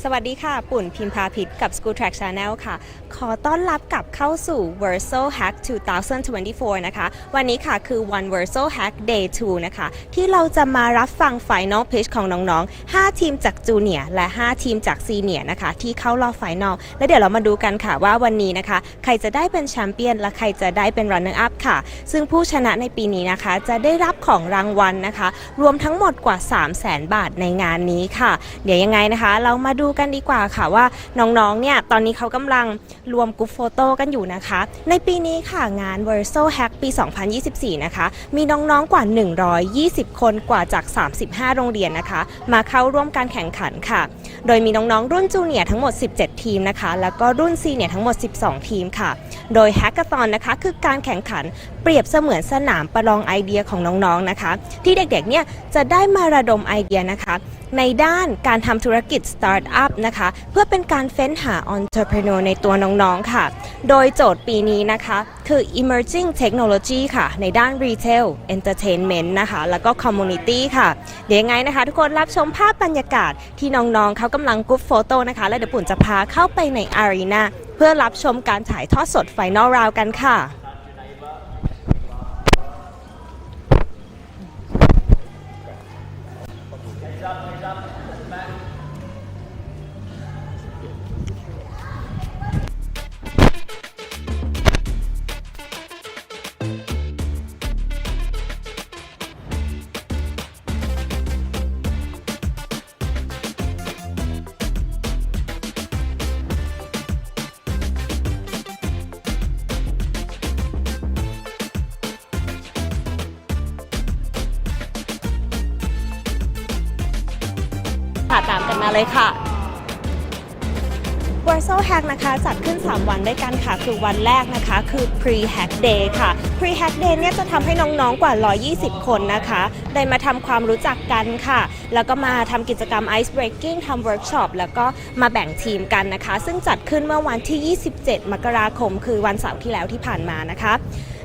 สวัสดีค่ะปุ่นพิมพาพิษกับ School Track Channel ค่ะขอต้อนรับกลับเข้าสู่ VERSO HACK 2024 นะคะวันนี้ค่ะคือวัน VERSO HACK Day 2 นะคะที่เราจะมารับฟัง Final Pitch ของน้องๆ5ทีมจากจูเนียร์และ5ทีมจากซีเนียร์นะคะที่เข้ารอบ Final และเดี๋ยวเรามาดูกันค่ะว่าวันนี้นะคะใครจะได้เป็นแชมเปี้ยนและใครจะได้เป็น Runner Up ค่ะซึ่งผู้ชนะในปีนี้นะคะจะได้รับของรางวัลนะคะรวมทั้งหมดกว่า 300,000 บาทในงานนี้ค่ะเดี๋ยวยังไงนะคะเรามาดูกันดีกว่าค่ะว่าน้องๆเนี่ยตอนนี้เขากำลังรวมกรุ๊ปโฟโต้กันอยู่นะคะในปีนี้ค่ะงาน VERSO HACK ปี 2024 นะคะมีน้องๆกว่า 120 คนกว่าจาก 35 โรงเรียนนะคะมาเข้าร่วมการแข่งขันค่ะโดยมีน้องๆรุ่นจูเนียร์ทั้งหมด 17 ทีมนะคะแล้วก็รุ่นซีเนียร์ทั้งหมด 12 ทีมค่ะโดย Hackathon นะคะคือการแข่งขันเปรียบเสมือนสนามประลองไอเดียของน้องๆนะคะที่เด็กๆเนี่ยจะได้มาระดมไอเดียนะคะในด้านการทำธุรกิจสตาร์ทอัพนะคะเพื่อเป็นการเฟ้นหา entrepreneur ในตัวน้องๆค่ะโดยโจทย์ปีนี้นะคะคือ emerging technology ค่ะในด้าน retail entertainment นะคะแล้วก็ community ค่ะเดี๋ยวยังไงนะคะทุกคนรับชมภาพบรรยากาศที่น้องๆเขากำลังกรุ๊ปโฟโต้นะคะแล้วเดี๋ยวปุ่นจะพาเข้าไปใน arena เพื่อรับชมการถ่ายทอดสด final round กันค่ะตามกันมาเลยค่ะ VERSO HACK นะคะจัดขึ้น3วันด้วยกันค่ะคือวันแรกนะคะคือ Pre Hack Day ค่ะ Pre Hack Day เนี่ยจะทำให้น้องๆกว่า120คนนะคะได้มาทำความรู้จักกันค่ะแล้วก็มาทำกิจกรรม Ice Breaking ทำเวิร์กช็อปแล้วก็มาแบ่งทีมกันนะคะซึ่งจัดขึ้นเมื่อวันที่ 27 มกราคมคือวันเสาร์ที่แล้วที่ผ่านมานะคะ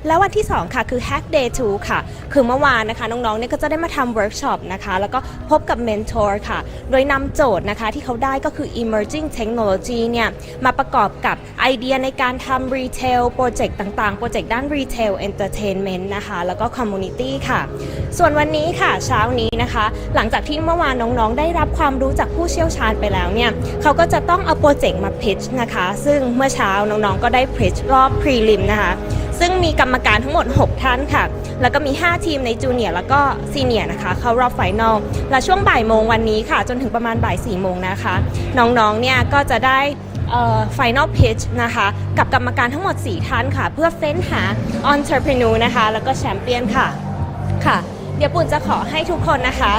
แล้ววันที่2ค่ะคือ Hack Day 2 ค่ะคือเมื่อวานนะคะน้องๆเนี่ยก็จะได้มาทำเวิร์กช็อปนะคะแล้วก็พบกับเมนทอร์ค่ะโดยนำโจทย์นะคะที่เขาได้ก็คือ emerging technology เนี่ยมาประกอบกับไอเดียในการทำ retail โปรเจกต์ต่างๆโปรเจกต์ด้าน retail entertainment นะคะแล้วก็ community ค่ะส่วนวันนี้ค่ะเช้านี้นะคะหลังจากที่เมื่อวานน้องๆได้รับความรู้จากผู้เชี่ยวชาญไปแล้วเนี่ยเขาก็จะต้องเอาโปรเจกต์มา pitch นะคะซึ่งเมื่อเช้าน้องๆก็ได้ pitch รอบ prelim นะคะซึ่งมีกรรมการทั้งหมด6ท่านค่ะแล้วก็มี5ทีมในจูเนียร์แล้วก็ซีเนียร์นะคะเข้ารอบไฟนอลและช่วงบ่ายโมงวันนี้ค่ะจนถึงประมาณบ่าย4โมงนะคะน้องๆเนี่ยก็จะได้final pitch นะคะกับกรรมการทั้งหมด4ท่านค่ะเพื่อเฟ้นหา entrepreneur นะคะแล้วก็แชมเปี้ยนค่ะเดี๋ยวปุ่นจะขอให้ทุกคนนะคะ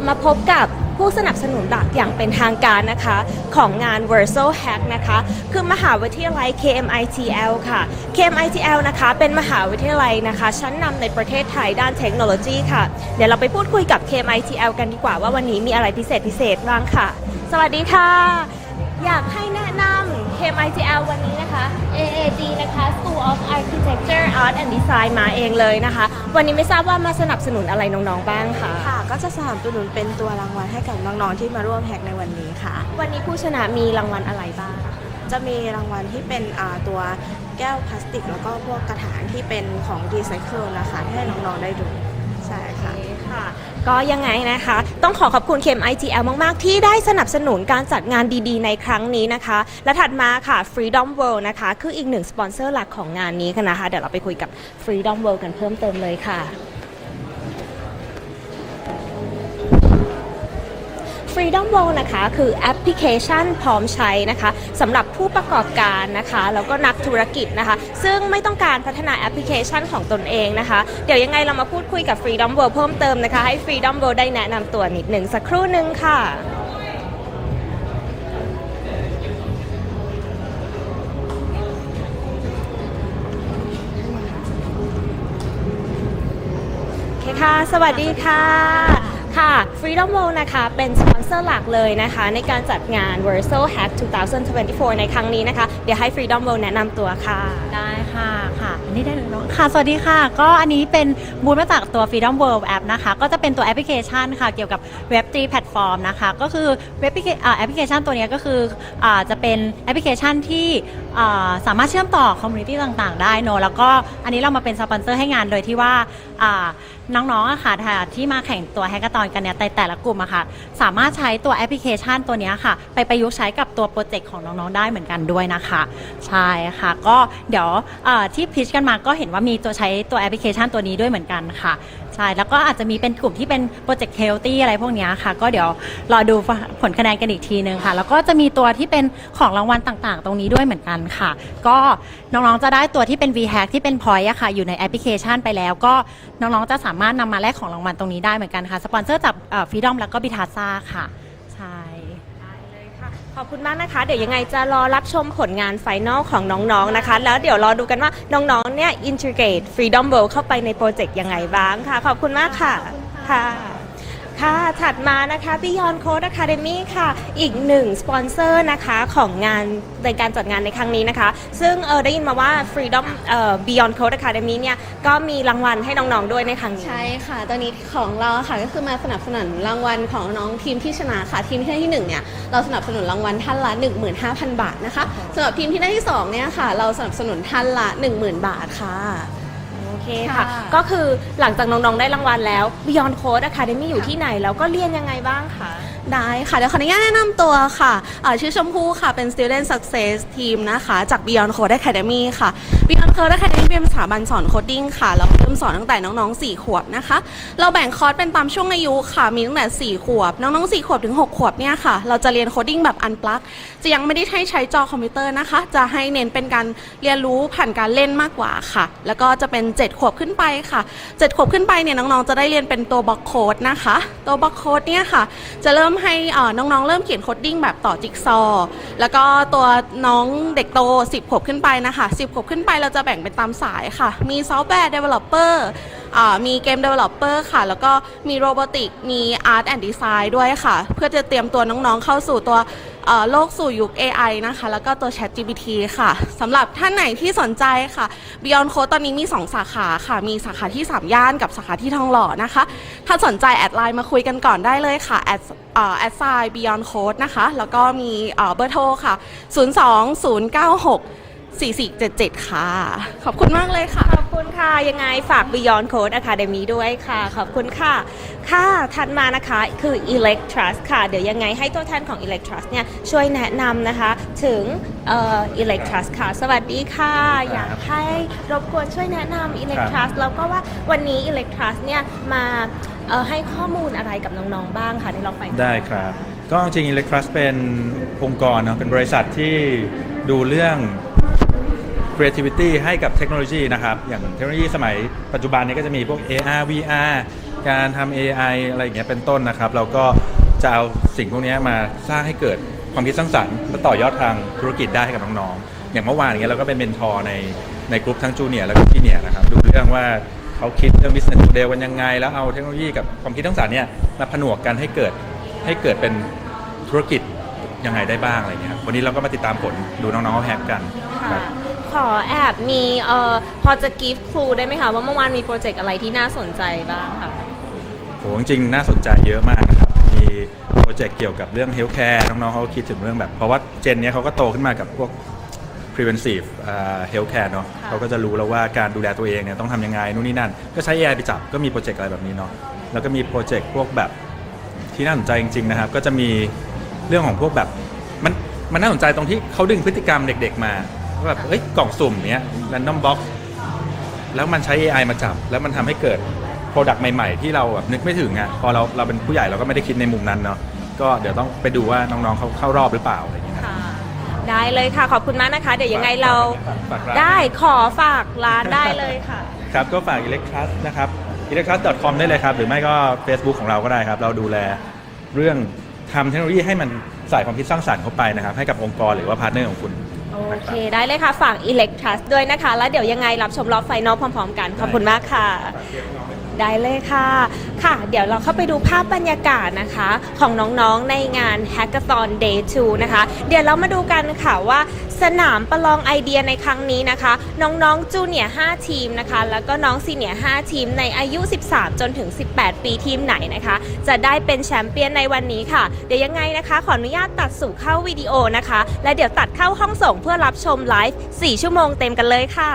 มาพบกับผู้สนับสนุนหลักอย่างเป็นทางการนะคะของงาน VERSO HACK นะคะคือมหาวิทยาลัย KMITL ค่ะ KMITL นะคะเป็นมหาวิทยาลัยนะคะชั้นนำในประเทศไทยด้านเทคโนโลยีค่ะเดี๋ยวเราไปพูดคุยกับ KMITL กันดีกว่าว่าวันนี้มีอะไรพิเศษบ้างค่ะสวัสดีค่ะอยากให้แนะนำ KMITL วันนี้นะคะ AAD นะคะ School of Architecture Art and Design มาเองเลยนะคะวันนี้ไม่ทราบว่ามาสนับสนุนอะไรน้องๆบ้างคะค่ะก็จะสนับสนุนเป็นตัวรางวัลให้กับน้องๆที่มาร่วมแฮกในวันนี้ค่ะวันนี้ผู้ชนะมีรางวัลอะไรบ้างจะมีรางวัลที่เป็นตัวแก้วพลาสติกแล้วก็พวกกระถางที่เป็นของรีไซเคิลนะคะให้น้องๆได้ดูใช่ค่ะก็ยังไงนะคะต้องขอบคุณ KMITL มากๆที่ได้สนับสนุนการจัดงานดีๆในครั้งนี้นะคะและถัดมาค่ะ Freedom World นะคะคืออีกหนึ่งสปอนเซอร์หลักของงานนี้กันนะคะเดี๋ยวเราไปคุยกับ Freedom World กันเพิ่มเติมเลยค่ะFreedom World นะคะคือแอปพลิเคชันพร้อมใช้นะคะสำหรับผู้ประกอบการนะคะแล้วก็นักธุรกิจนะคะซึ่งไม่ต้องการพัฒนาแอปพลิเคชันของตนเองนะคะเดี๋ยวยังไงเรามาพูดคุยกับ Freedom World เพิ่มเติมนะคะให้ Freedom World ได้แนะนำตัวนิดหนึ่งสักครู่หนึ่งค่ะโอเคค่ะสวัสดีค่ะค่ะ Freedom World นะคะเป็นสปอนเซอร์หลักเลยนะคะในการจัดงาน VERSO HACK 2024 ในครั้งนี้นะคะเดี๋ยวให้ Freedom World แนะนำตัวค่ะได้ค่ะ ค่ะอันนี้ได้เลยเนาะค่ะสวัสดีค่ะก็อันนี้เป็นบูธมาจากตัว Freedom World App นะคะก็จะเป็นตัวแอปพลิเคชันค่ะเกี่ยวกับ Web3 แพลตฟอร์มนะคะก็คือแอปพลิเคชันตัวนี้ก็คือจะเป็นแอปพลิเคชันที่สามารถเชื่อมต่อคอมมูนิตี้ต่างๆได้เนอะแล้วก็อันนี้เรามาเป็นสปอนเซอร์ให้งานโดยที่ว่าน้องๆอะค่ะที่มาแข่งตัวแฮกเกอร์ตอนกันเนี่ยแต่ละกลุ่มอะค่ะสามารถใช้ตัวแอปพลิเคชันตัวนี้ค่ะไปประยุกต์ใช้กับตัวโปรเจกต์ของน้องๆได้เหมือนกันด้วยนะคะใช่ค่ะก็เดี๋ยวที่พิชกันมาก็เห็นว่ามีตัวใช้ตัวแอปพลิเคชันตัวนี้ด้วยเหมือนกันค่ะใช่แล้วก็อาจจะมีเป็นกลุ่มที่เป็นโปรเจกต์เฮลตี้อะไรพวกนี้ค่ะก็เดี๋ยวรอดูผลคะแนนกันอีกทีนึงค่ะแล้วก็จะมีตัวที่เป็นของรางวัลต่างๆตรงนี้ด้วยเหมือนกันค่ะก็น้องๆจะได้ตัวที่เป็น VHack ที่เป็น Point อะค่ะอยู่ในแอปพลิเคชันไปแล้วก็น้องๆจะสามารถนำมาแลกของรางวัลตรงนี้ได้เหมือนกันค่ะสปอนเซอร์จากFreedom แล้วก็บิทาซ่าค่ะใช่ขอบคุณมากนะคะเดี๋ยวยังไงจะรอรับชมผลงานไฟนอลของน้องๆนะคะแล้วเดี๋ยวรอดูกันว่าน้องๆเนี่ย integrate Freedom World เข้าไปในโปรเจกต์ยังไงบ้างค่ะขอบคุณมากค่ะค่ะถัดมานะคะ Beyond Code Academy ค่ะอีกหนึ่งสปอนเซอร์นะคะของงานในการจัดงานในครั้งนี้นะคะซึ่งได้ยินมาว่า Freedom Beyond Code Academy เนี่ยก็มีรางวัลให้น้องๆด้วยในครั้งนี้ใช่ค่ะตอนนี้ของเราค่ะก็คือมาสนับสนุนรางวัลของน้องทีมที่ชนะค่ะทีมที่ได้ที่1เนี่ยเราสนับสนุนรางวัลท่านละ 15,000 บาทนะคะสำหรับทีมที่ได้ที่2เนี่ยค่ะเราสนับสนุนท่านละ 10,000 บาทค่ะโอเคค่ะก็คือหลังจากน้องๆได้รางวัลแล้ว Beyond Code Academy อยู่ที่ไหนแล้วก็เรียนยังไงบ้างคะได้ค่ะเดี๋ยวขออนุญาตแนะนำตัวค่ะชื่อชมพู่ค่ะเป็น Student Success Team นะคะจาก Beyond Code Academy ค่ะ Beyond Code Academy เป็นสถาบันสอนโคดดิ้งค่ะเราเริ่มสอนตั้งแต่น้องๆ4 ขวบนะคะเราแบ่งคอร์สเป็นตามช่วงอายุค่ะมีตั้งแต่4 ขวบน้องๆ4 ขวบถึง6 ขวบเนี่ยค่ะเราจะเรียนโคดดิ้งแบบอันปลั๊กจะยังไม่ได้ใช้จอคอมพิวเตอร์นะคะจะให้เน้นเป็นการเรียนรู้ผ่านการเล่นมากกว่าค่ะแล้วก็จะเป็น7 ขวบขึ้นไปค่ะ7 ขวบขึ้นไปเนี่ยน้องๆจะได้เรียนเป็นตัวบล็อกโค้ดนะคะตัวบล็อกโค้ดเนี่ยค่ะจะเริ่มให้น้องๆเริ่มเขียนโคดดิ้งแบบต่อจิ๊กซอว์แล้วก็ตัวน้องเด็กโต10 ขวบขึ้นไปนะคะ10 ขวบขึ้นไปเราจะแบ่งเป็นตามสายค่ะมีซอฟต์แวร์เดเวลลอปเปอร์มีเกม developer ค่ะแล้วก็มีโรบอติกมี art and design ด้วยค่ะเพื่อจะเตรียมตัวน้องๆเข้าสู่ตัวโลกสู่ยุค AI นะคะแล้วก็ตัว ChatGPT ค่ะสำหรับท่านไหนที่สนใจค่ะ Beyond Code ตอนนี้มี2 สาขาค่ะมีสาขาที่3 ย่านกับสาขาที่ทองหล่อนะคะถ้าสนใจแอดไลน์มาคุยกันก่อนได้เลยค่ะแอดไซน์ Beyond Code นะคะแล้วก็มีเบอร์โทรค่ะ020964477ค่ะขอบคุณมากเลยค่ะขอบคุณค่ะยังไงฝาก Beyond Code Academy ด้วยค่ะขอบคุณค่ะค่ะถัดมานะคะคือ Electrust ค่ะเดี๋ยวยังไงให้ตัวแทนของ Electrust เนี่ยช่วยแนะนำนะคะถึงElectrust ค่ะสวัสดีค่ะอยากให้รบกวนช่วยแนะนำ Electrust แล้วก็ว่าวันนี้ Electrust เนี่ยมาให้ข้อมูลอะไรกับน้องๆบ้างค่ะในลองไปได้ครับก็จริง Electrust เป็นองค์กรเนาะเป็นบริษัทที่ดูเรื่องcreativity ให้กับเทคโนโลยีนะครับอย่างเทคโนโลยีสมัยปัจจุบันนี้ก็จะมีพวก AR VR การทำ AI อะไรอย่างเงี้ยเป็นต้นนะครับเราก็จะเอาสิ่งพวกนี้มาสร้างให้เกิดความคิดสร้างสรรค์และต่อยอดทางธุรกิจได้ให้กับน้องๆอย่างเมื่อวานอย่างเงี้ยเราก็เป็นเมนทอร์ในกลุ่มทั้งจูเนียร์และก็ซีเนียร์นะครับดูเรื่องว่าเขาคิดเรื่อง business model กันยังไงแล้วเอาเทคโนโลยีกับความคิดสร้างสรรค์เนี่ยมาผนวกกันให้เกิดเป็นธุรกิจยังไงได้บ้างอะไรเงี้ยครับวันนี้เราก็มาติดตามผลดูน้องๆเขาแฮกกันครับขอแอบมีพอจะgive clue ได้ไหมคะว่าเมื่อวานมีโปรเจกต์อะไรที่น่าสนใจบ้างค่ะโหจริงๆน่าสนใจเยอะมากนะครับมีโปรเจกต์เกี่ยวกับเรื่อง healthcare น้องๆเขาคิดถึงเรื่องแบบเพราะว่าเจนนี้เขาก็โตขึ้นมากับพวก preventive healthcare เนาะเขาก็จะรู้แล้วว่าการดูแลตัวเองเนี่ยต้องทำยังไงนู่นนี่นั่นก็ใช้ AI ไปจับก็มีโปรเจกต์อะไรแบบนี้เนาะแล้วก็มีโปรเจกต์พวกแบบที่น่าสนใจจริงๆนะครับก็จะมีเรื่องของพวกแบบมันน่าสนใจตรงที่เขาดึงพฤติกรรมเด็กๆมาแบบกล่องสุ่มเนี้ย random box แล้วมันใช้ AI มาจับแล้วมันทำให้เกิด product ใหม่ๆที่เราแบบนึกไม่ถึงอ่ะพอเราเป็นผู้ใหญ่เราก็ไม่ได้คิดในมุมนั้นเนาะก็เดี๋ยวต้องไปดูว่าน้องๆเขาเข้ารอบหรือเปล่าอะไรอย่างเงี้ยได้เลยค่ะขอบคุณมากนะคะเดี๋ยวยังไงเราได้ขอฝากร้านได้เลยค่ะครับก็ฝาก Electrust นะครับ electrust.com ได้เลยครับหรือไม่ก็ Facebook ของเราก็ได้ครับเราดูแลเรื่องทำเทคโนโลยีให้มันใส่ความคิดสร้างสรรค์เข้าไปนะครับให้กับองค์กรหรือว่าพาร์ทเนอร์ของคุณโอเคได้เลยค่ะฝาก Electrust ด้วยนะคะแล้วเดี๋ยวยังไงรับชมรอบไฟนอลพร้อมๆกันขอบคุณมากค่ะ ได้เลยค่ะเดี๋ยวเราเข้าไปดูภาพบรรยากาศนะคะของน้องๆในงาน Hackathon Day 2 นะคะเดี๋ยวเรามาดูกันค่ะว่าสนามประลองไอเดียในครั้งนี้นะคะน้องๆจูเนียร์5ทีมนะคะแล้วก็น้องซีเนียร์5ทีมในอายุ13จนถึง18ปีทีมไหนนะคะจะได้เป็นแชมเปี้ยนในวันนี้ค่ะเดี๋ยวยังไงนะคะขออนุญาตตัดสู่เข้าวิดีโอนะคะและเดี๋ยวตัดเข้าห้องส่งเพื่อรับชมไลฟ์4ชั่วโมงเต็มกันเลยค่ะ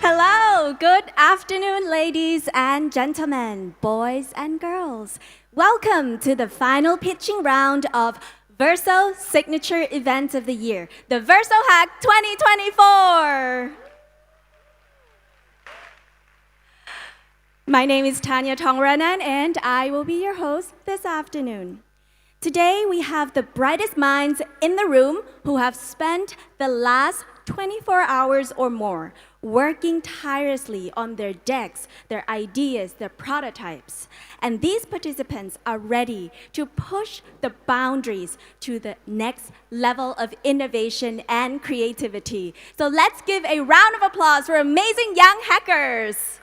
Hello, good afternoon, ladies and gentlemen, boys and girls. Welcome to the final pitching round of VERSO Signature Event of the Year, the VERSO HACK 2024. My name is Tanya Tongranan, and I will be your host this afternoon. Today, we have the brightest minds in the room who have spent the last 24 hours or more working tirelessly on their decks, their ideas, their prototypes. And these participants are ready to push the boundaries to the next level of innovation and creativity. So let's give a round of applause for amazing young hackers.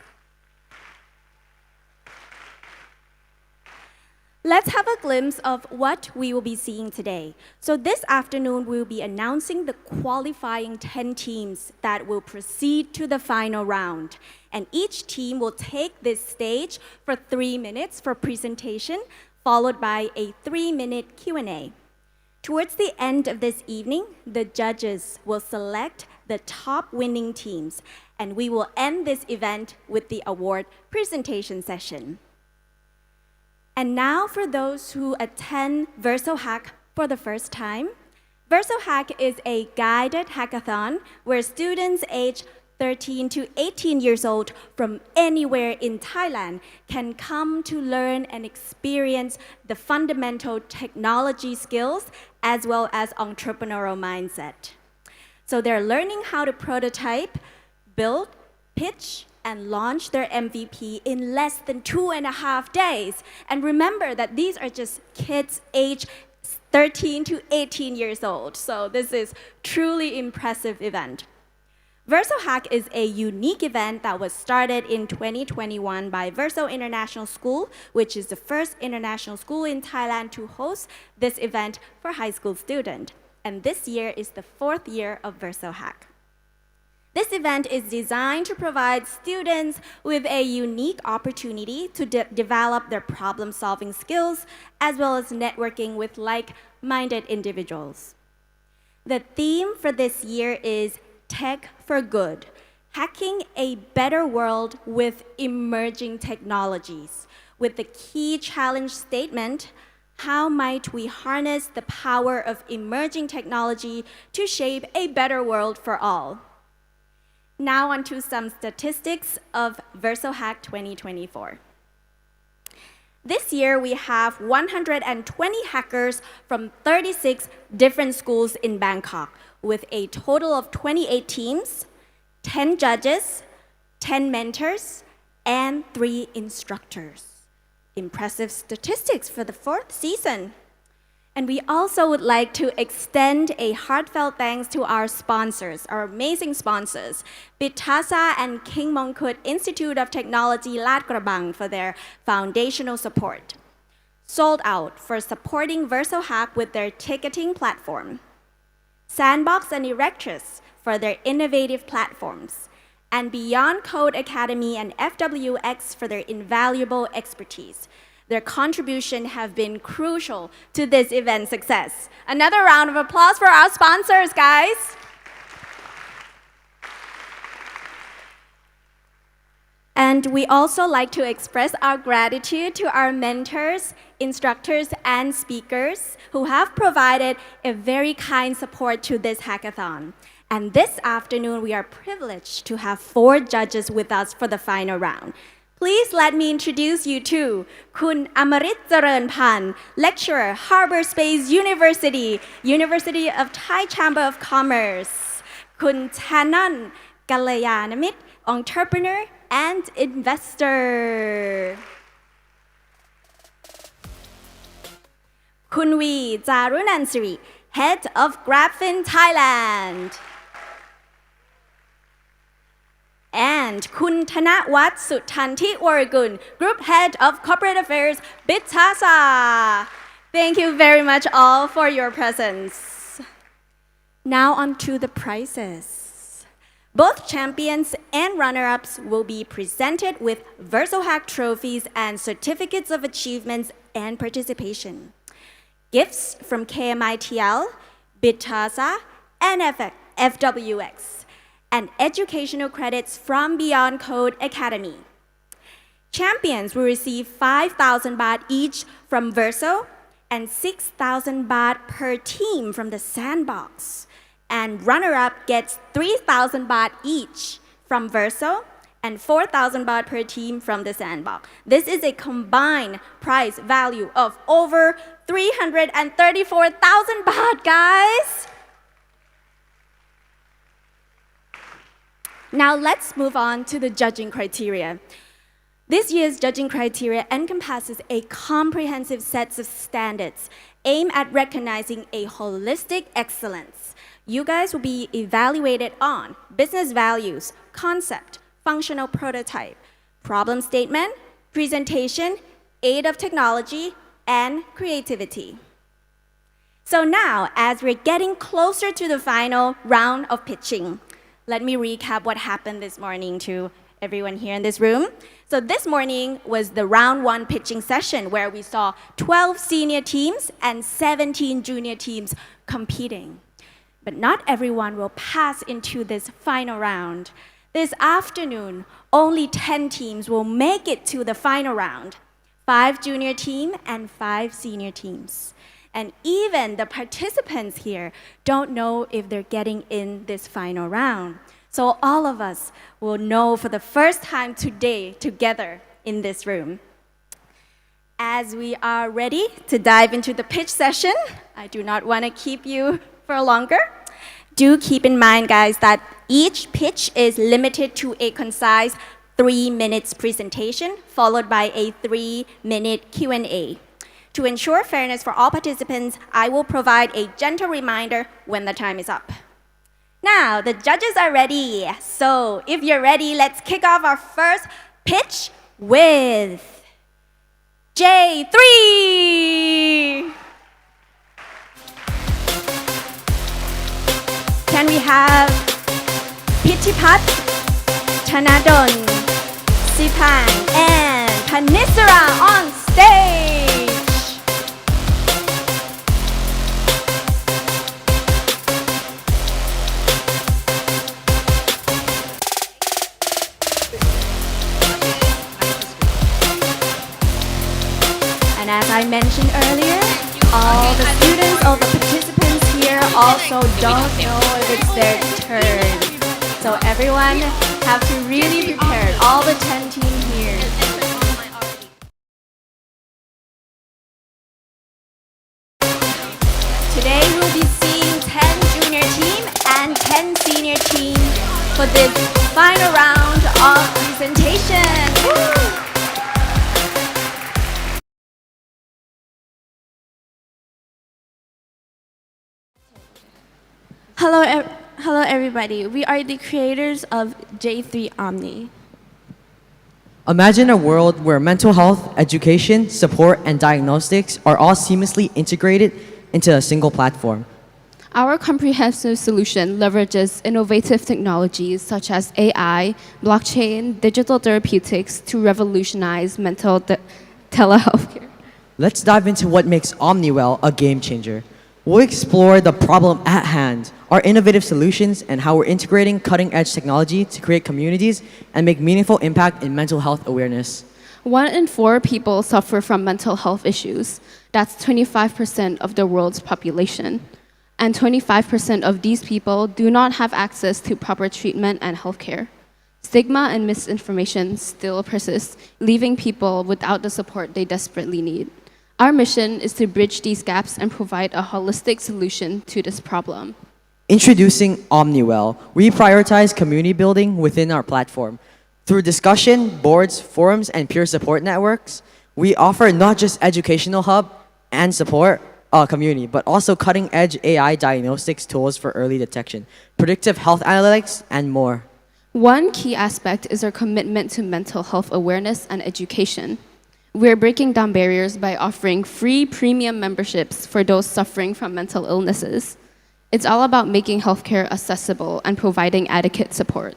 Let's have a glimpse of what we will be seeing today. So this afternoon, we'll be announcing the qualifying 10 teams that will proceed to the final round. And each team will take this stage for 3 minutes for presentation, followed by a 3-minute Q&A. Towards the end of this evening, the judges will select the top winning teams, and we will end this event with the award presentation session. And now for those who attend VERSO HACK for the first time. VERSO HACK is a guided hackathon where students aged 13 to 18 years old from anywhere in Thailand can come to learn and experience the fundamental technology skills as well as entrepreneurial mindset. So they're learning how to prototype, build, pitch, and launch their MVP in less than 2.5 days. And remember that these are just kids aged 13 to 18 years old. So this is truly impressive event. VERSO HACK is a unique event that was started in 2021 by VERSO International School, which is the first international school in Thailand to host this event for high school students. And this year is the 4th year of VERSO HACK. This event is designed to provide students with a unique opportunity to develop their problem-solving skills as well as networking with like-minded individuals. The theme for this year is Tech for Good, hacking a better world with emerging technologies, with the key challenge statement, how might we harness the power of emerging technology to shape a better world for all? Now on to some statistics of VERSO HACK 2024. This year, we have 120 hackers from 36 different schools in Bangkok, with a total of 28 teams, 10 judges, 10 mentors, and 3 instructors. Impressive statistics for the 4th season. And we also would like to extend a heartfelt thanks to our sponsors, our amazing sponsors, Bitasa and King Mongkut Institute of Technology Lat Krabang for their foundational support. Sold Out for supporting VERSO HACK with their ticketing platform. Sandbox and Erectress for their innovative platforms. And Beyond Code Academy and FWX for their invaluable expertise. Their contribution have been crucial to this event's success. Another round of applause for our sponsors, guys. And we also like to express our gratitude to our mentors, instructors, and speakers who have provided a very kind support to this hackathon. And this afternoon, we are privileged to have 4 judges with us for the final round. Please let me introduce you to คุณอมริตเจริญพันธ์ Lecturer Harbor Space University University of Thai Chamber of Commerce คุณชานนท์กัลยาณมิตร Entrepreneur and Investor คุณวีจารุนันท์สิริ Head of GrabFin Thailand and คุณธนวัฒน์สุทันทิวรกุล Group Head of Corporate Affairs Bitasa Thank you very much all for your presence Now on to the prizes Both champions and runner-ups will be presented with VERSO HACK trophies and certificates of achievements and participation Gifts from KMITL, Bitasa, and FWX and educational credits from Beyond Code Academy. Champions will receive 5,000 baht each from VERSO and 6,000 baht per team from the Sandbox. And runner-up gets 3,000 baht each from VERSO and 4,000 baht per team from the Sandbox. This is a combined prize value of over 334,000 baht, guys! Now let's move on to the judging criteria. This year's judging criteria encompasses a comprehensive set of standards aimed at recognizing a holistic excellence. You guys will be evaluated on business values, concept, functional prototype, problem statement, presentation, aid of technology, and creativity. So now, as we're getting closer to the final round of pitching, let me recap what happened this morning to everyone here in this room. So this morning was the round 1 pitching session where we saw 12 senior teams and 17 junior teams competing. But not everyone will pass into this final round. This afternoon, only 10 teams will make it to the final round. 5 junior teams and 5 senior teams. And even the participants here don't know if they're getting in this final round. So all of us will know for the first time today together in this room. As we are ready to dive into the pitch session, I do not want to keep you for longer. Do keep in mind, guys, that each pitch is limited to a concise 3 minutes presentation followed by a 3-minute Q&A. To ensure fairness for all participants, I will provide a gentle reminder when the time is up. Now, the judges are ready. So, if you're ready, let's kick off our first pitch with J3. Can we have Pittipat, Chanadon, Sipang, and Panisara on stage? And as I mentioned earlier, all the students, all the participants here also don't know if it's their turn. So everyone have to really prepare, all the 10 teams here. Today we'll be seeing 10 junior team and 10 senior team for this final round of presentation. Woo! Hello everybody. We are the creators of J3 Omni. Imagine a world where mental health, education, support, and diagnostics are all seamlessly integrated into a single platform. Our comprehensive solution leverages innovative technologies such as AI, blockchain, digital therapeutics to revolutionize mental telehealth care. Let's dive into what makes OmniWell a game changer. We'll explore the problem at hand, our innovative solutions, and how we're integrating cutting-edge technology to create communities and make meaningful impact in mental health awareness. 1 in 4 people suffer from mental health issues. That's 25% of the world's population. And 25% of these people do not have access to proper treatment and healthcare. Stigma and misinformation still persist, leaving people without the support they desperately need. Our mission is to bridge these gaps and provide a holistic solution to this problem. Introducing OmniWell, we prioritize community building within our platform. Through discussion, boards, forums, and peer support networks, we offer not just educational hub and support community, but also cutting-edge AI diagnostics tools for early detection, predictive health analytics, and more. One key aspect is our commitment to mental health awareness and education. We're breaking down barriers by offering free premium memberships for those suffering from mental illnesses. It's all about making healthcare accessible and providing adequate support.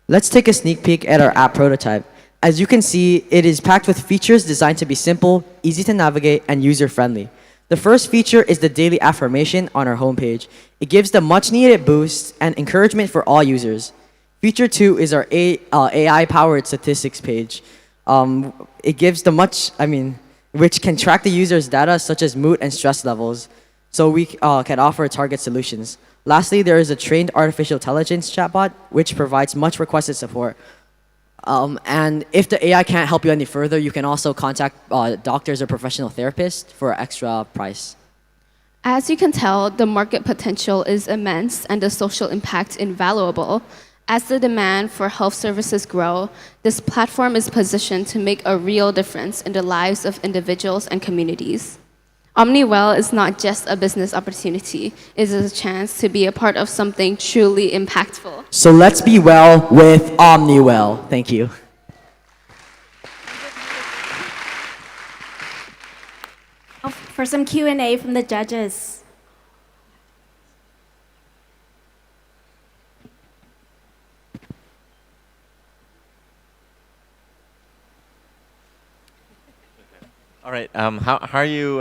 Let's take a sneak peek at our app prototype. As you can see, it is packed with features designed to be simple, easy to navigate, and user-friendly. The first feature is the daily affirmation on our homepage. It gives the much-needed boost and encouragement for all users. Feature 2 is our AI-powered statistics page. It gives which can track the user's data such as mood and stress levels, so we can offer target solutions. Lastly, there is a trained artificial intelligence chatbot, which provides much requested support. And if the AI can't help you any further, you can also contact doctors or professional therapists for an extra price. As you can tell, the market potential is immense and the social impact invaluable. As the demand for health services grow, this platform is positioned to make a real difference in the lives of individuals and communities. OmniWell is not just a business opportunity, it is a chance to be a part of something truly impactful. So let's be well with OmniWell. Thank you. For some Q&A from the judges. All right. How are you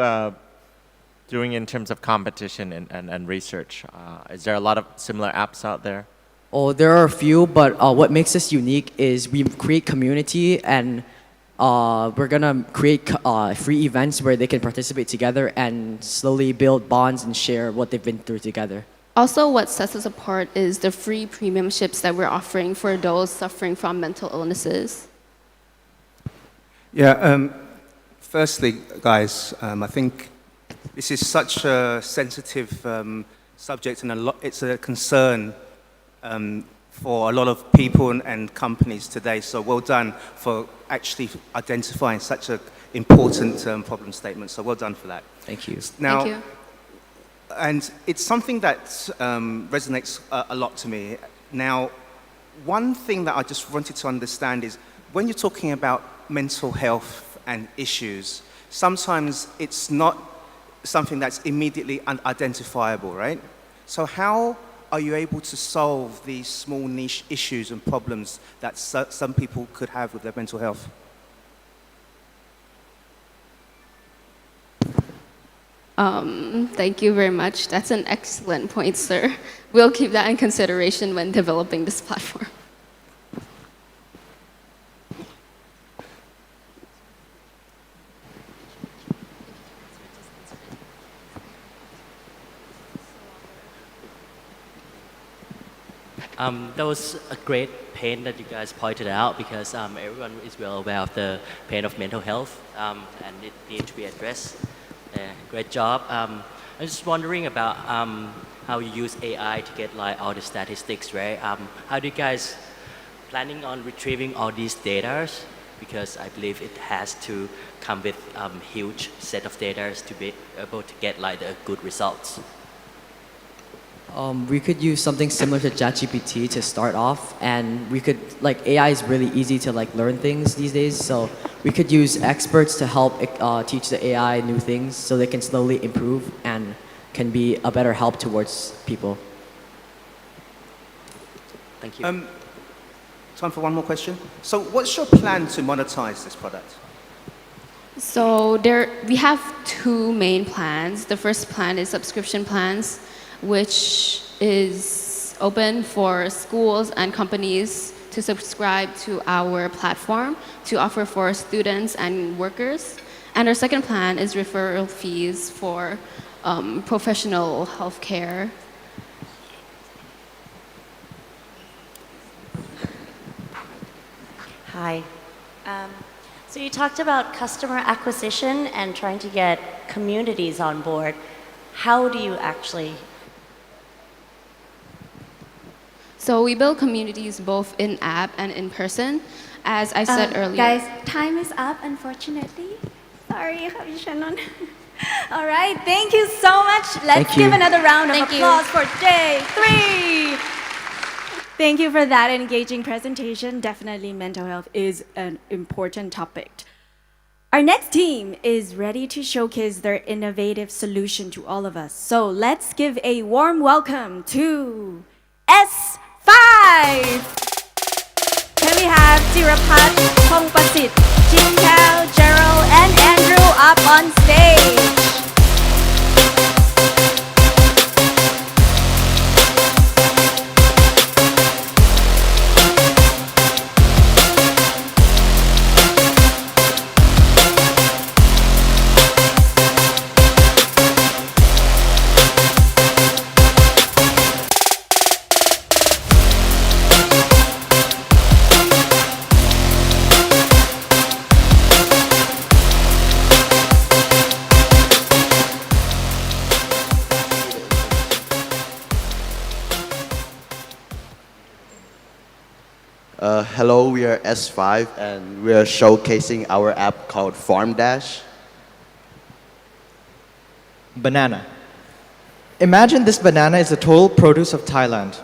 doing in terms of competition and research? Is there a lot of similar apps out there? Oh, there are a few, but what makes us unique is we create community, and we're gonna create free events where they can participate together and slowly build bonds and share what they've been through together. Also, what sets us apart is the free premiumships that we're offering for those suffering from mental illnesses. Yeah. Firstly, guys, I think this is such a sensitive subject, and it's a concern for a lot of people and companies today. So well done for actually identifying such an important problem statement. So well done for that. Thank you. Now, Thank you. And it's something that resonates a lot to me. Now, one thing that I just wanted to understand is when you're talking about mental health and issues, sometimes it's not something that's immediately identifiable, right? So how are you able to solve these small niche issues and problems that some people could have with their mental health? Thank you very much. That's an excellent point, sir. We'll keep that in consideration when developing this platform. That was a great pain that you guys pointed out, because everyone is well aware of the pain of mental health, and it needs to be addressed. Great job. I'm just wondering about how you use AI to get like all the statistics, right? How do you guys planning on retrieving all these data? Because I believe it has to come with huge set of data to be able to get like the good results. We could use something similar to ChatGPT to start off, and we could, AI is really easy to learn things these days, so we could use experts to help teach the AI new things so they can slowly improve and can be a better help towards people. Thank you. Time for one more question. So what's your plan to monetize this product? So we have two main plans. The first plan is subscription plans, which is open for schools and companies to subscribe to our platform to offer for students and workers. And our second plan is referral fees for professional healthcare. Hi. So you talked about customer acquisition and trying to get communities on board. How do you actually? So we build communities both in app and in person. As I said earlier. Guys, time is up, unfortunately. Sorry, Shannon. All right, thank you so much. Let's give another round of applause for day 3. Thank you for that engaging presentation. Definitely mental health is an important topic. Our next team is ready to showcase their innovative solution to all of us. So let's give a warm welcome to S5. Can we have Tirapat, Pongpasit, Jin Kao, Gerald, and Andrew up on stage? Hello, we are S5 and we are showcasing our app called Farm Dash. Banana. Imagine this banana is the total produce of Thailand.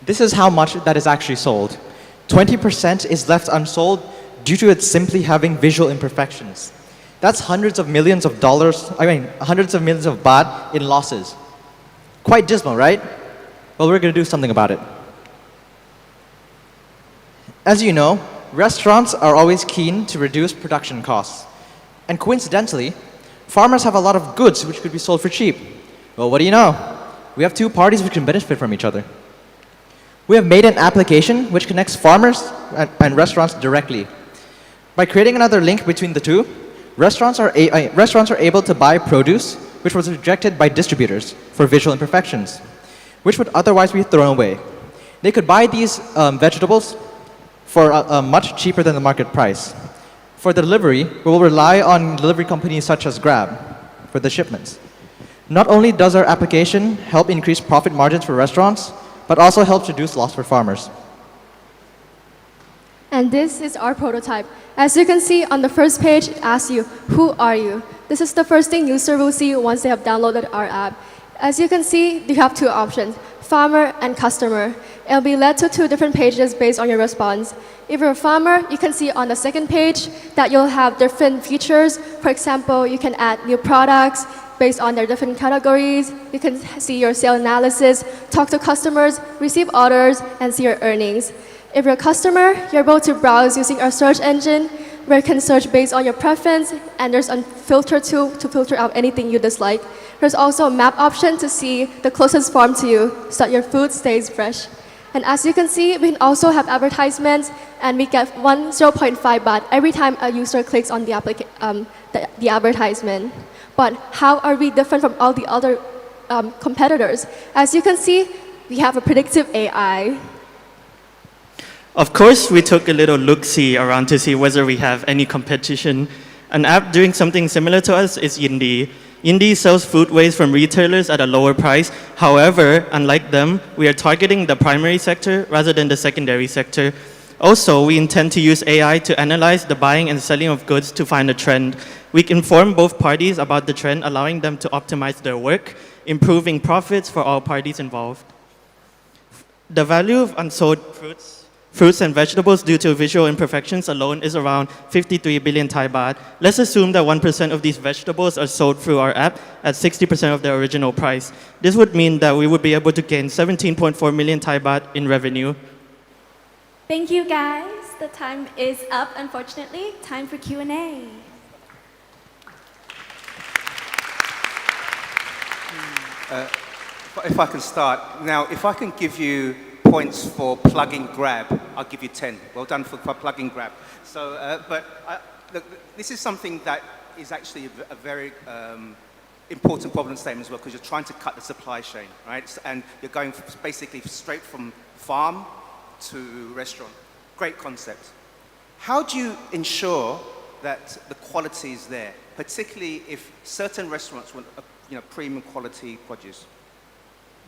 This is how much that is actually sold. 20% is left unsold due to it simply having visual imperfections. That's hundreds of millions of dollars, hundreds of millions of baht in losses. Quite dismal, right? Well, we're going to do something about it. As you know, restaurants are always keen to reduce production costs. And coincidentally, farmers have a lot of goods which could be sold for cheap. Well, what do you know? We have two parties which can benefit from each other. We have made an application which connects farmers and restaurants directly. By creating another link between the two, restaurants are able to buy produce which was rejected by distributors for visual imperfections, which would otherwise be thrown away. They could buy these vegetables for much cheaper than the market price. For delivery, we will rely on delivery companies such as Grab for the shipments. Not only does our application help increase profit margins for restaurants, but also helps reduce loss for farmers. And this is our prototype. As you can see on the first page, it asks you, who are you? This is the first thing user will see once they have downloaded our app. As you can see, you have two options, farmer and customer. It'll be led to two different pages based on your response. If you're a farmer, you can see on the second page that you'll have different features. For example, you can add new products based on their different categories. You can see your sales analysis, talk to customers, receive orders, and see your earnings. If you're a customer, you're able to browse using our search engine, where you can search based on your preference, and there's a filter tool to filter out anything you dislike. There's also a map option to see the closest farm to you so that your food stays fresh. And as you can see, we can also have advertisements, and we get 0.5 baht every time a user clicks on the advertisement. But how are we different from all the other competitors? As you can see, we have a predictive AI. Of course, we took a little look-see around to see whether we have any competition. An app doing something similar to us is Yindi. Yindi sells food waste from retailers at a lower price. However, unlike them, we are targeting the primary sector rather than the secondary sector. Also, we intend to use AI to analyze the buying and selling of goods to find a trend. We inform both parties about the trend, allowing them to optimize their work, improving profits for all parties involved. The value of unsold fruits and vegetables due to visual imperfections alone is around 53 billion Thai baht. Let's assume that 1% of these vegetables are sold through our app at 60% of their original price. This would mean that we would be able to gain 17.4 million Thai baht in revenue. Thank you, guys. The time is up, unfortunately. Time for Q&A. If I can start. Now, if I can give you points for plugging Grab, I'll give you 10. Well done for plugging Grab. So, look, this is something that is actually a very important problem statement as well, because you're trying to cut the supply chain, right? And you're going basically straight from farm to restaurant. Great concept. How do you ensure that the quality is there, particularly if certain restaurants want premium quality produce?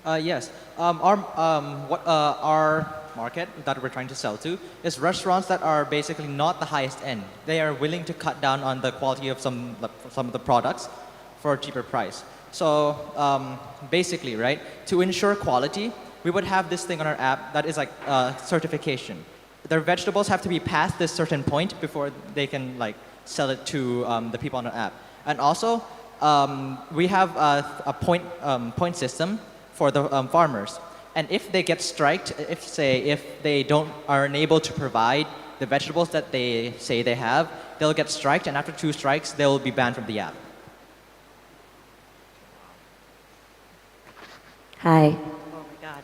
Yes. Our market that we're trying to sell to is restaurants that are basically not the highest end. They are willing to cut down on the quality of some of the products for a cheaper price. So basically, right, to ensure quality, we would have this thing on our app that is like certification. Their vegetables have to be past this certain point before they can like sell it to the people on the app. And also, we have a point system for the farmers. And if they get striked, if they are unable to provide the vegetables that they say they have, they'll get striked, and after 2 strikes, they'll be banned from the app. Hi. Oh my God.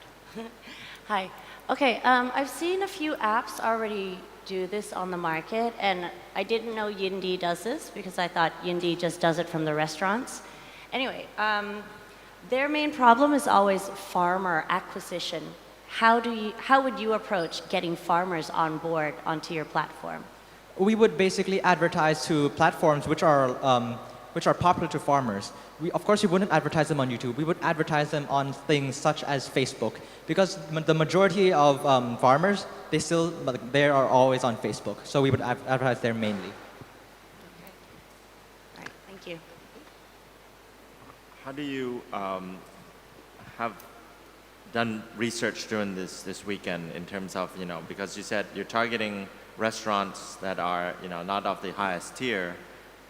Hi. Okay, I've seen a few apps already do this on the market, and I didn't know Yindi does this because I thought Yindi just does it from the restaurants. Anyway, their main problem is always farmer acquisition. How would you approach getting farmers on board onto your platform? We would basically advertise to platforms which are popular to farmers. Of course, we wouldn't advertise them on YouTube. We would advertise them on things such as Facebook, because the majority of farmers, they are always on Facebook. So we would advertise there mainly. Okay. All right, thank you. How do you have done research during this weekend in terms of, because you said you're targeting restaurants that are, not of the highest tier,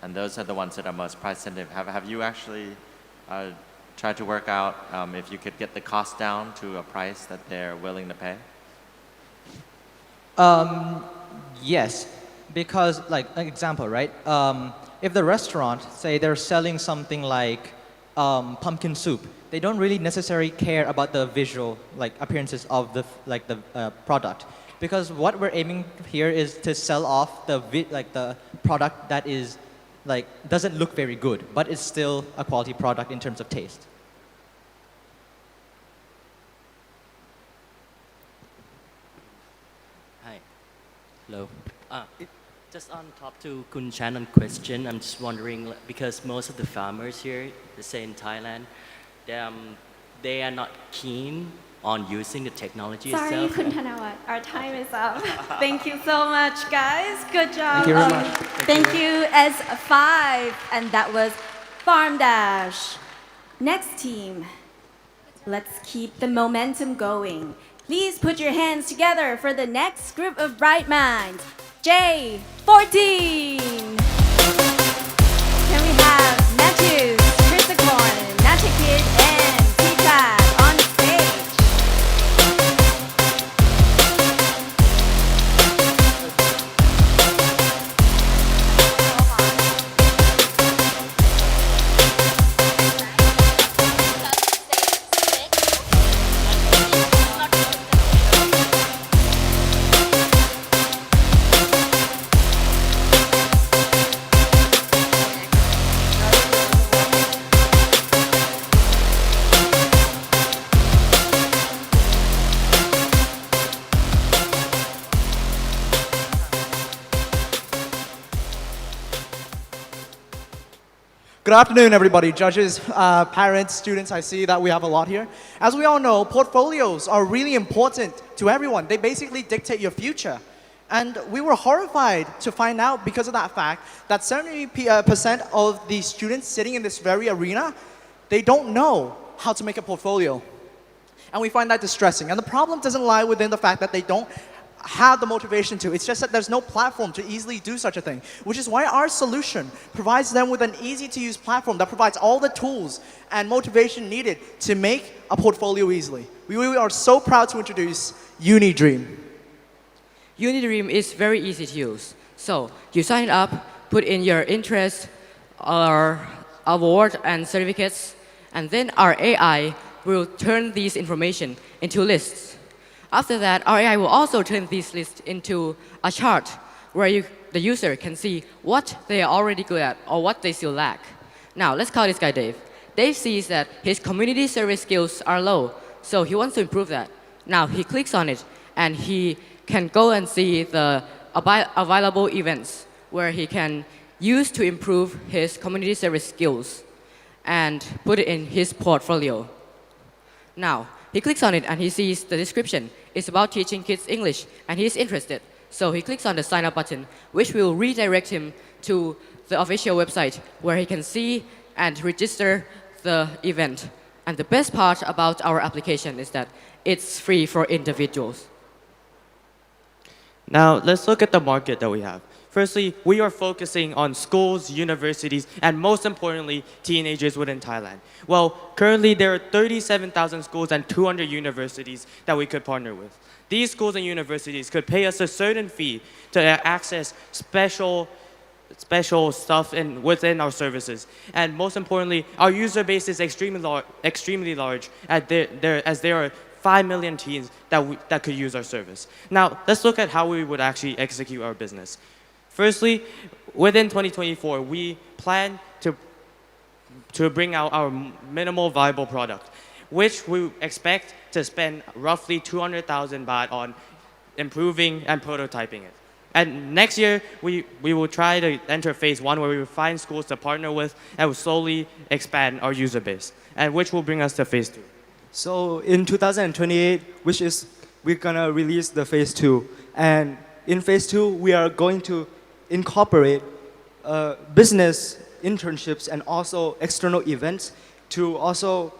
and those are the ones that are most price sensitive. Have you actually tried to work out if you could get the cost down to a price that they're willing to pay? Yes, because like an example, right? If the restaurant, say they're selling something like pumpkin soup, they don't really necessarily care about the visual appearances of the product, because what we're aiming here is to sell off the product that is doesn't look very good, but it's still a quality product in terms of taste. Hi. Hello. Just on top to Kun Shannon's question, I'm just wondering, because most of the farmers here, let's say in Thailand, they are not keen on using the technology Sorry, itself. Kun Thanawat, our time is up. Thank you so much, guys. Good job. Thank you very much. Thank you S5, and that was Farm Dash. Next team, let's keep the momentum going. Please put your hands together for the next group of bright minds. J14. Can we have Matthews, Christicorn, Natakid, and T-Tad on stage? Good afternoon, everybody. Judges, parents, students, I see that we have a lot here. As we all know, portfolios are really important to everyone. They basically dictate your future. And we were horrified to find out, because of that fact, that 70% of the students sitting in this very arena, they don't know how to make a portfolio. And we find that distressing. And the problem doesn't lie within the fact that they don't have the motivation to. It's just that there's no platform to easily do such a thing, which is why our solution provides them with an easy-to-use platform that provides all the tools and motivation needed to make a portfolio easily. We are so proud to introduce UniDream. UniDream is very easy to use. So you sign up, put in your interest, or award and certificates, and then our AI will turn these information into lists. After that, our AI will also turn these lists into a chart where the user can see what they are already good at or what they still lack. Now, let's call this guy Dave. Dave sees that his community service skills are low, so he wants to improve that. Now, he clicks on it, and he can go and see the available events where he can use to improve his community service skills and put it in his portfolio. Now, he clicks on it and he sees the description. It's about teaching kids English and he's interested. So he clicks on the sign up button, which will redirect him to the official website where he can see and register the event. And the best part about our application is that it's free for individuals. Now, let's look at the market that we have. Firstly, we are focusing on schools, universities, and most importantly, teenagers within Thailand. Well, currently there are 37,000 schools and 200 universities that we could partner with. These schools and universities could pay us a certain fee to access special stuff within our services. And most importantly, our user base is extremely large as there are 5 million teens that could use our service. Now, let's look at how we would actually execute our business. Firstly, within 2024, we plan to bring out our minimal viable product, which we expect to spend roughly 200,000 baht on improving and prototyping it. And next year, we will try to enter phase 1 where we will find schools to partner with and will slowly expand our user base, and which will bring us to phase 2. So in 2028, we're gonna release the phase 2. And in phase 2, we are going to incorporate business internships and also external events to also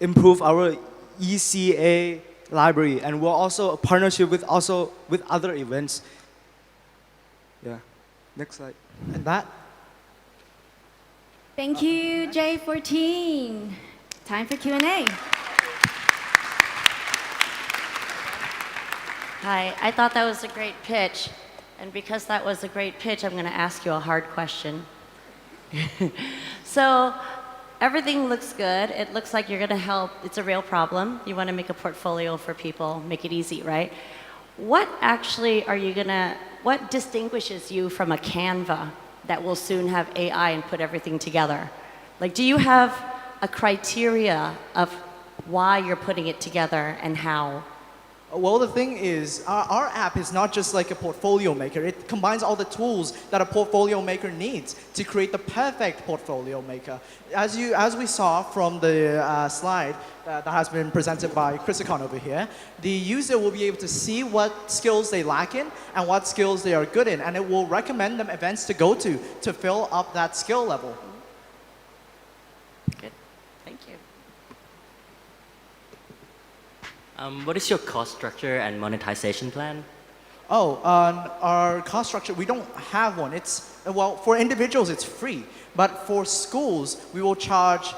improve our ECA library, and we'll also partnership with other events. Yeah. Next slide. And that. Thank you, J14. Time for Q&A. Hi, I thought that was a great pitch. And because that was a great pitch, I'm going to ask you a hard question. So everything looks good. It looks like you're going to help. It's a real problem. You want to make a portfolio for people, make it easy, right? What actually are you going to, what distinguishes you from a Canva that will soon have AI and put everything together? Like, do you have a criteria of why you're putting it together and how? Well, the thing is, our app is not just like a portfolio maker. It combines all the tools that a portfolio maker needs to create the perfect portfolio maker. As we saw from the slide that has been presented by Chrisicon over here, the user will be able to see what skills they lack in and what skills they are good in, and it will recommend them events to go to fill up that skill level. Good. Thank you. What is your cost structure and monetization plan? Our cost structure, we don't have one. Well, for individuals, it's free. But for schools, we will charge,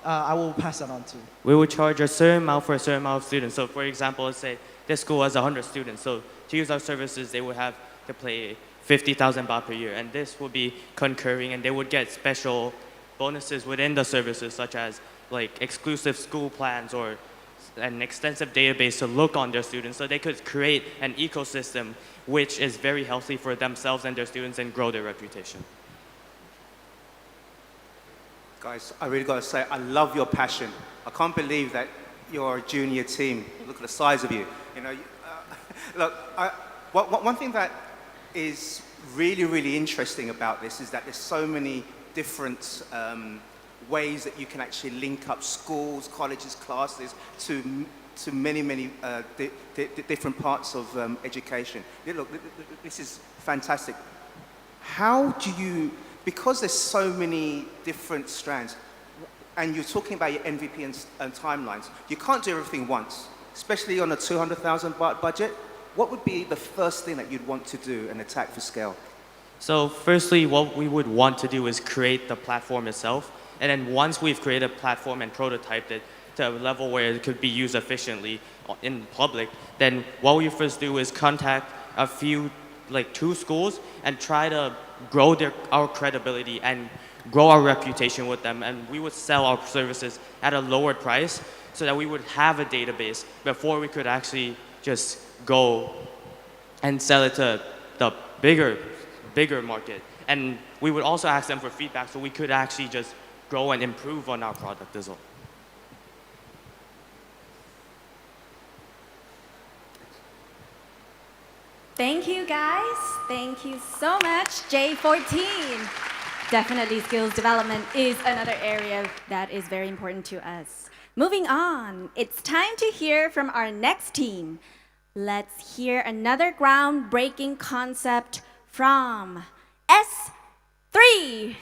I will pass that on to you. We will charge a certain amount for a certain amount of students. So for example, let's say this school has 100 students. So to use our services, they would have to pay 50,000 baht per year. And this will be concurring, and they would get special bonuses within the services, such as like exclusive school plans or an extensive database to look on their students, so they could create an ecosystem which is very healthy for themselves and their students and grow their reputation. Guys, I really got to say, I love your passion. I can't believe that you're a junior team. Look at the size of you. You know, look, one thing that is really, really interesting about this is that there's so many different ways that you can actually link up schools, colleges, classes to many different parts of education. Look, this is fantastic. How do you, because there's so many different strands, and you're talking about your MVP and timelines, you can't do everything once, especially on a 200,000 baht budget. What would be the first thing that you'd want to do and attack for scale? So firstly, what we would want to do is create the platform itself. And then once we've created a platform and prototyped it to a level where it could be used efficiently in public, then what we first do is contact a few, like 2 schools, and try to grow our credibility and grow our reputation with them. And we would sell our services at a lower price so that we would have a database before we could actually just go and sell it to the bigger market. And we would also ask them for feedback so we could actually just grow and improve on our product as well. Thank you, guys. Thank you so much. J14. Definitely skills development is another area that is very important to us. Moving on, it's time to hear from our next team. Let's hear another groundbreaking concept from S3. Here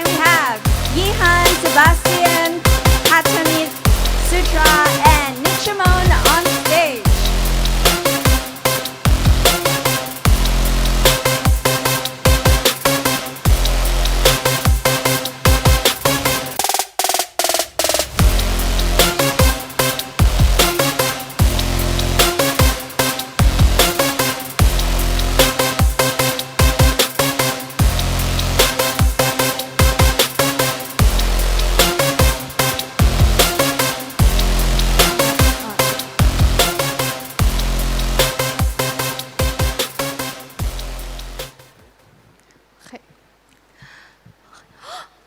we have Yihan, Sebastian, Patanis, Sutra, and Nichimon on stage.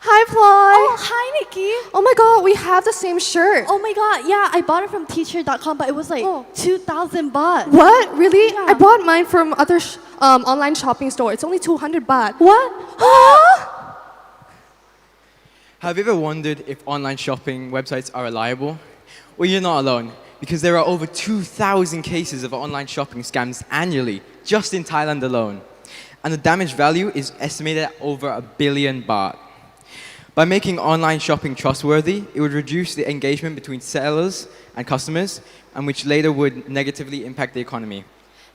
Hi, Ploy. Oh, hi, Nikki. Oh my god, we have the same shirt. Oh my god, yeah, I bought it from teacher.com, but it was like 2,000 baht. What? Really? I bought mine from other online shopping store. It's only 200 baht. What? Have you ever wondered if online shopping websites are reliable? Well, you're not alone, because there are over 2,000 cases of online shopping scams annually, just in Thailand alone. And the damage value is estimated at over 1 billion baht. By making online shopping trustworthy, it would reduce the engagement between sellers and customers, and which later would negatively impact the economy.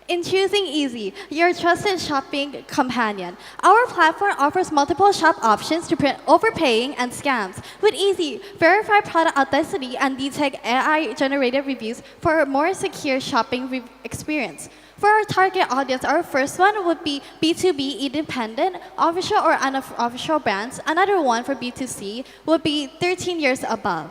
In choosing Easy, your trusted shopping companion, our platform offers multiple shop options to prevent overpaying and scams. With Easy, verify product authenticity and detect AI-generated reviews for a more secure shopping experience. For our target audience, our first one would be B2B independent, official or unofficial brands. Another one for B2C would be 13 years above.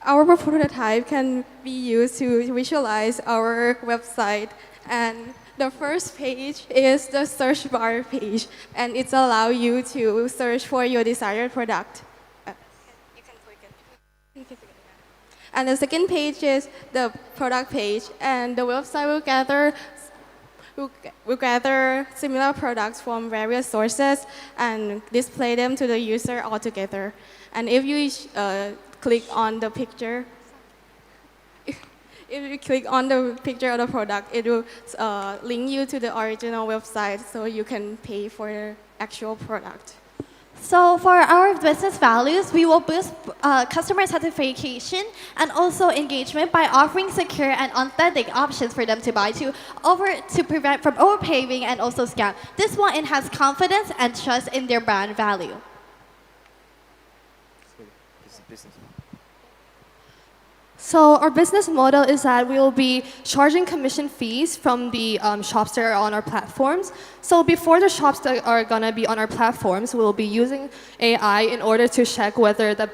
Our prototype can be used to visualize our website, and the first page is the search bar page, and it allows you to search for your desired product. And the second page is the product page, and the website will gather similar products from various sources and display them to the user altogether. And if you click on the picture, if you click on the picture of the product, it will link you to the original website so you can pay for the actual product. So for our business values, we will boost customer satisfaction and also engagement by offering secure and authentic options for them to buy to prevent from overpaying and also scam. This will enhance confidence and trust in their brand value. So our business model is that we will be charging commission fees from the shops that are on our platforms. So before the shops that are gonna be on our platforms, we'll be using AI in order to check whether the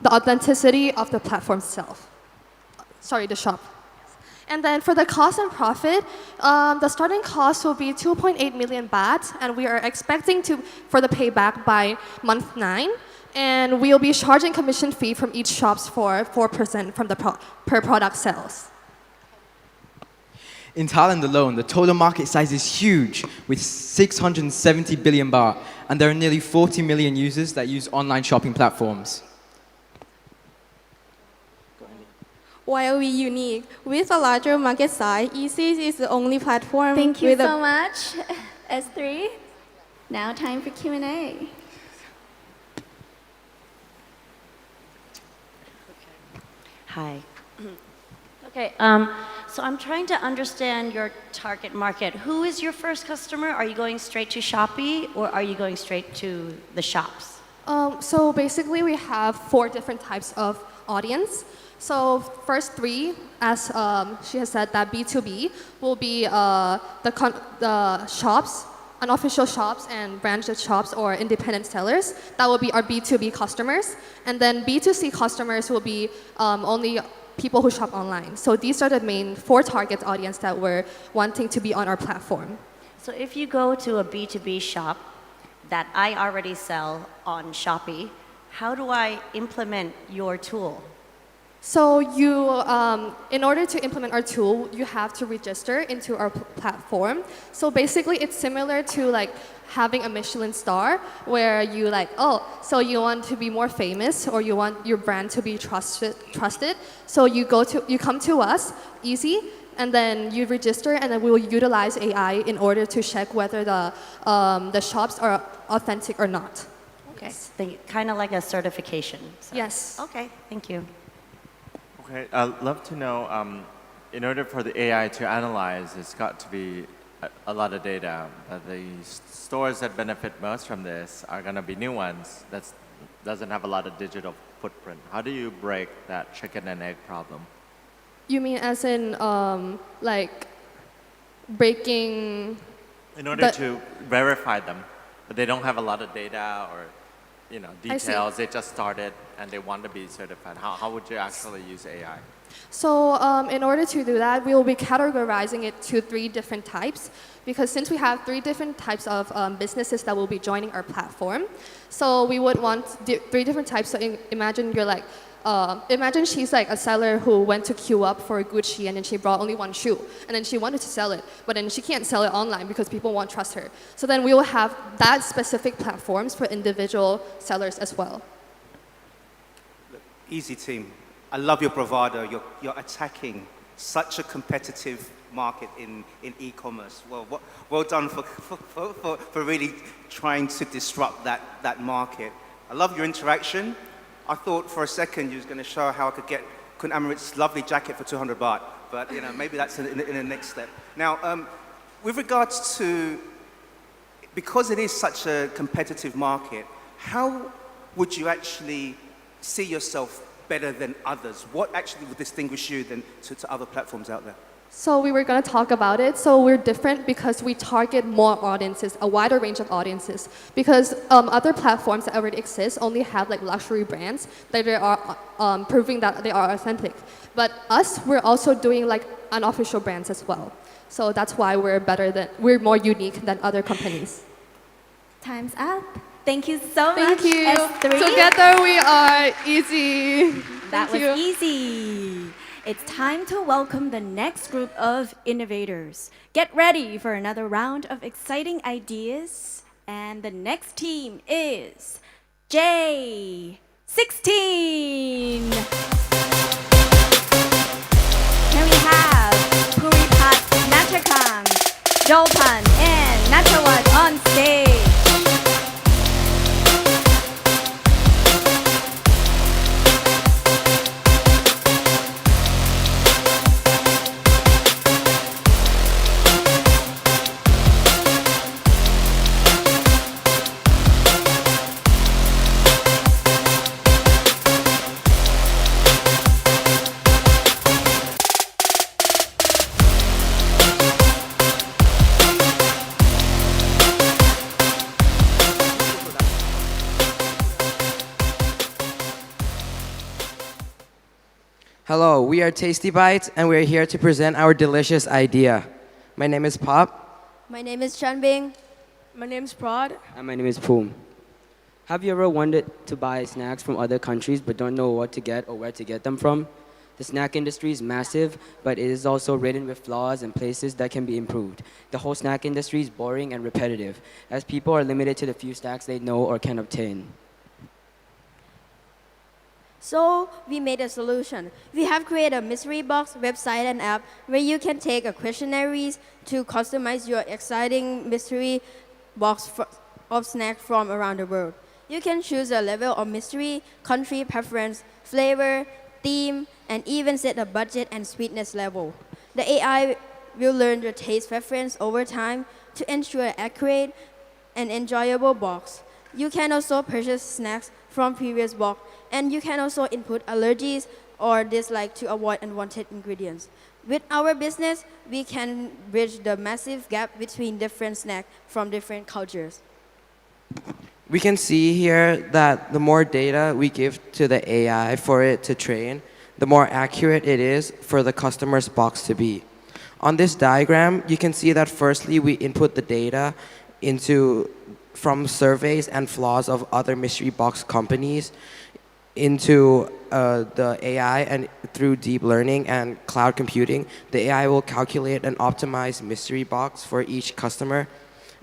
authenticity of the platform itself. Sorry, the shop. And then for the cost and profit, the starting cost will be 2.8 million baht, and we are expecting for the payback by month 9. And we'll be charging commission fee from each shops for 4% from the per product sales. In Thailand alone, the total market size is huge, with 670 billion baht, and there are nearly 40 million users that use online shopping platforms. While we unique, with a larger market size, Easy is the only platform. Thank you so much, S3. Now time for Q&A. Hi. Okay, so I'm trying to understand your target market. Who is your first customer? Are you going straight to Shopee or are you going straight to the shops? So basically we have 4 different types of audience. So first 3, as she has said, that B2B will be the shops, unofficial shops and branded shops or independent sellers. That will be our B2B customers. And then B2C customers will be only people who shop online. So these are the main 4 target audience that we're wanting to be on our platform. So if you go to a B2B shop that I already sell on Shopee, how do I implement your tool? So you, in order to implement our tool, you have to register into our platform. So basically, it's similar to like having a Michelin star, where you like, oh, so you want to be more famous, or you want your brand to be trusted. So you come to us, easy, and then you register, and then we will utilize AI in order to check whether the shops are authentic or not. Okay, kind of like a certification. So. Yes. Okay, thank you. Okay, I'd love to know, in order for the AI to analyze, it's got to be a lot of data. The stores that benefit most from this are going to be new ones that doesn't have a lot of digital footprint. How do you break that chicken and egg problem? You mean as in like breaking? In order to verify them, but they don't have a lot of data or details. They just started and they want to be certified. How would you actually use AI? So in order to do that, we will be categorizing it to 3 different types, because since we have 3 different types of businesses that will be joining our platform, so we would want 3 different types. So imagine you're like, imagine she's like a seller who went to queue up for Gucci and then she brought only 1 shoe and then she wanted to sell it, but then she can't sell it online because people won't trust her. So then we will have that specific platforms for individual sellers as well. Easy team. I love your bravado. You're attacking such a competitive market in e-commerce. Well done for really trying to disrupt that market. I love your interaction. I thought for a second you was going to show how I could get Kun Amarit's lovely jacket for 200 baht, but maybe that's in the next step. Now, with regards to, because it is such a competitive market, how would you actually see yourself better than others? What actually would distinguish you than to other platforms out there? So we were going to talk about it. So we're different because we target more audiences, a wider range of audiences. Because other platforms that already exist only have like luxury brands that they are proving that they are authentic. But us, we're also doing like unofficial brands as well. So that's why we're more unique than other companies. Time's up. Thank you so much. Thank you. S3. Together we are easy. That Thank was you. easy. It's time to welcome the next group of innovators. Get ready for another round of exciting ideas. And the next team is J16. Can we have Puripat Natakang, Jolpan, and Natawat on stage? Hello, we are Tasty Bites, and we're here to present our delicious idea. My name is Pop. My name is Chanbing. My name is Prad. And my name is Poom. Have you ever wanted to buy snacks from other countries but don't know what to get or where to get them from? The snack industry is massive, but it is also ridden with flaws and places that can be improved. The whole snack industry is boring and repetitive, as people are limited to the few snacks they know or can obtain. So we made a solution. We have created a mystery box website and app where you can take a questionnaires to customize your exciting mystery box of snacks from around the world. You can choose a level of mystery, country preference, flavor, theme, and even set a budget and sweetness level. The AI will learn your taste preference over time to ensure accurate and enjoyable box. You can also purchase snacks from previous box, and you can also input allergies or dislike to avoid unwanted ingredients. With our business, we can bridge the massive gap between different snacks from different cultures. We can see here that the more data we give to the AI for it to train, the more accurate it is for the customer's box to be. On this diagram, you can see that firstly we input the data into from surveys and flaws of other mystery box companies into the AI, and through deep learning and cloud computing, the AI will calculate an optimized mystery box for each customer,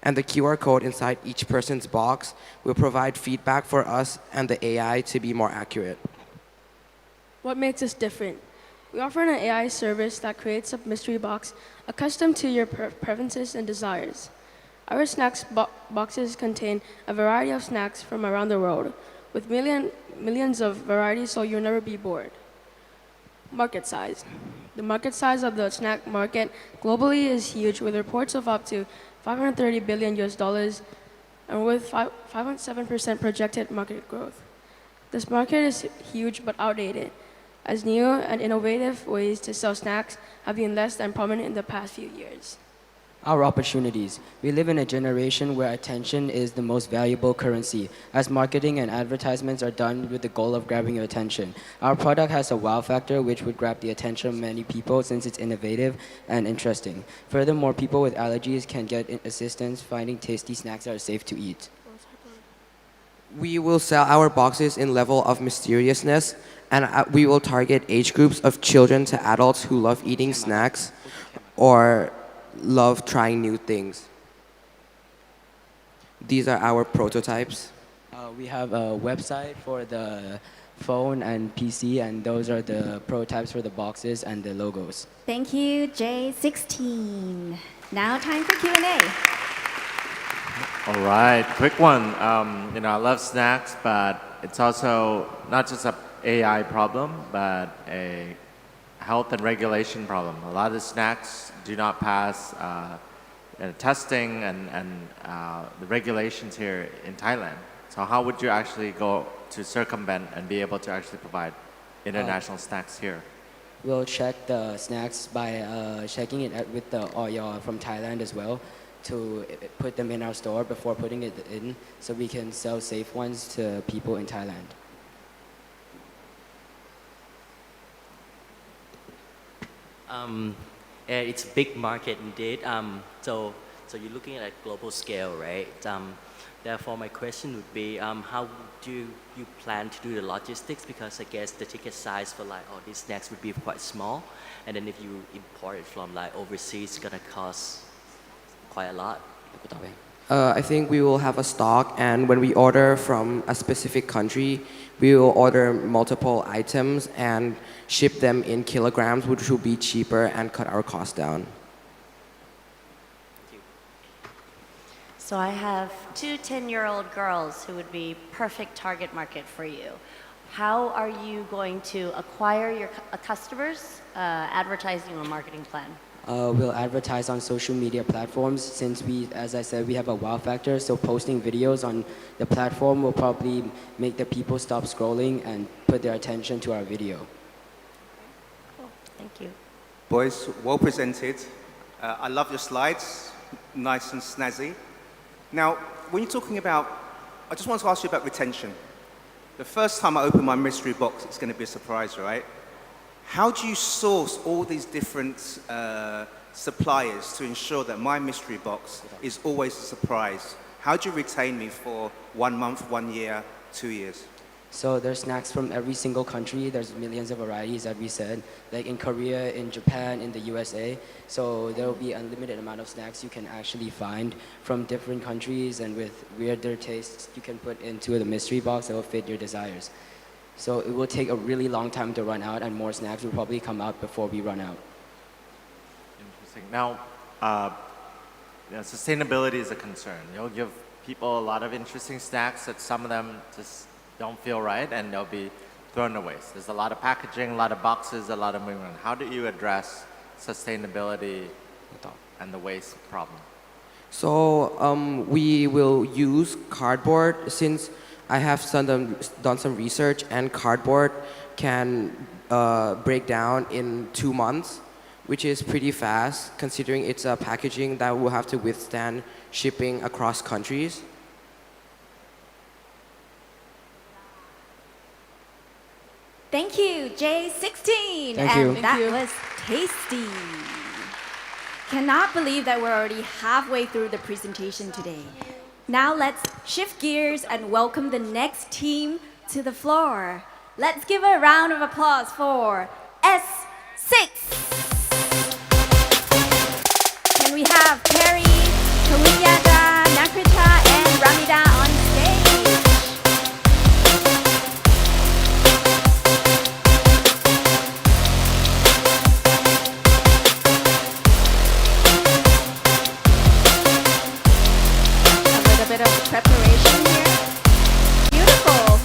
and the QR code inside each person's box will provide feedback for us and the AI to be more accurate. What makes us different? We offer an AI service that creates a mystery box accustomed to your preferences and desires. Our snacks boxes contain a variety of snacks from around the world, with millions of varieties so you'll never be bored. Market size. The market size of the snack market globally is huge, with reports of up to $530 billion and with 5.7% projected market growth. This market is huge but outdated, as new and innovative ways to sell snacks have been less than prominent in the past few years. Our opportunities. We live in a generation where attention is the most valuable currency, as marketing and advertisements are done with the goal of grabbing your attention. Our product has a wow factor which would grab the attention of many people since it's innovative and interesting. Furthermore, people with allergies can get assistance finding tasty snacks that are safe to eat. We will sell our boxes in level of mysteriousness, and we will target age groups of children to adults who love eating snacks or love trying new things. These are our prototypes. We have a website for the phone and PC, and those are the prototypes for the boxes and the logos. Thank you, J16. Now time for Q&A. All right, quick one. I love snacks, but it's also not just a AI problem, but a health and regulation problem. A lot of the snacks do not pass testing and the regulations here in Thailand. So how would you actually go to circumvent and be able to actually provide international snacks here? We'll check the snacks by checking it with the Oyo from Thailand as well, to put them in our store before putting it in, so we can sell safe ones to people in Thailand. It's a big market indeed. So you're looking at a global scale, right? Therefore, my question would be, how do you plan to do the logistics? Because I guess the ticket size for all these snacks would be quite small, and then if you import it from overseas, it's gonna cost quite a lot. I think we will have a stock, and when we order from a specific country, we will order multiple items and ship them in kilograms, which will be cheaper and cut our costs down. So I have two 10-year-old girls who would be perfect target market for you. How are you going to acquire your customers, advertising or marketing plan? We'll advertise on social media platforms, since as I said, we have a wow factor, so posting videos on the platform will probably make the people stop scrolling and put their attention to our video. Cool. Thank you. Boys, well presented. I love your slides, nice and snazzy. Now, when you're talking about, I just want to ask you about retention. The first time I open my mystery box, it's going to be a surprise, right? How do you source all these different suppliers to ensure that my mystery box is always a surprise? How do you retain me for 1 month, 1 year, 2 years? So there's snacks from every single country. There's millions of varieties, as we said, like in Korea, in Japan, in the USA. So there will be unlimited amount of snacks you can actually find from different countries, and with weirder tastes you can put into the mystery box that will fit your desires. So it will take a really long time to run out, and more snacks will probably come out before we run out. Interesting. Now, sustainability is a concern. You'll give people a lot of interesting snacks that some of them just don't feel right, and they'll be thrown to waste. There's a lot of packaging, a lot of boxes, a lot of movement. How do you address sustainability and the waste problem? So we will use cardboard, since I have done some research, and cardboard can break down in 2 months, which is pretty fast considering it's a packaging that will have to withstand shipping across countries. Thank you, J16. Thank you. And that was tasty. Cannot believe that we're already halfway through the presentation today. Now let's shift gears and welcome the next team to the floor. Let's give a round of applause for S6. Can we have Terry, Kawinyada, Nakrita, and Ramida on stage? A little bit of preparation here. Beautiful.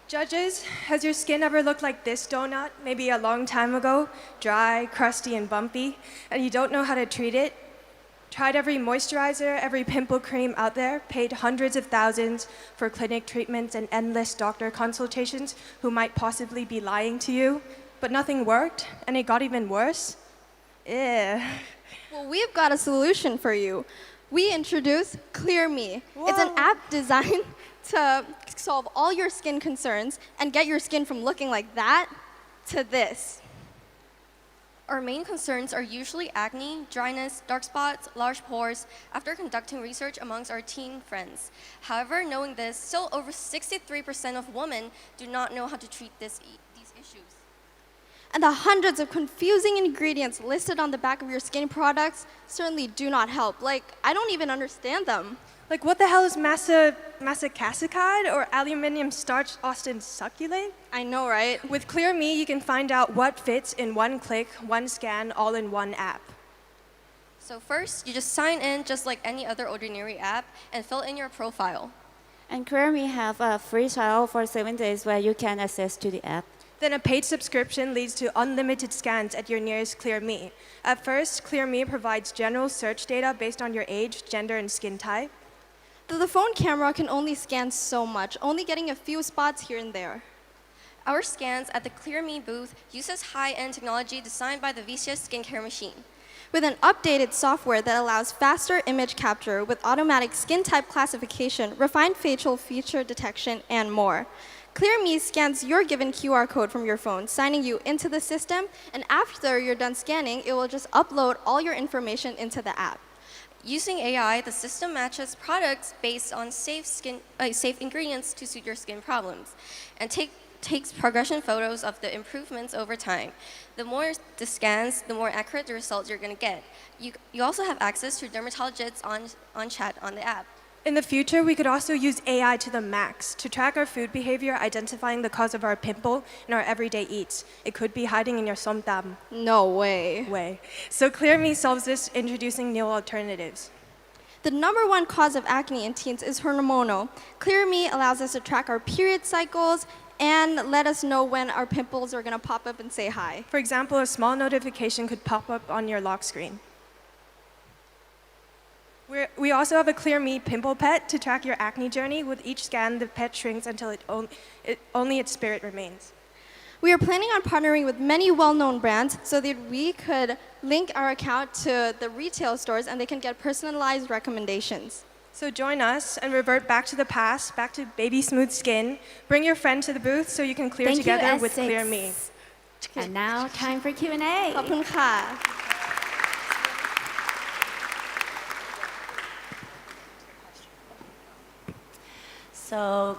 Judges, has your skin ever looked like this donut, maybe a long time ago? Dry, crusty, and bumpy, and you don't know how to treat it? Tried every moisturizer, every pimple cream out there, paid hundreds of thousands for clinic treatments and endless doctor consultations who might possibly be lying to you, but nothing worked, and it got even worse? Ew. Well, we've got a solution for you. We introduced Clear Me. It's an app designed to solve all your skin concerns and get your skin from looking like that to this. Our main concerns are usually acne, dryness, dark spots, large pores, after conducting research amongst our teen friends. However, knowing this, still over 63% of women do not know how to treat these issues. And the hundreds of confusing ingredients listed on the back of your skin products certainly do not help. Like, I don't even understand them. Like, what the hell is masacassicide or aluminium starch Austin succulate? I know, right? With Clear Me, you can find out what fits in one click, one scan, all in one app. So first, you just sign in just like any other ordinary app and fill in your profile. And Clear Me have a free trial for 7 days where you can access to the app. Then a paid subscription leads to unlimited scans at your nearest Clear Me. At first, Clear Me provides general search data based on your age, gender, and skin type. The phone camera can only scan so much, only getting a few spots here and there. Our scans at the Clear Me booth uses high-end technology designed by the VCS skincare machine. With an updated software that allows faster image capture with automatic skin type classification, refined facial feature detection, and more. Clear Me scans your given QR code from your phone, signing you into the system, and after you're done scanning, it will just upload all your information into the app. Using AI, the system matches products based on safe ingredients to suit your skin problems, and takes progression photos of the improvements over time. The more the scans, the more accurate the results you're going to get. You also have access to dermatologists on chat on the app. In the future, we could also use AI to the max to track our food behavior, identifying the cause of our pimple in our everyday eats. It could be hiding in your somtam. No way. So Clear Me solves this, introducing new alternatives. The #1 cause of acne in teens is hormonal. Clear Me allows us to track our period cycles and let us know when our pimples are going to pop up and say hi. For example, a small notification could pop up on your lock screen. We also have a Clear Me pimple pet to track your acne journey. With each scan, the pet shrinks until only its spirit remains. We are planning on partnering with many well-known brands so that we could link our account to the retail stores and they can get personalized recommendations. So join us and revert back to the past, back to baby smooth skin. Bring your friend to the booth so you can clear Thank together you, with S6. Clear Me. And now, time for Q&A. ขอบคุณค่ะ So,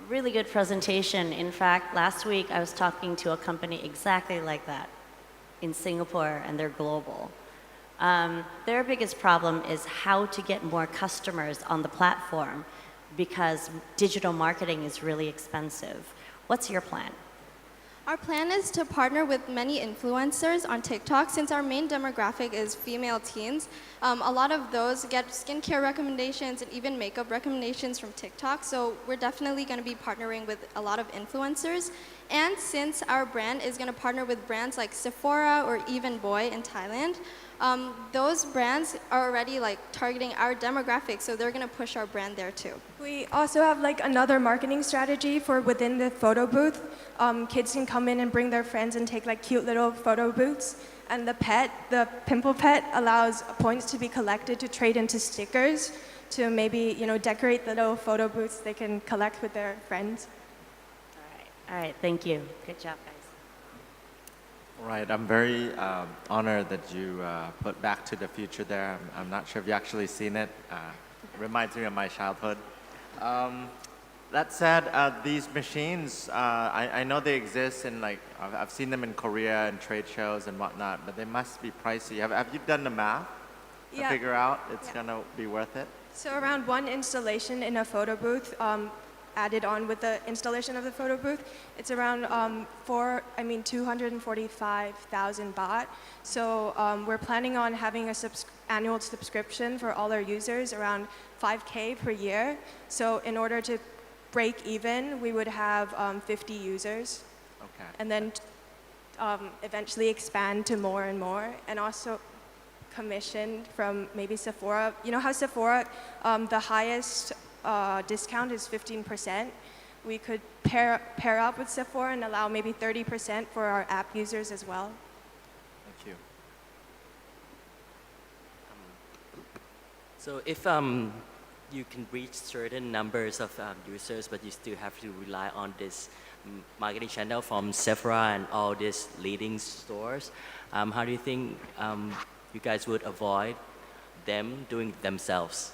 really good presentation. In fact, last week I was talking to a company exactly like that in Singapore, and they're global. Their biggest problem is how to get more customers on the platform because digital marketing is really expensive. What's your plan? Our plan is to partner with many influencers on TikTok. Since our main demographic is female teens, a lot of those get skincare recommendations and even makeup recommendations from TikTok. So we're definitely going to be partnering with a lot of influencers. And since our brand is going to partner with brands like Sephora or even Boy in Thailand, those brands are already like targeting our demographic, so they're going to push our brand there too. We also have like another marketing strategy for within the photo booth. Kids can come in and bring their friends and take like cute little photo booths. And the pimple pet allows points to be collected to trade into stickers to maybe, decorate the little photo booths they can collect with their friends. All right, thank you. Good job, guys. Right, I'm very honored that you put Back to the Future there. I'm not sure if you actually seen it. Reminds me of my childhood. That said, these machines, I know they exist and I've seen them in Korea and trade shows and whatnot, but they must be pricey. Have you done the math to figure out it's gonna be worth it? So around one installation in a photo booth, added on with the installation of the photo booth, it's around 245,000 baht. So we're planning on having a annual subscription for all our users, around 5K per year. So in order to break even, we would have 50 users. Okay. And then eventually expand to more and more, and also commissioned from maybe Sephora. You know how Sephora, the highest discount is 15%. We could pair up with Sephora and allow maybe 30% for our app users as well. Thank you. So if you can reach certain numbers of users, but you still have to rely on this marketing channel from Sephora and all these leading stores, how do you think you guys would avoid them doing themselves?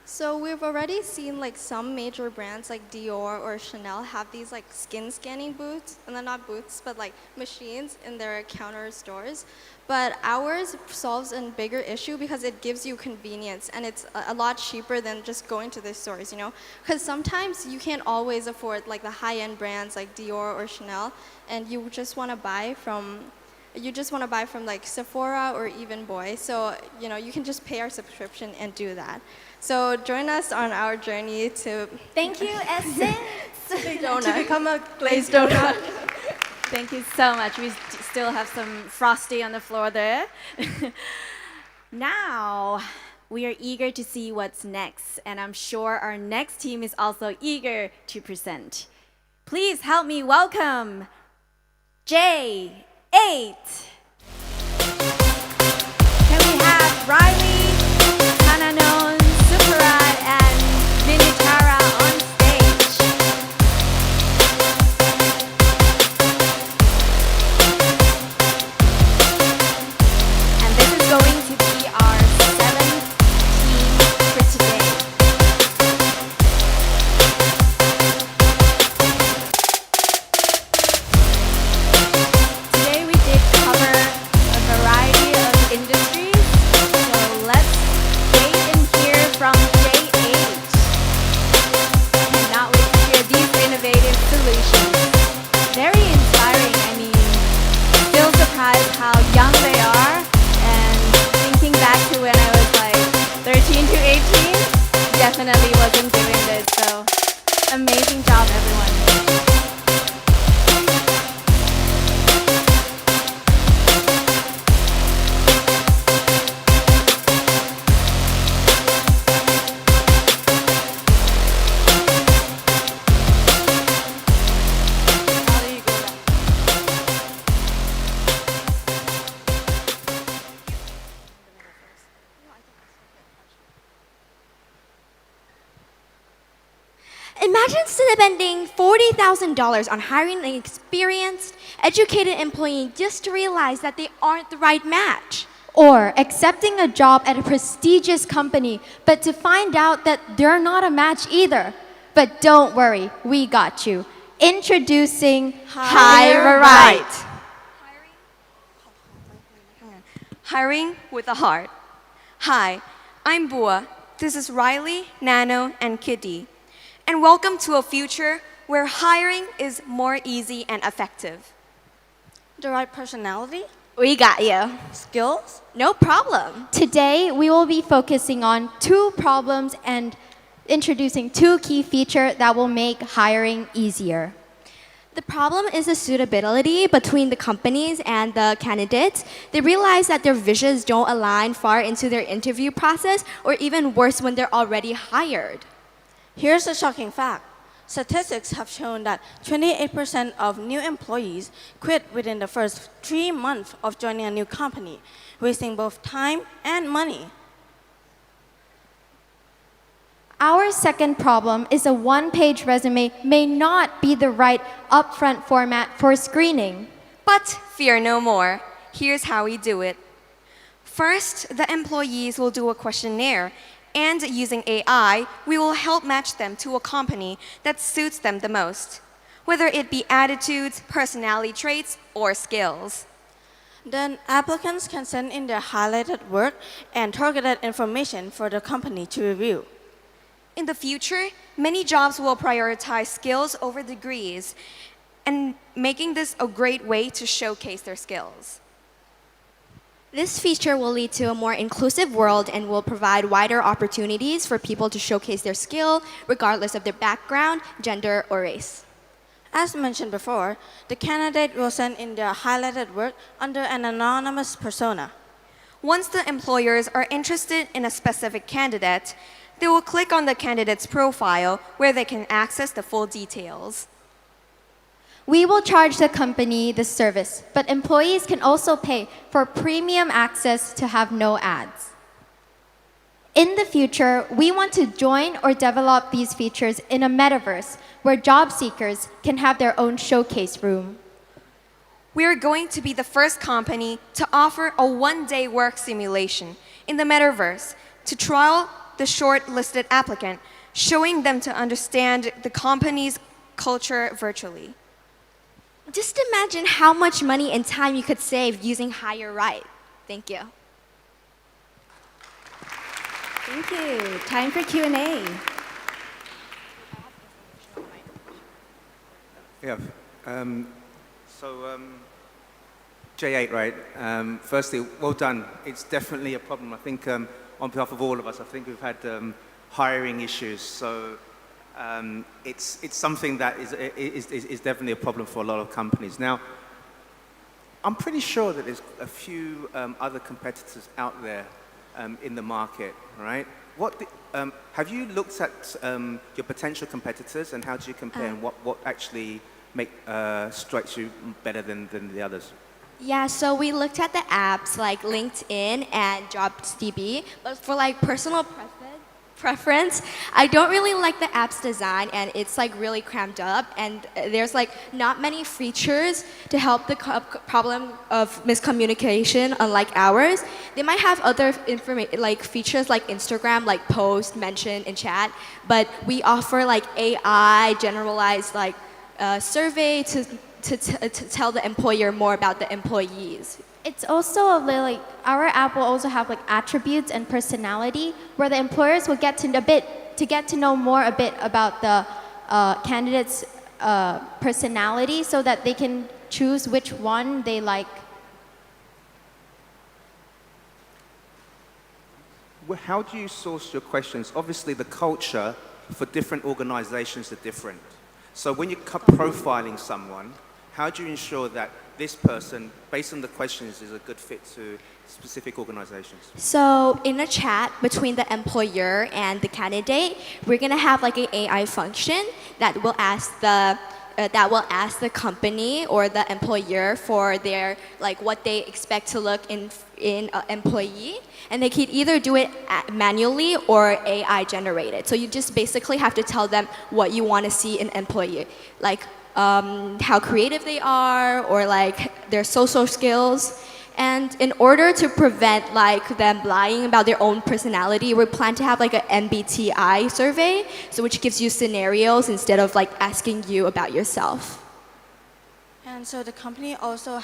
So we've already seen like some major brands like Dior or Chanel have these like skin scanning booths, and they're not booths, but like machines in their counter stores. But ours solves a bigger issue because it gives you convenience, and it's a lot cheaper than just going to the stores, Because sometimes you can't always afford like the high-end brands like Dior or Chanel, and you just want to buy from like Sephora or even Boy. So, you can just pay our subscription and do that. So join us on our journey to... Thank you, Essence! to become a glazed donut. Thank you so much. We still have some frosty on the floor there. Now, we are eager to see what's next, and I'm sure our next team is also eager to present. Please help me welcome J8. Can we have Riley, Hananon, Suparat, and Vinitara on stage? And this is going to be our 7th team for today. Today we did cover a variety of industries, so let's wait and hear from J8. Cannot wait to hear these innovative solutions. Very inspiring, still surprised how young they are, and thinking back to when I was like 13 to 18, definitely wasn't doing this, so amazing job everyone. Imagine spending $40,000 on hiring an experienced, educated employee just to realize that they aren't the right match. Or accepting a job at a prestigious company, but to find out that they're not a match either. But don't worry, we got you. Introducing Hire Right. Hiring with a heart. Hi, I'm Bua. This is Riley, Nano, and Kitty. And welcome to a future where hiring is more easy and effective. The right personality? We got you. Skills? No problem. Today, we will be focusing on 2 problems and introducing 2 key features that will make hiring easier. The problem is the suitability between the companies and the candidates. They realize that their visions don't align far into their interview process, or even worse, when they're already hired. Here's a shocking fact. Statistics have shown that 28% of new employees quit within the first 3 months of joining a new company, wasting both time and money. Our second problem is a 1-page resume may not be the right upfront format for screening. But fear no more. Here's how we do it. First, the employees will do a questionnaire, and using AI, we will help match them to a company that suits them the most, whether it be attitudes, personality traits, or skills. Then applicants can send in their highlighted work and targeted information for the company to review. In the future, many jobs will prioritize skills over degrees, and making this a great way to showcase their skills. This feature will lead to a more inclusive world and will provide wider opportunities for people to showcase their skill, regardless of their background, gender, or race. As mentioned before, the candidate will send in their highlighted work under an anonymous persona. Once the employers are interested in a specific candidate, they will click on the candidate's profile where they can access the full details. We will charge the company the service, but employees can also pay for premium access to have no ads. In the future, we want to join or develop these features in a metaverse where job seekers can have their own showcase room. We are going to be the first company to offer a 1-day work simulation in the metaverse to trial the short-listed applicant, showing them to understand the company's culture virtually. Just imagine how much money and time you could save using Hire Right. Thank you. Thank you. Time for Q&A. Yeah. J8, right? Firstly, well done. It's definitely a problem. I think on behalf of all of us, I think we've had hiring issues. So it's something that is definitely a problem for a lot of companies. Now, I'm pretty sure that there's a few other competitors out there in the market, right? Have you looked at your potential competitors, and how do you compare, and what actually strikes you better than the others? Yeah, so we looked at the apps like LinkedIn and JobsDB, but for like personal preference, I don't really like the app's design, and it's like really crammed up, and there's like not many features to help the problem of miscommunication, unlike ours. They might have other like features like Instagram, like post, mention, and chat, but we offer like AI generalized like survey to tell the employer more about the employees. It's also like our app will also have like attributes and personality, where the employers will get to know more a bit about the candidate's personality, so that they can choose which one they like. Well, how do you source your questions? Obviously, the culture for different organizations are different. So when you're profiling someone, how do you ensure that this person, based on the questions, is a good fit to specific organizations? So in a chat between the employer and the candidate, we're gonna have like an AI function that will ask the company or the employer for their like what they expect to look in an employee, and they can either do it manually or AI generated. So you just basically have to tell them what you want to see in an employee, like how creative they are, or like their social skills. And in order to prevent like them lying about their own personality, we plan to have like an MBTI survey, so which gives you scenarios instead of like asking you about yourself. And so the company also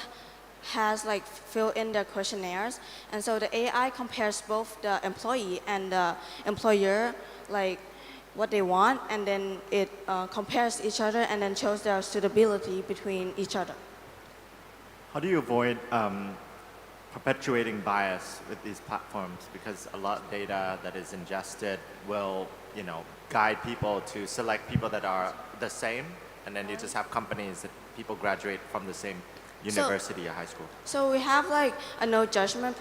has like fill in their questionnaires, and so the AI compares both the employee and the employer like what they want, and then it compares each other and then shows their suitability between each other. How do you avoid perpetuating bias with these platforms? Because a lot of data that is ingested will, guide people to select people that are the same, and then you just have companies that people graduate from the same university or high school. So we have like a no judgment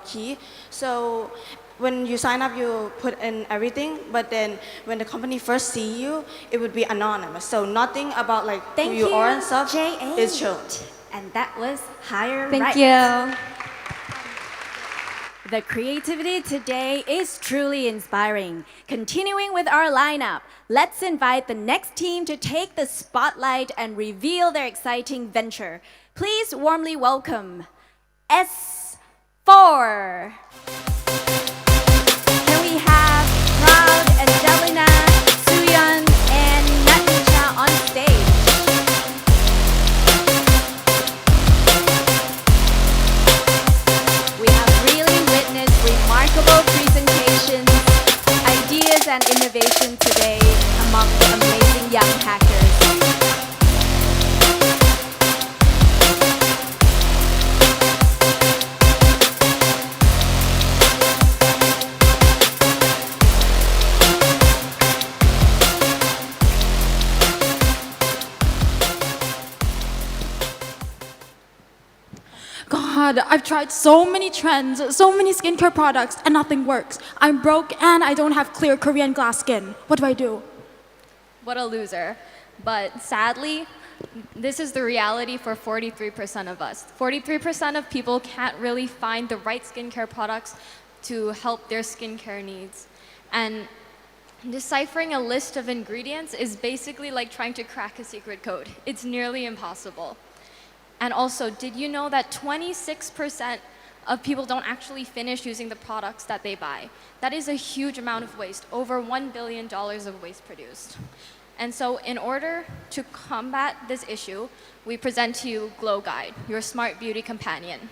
key. So when you sign up, you put in everything, but then when the company first see you, it would be anonymous. So nothing about like who you are and stuff is shown. And that was higher Thank right. you. The creativity today is truly inspiring. Continuing with our lineup, let's invite the next team to take the spotlight and reveal their exciting venture. Please warmly welcome S4. Can we have Proud, Angelina, Suyeon, and Natisha on stage? We have really witnessed remarkable presentations, ideas, and innovation today among the amazing young hackers. God, I've tried so many trends, so many skincare products, and nothing works. I'm broke and I don't have clear Korean glass skin. What do I do? What a loser. But sadly, this is the reality for 43% of us. 43% of people can't really find the right skincare products to help their skincare needs. And deciphering a list of ingredients is basically like trying to crack a secret code. It's nearly impossible. And also, did you know that 26% of people don't actually finish using the products that they buy? That is a huge amount of waste, over $1 billion of waste produced. And so in order to combat this issue, we present to you Glow Guide, your smart beauty companion.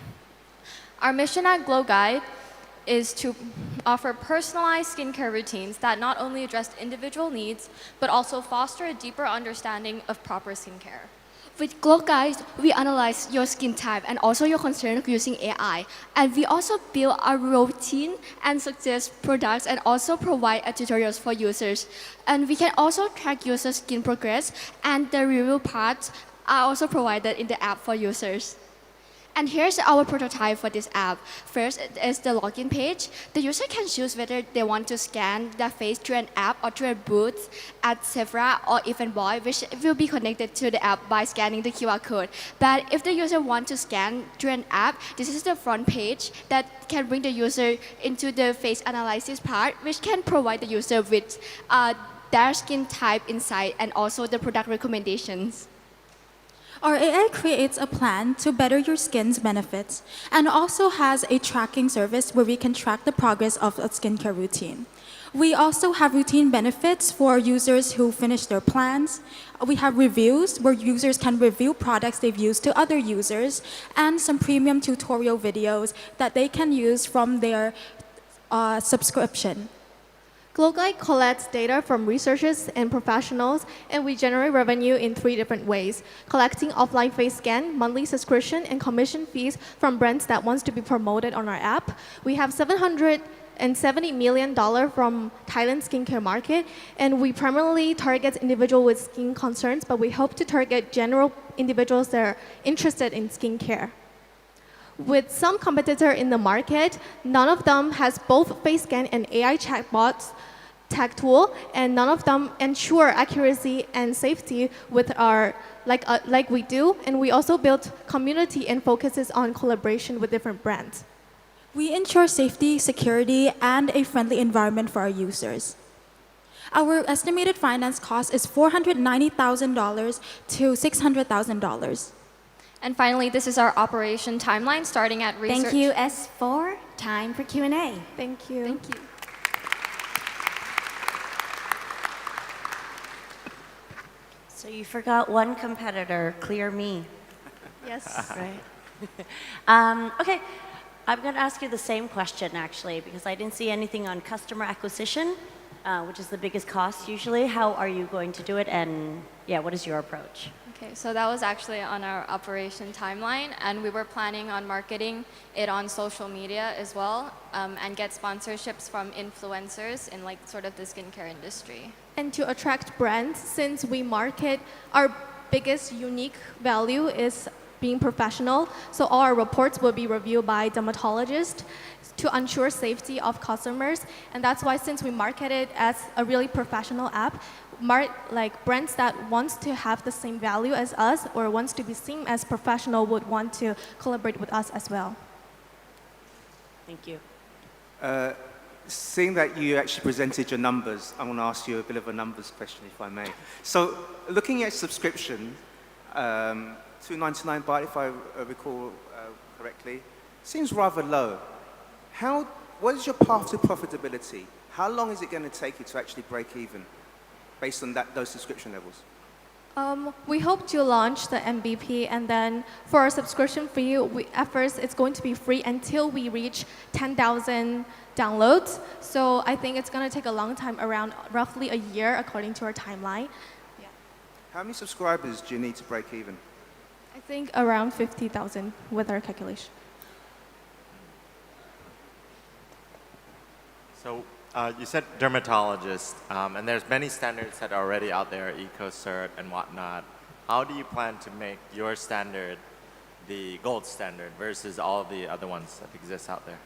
Our mission at Glow Guide is to offer personalized skincare routines that not only address individual needs, but also foster a deeper understanding of proper skincare. With Glow Guide, we analyze your skin type and also your concern using AI. And we also build a routine and suggest products and also provide tutorials for users. And we can also track user skin progress, and the review parts are also provided in the app for users. And here's our prototype for this app. First is the login page. The user can choose whether they want to scan their face through an app or through a booth at Sephora or Eventboy, which will be connected to the app by scanning the QR code. But if the user wants to scan through an app, this is the front page that can bring the user into the face analysis part, which can provide the user with their skin type insight and also the product recommendations. Our AI creates a plan to better your skin's benefits and also has a tracking service where we can track the progress of a skincare routine. We also have routine benefits for users who finish their plans. We have reviews where users can review products they've used to other users, and some premium tutorial videos that they can use from their subscription. Glow Guide collects data from researchers and professionals, and we generate revenue in 3 different ways: collecting offline face scan, monthly subscription, and commission fees from brands that wants to be promoted on our app. We have $770 million from Thailand skincare market, and we primarily target individuals with skin concerns, but we hope to target general individuals that are interested in skincare. With some competitor in the market, none of them has both face scan and AI chatbots tech tool, and none of them ensure accuracy and safety with our like we do. And we also built community and focuses on collaboration with different brands. We ensure safety, security, and a friendly environment for our users. Our estimated finance cost is $490,000 to $600,000. And finally, this is our operation timeline starting at research. Thank you, S4. Time for Q&A. Thank you. Thank you. So you forgot one competitor, Clear Me. Yes. Right. Okay. I'm going to ask you the same question, actually, because I didn't see anything on customer acquisition, which is the biggest cost usually. How are you going to do it? And yeah, what is your approach? Okay, so that was actually on our operation timeline, and we were planning on marketing it on social media as well, and get sponsorships from influencers in like sort of the skincare industry. And to attract brands, since we market, our biggest unique value is being professional. So all our reports will be reviewed by dermatologists to ensure safety of customers. And that's why since we market it as a really professional app, like brands that wants to have the same value as us or wants to be seen as professional would want to collaborate with us as well. Thank you. Seeing that you actually presented your numbers, I want to ask you a bit of a numbers question, if I may. So, looking at subscription, $2.99 baht, if I recall correctly, seems rather low. What is your path to profitability? How long is it going to take you to actually break even, based on those subscription levels? We hope to launch the MVP, and then for our subscription fee, at first it's going to be free until we reach 10,000 downloads. So I think it's going to take a long time, around roughly a year, according to our timeline. Yeah. How many subscribers do you need to break even? I think around 50,000 with our calculation. So you said dermatologist, and there's many standards that are already out there, EcoCert and whatnot. How do you plan to make your standard the gold standard versus all the other ones that exist out there?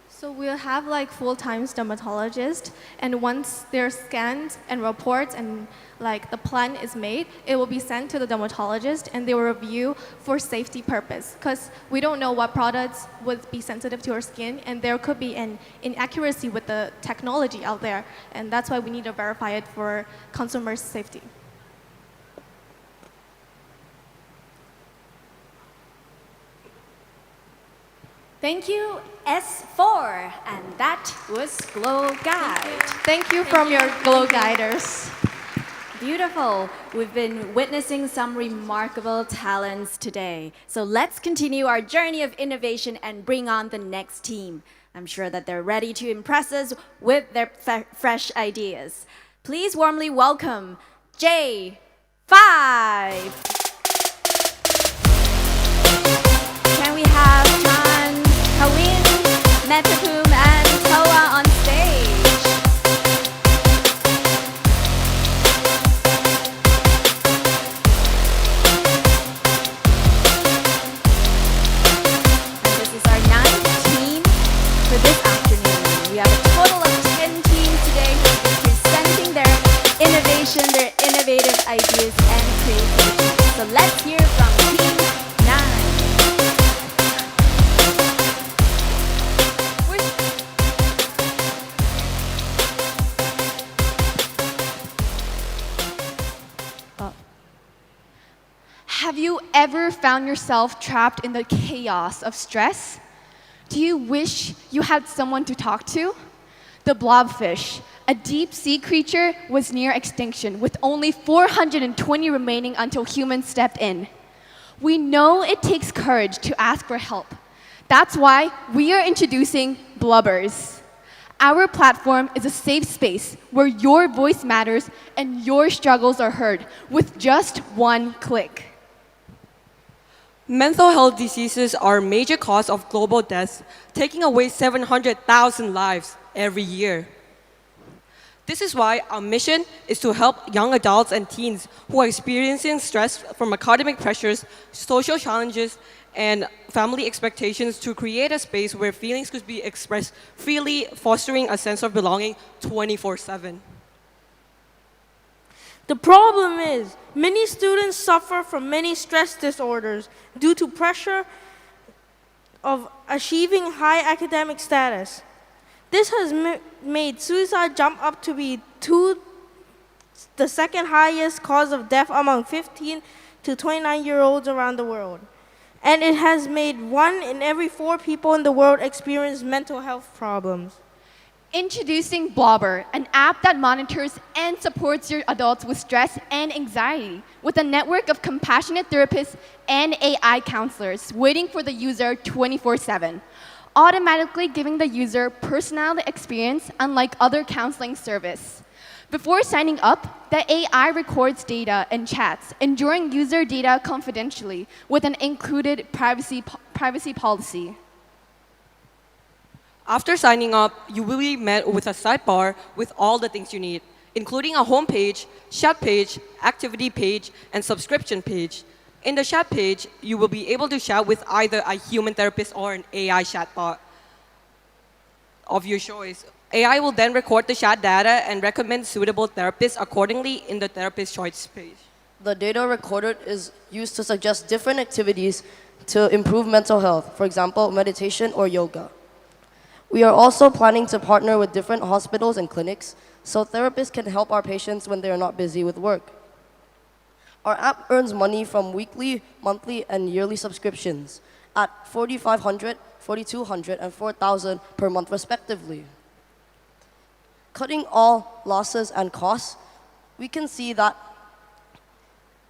So we'll have like full-time dermatologists, and once they're scanned and reports and like the plan is made, it will be sent to the dermatologist and they will review for safety purpose, because we don't know what products would be sensitive to our skin, and there could be an inaccuracy with the technology out there, and that's why we need to verify it for consumer safety. Thank you, S4. And that was Glow Guide. Thank you from your Glow Guiders. Beautiful. We've been witnessing some remarkable talents today. So let's continue our journey of innovation and bring on the next team. I'm sure that they're ready to impress us with their fresh ideas. Please warmly welcome J5. Can we have Chan, Kawin, Metapoom, and Toa on stage? And this is our 9th team for this afternoon. We have a total of 10 teams today who will be presenting their innovation, their innovative ideas and creativity. So let's hear from Team 9. Have you ever found yourself trapped in the chaos of stress? Do you wish you had someone to talk to? The blobfish, a deep sea creature, was near extinction, with only 420 remaining until humans stepped in. We know it takes courage to ask for help. That's why we are introducing Blubbers. Our platform is a safe space where your voice matters and your struggles are heard with just one click. Mental health diseases are a major cause of global deaths, taking away 700,000 lives every year. This is why our mission is to help young adults and teens who are experiencing stress from academic pressures, social challenges, and family expectations to create a space where feelings could be expressed freely, fostering a sense of belonging 24/7. The problem is, many students suffer from many stress disorders due to pressure of achieving high academic status. This has made suicide jump up to be the second highest cause of death among 15 to 29-year-olds around the world. And it has made 1 in every 4 people in the world experience mental health problems. Introducing Blobber, an app that monitors and supports your adults with stress and anxiety, with a network of compassionate therapists and AI counselors waiting for the user 24/7. automatically giving the user personality experience unlike other counseling service. Before signing up, the AI records data and chats, ensuring user data confidentially with an included privacy policy. After signing up, you will be met with a sidebar with all the things you need, including a home page, chat page, activity page, and subscription page. In the chat page, you will be able to chat with either a human therapist or an AI chatbot of your choice. AI will then record the chat data and recommend suitable therapists accordingly in the therapist choice page. The data recorded is used to suggest different activities to improve mental health, for example, meditation or yoga. We are also planning to partner with different hospitals and clinics so therapists can help our patients when they are not busy with work. Our app earns money from weekly, monthly, and yearly subscriptions at $4,500, $4,200, and $4,000 per month respectively. Cutting all losses and costs, we can see that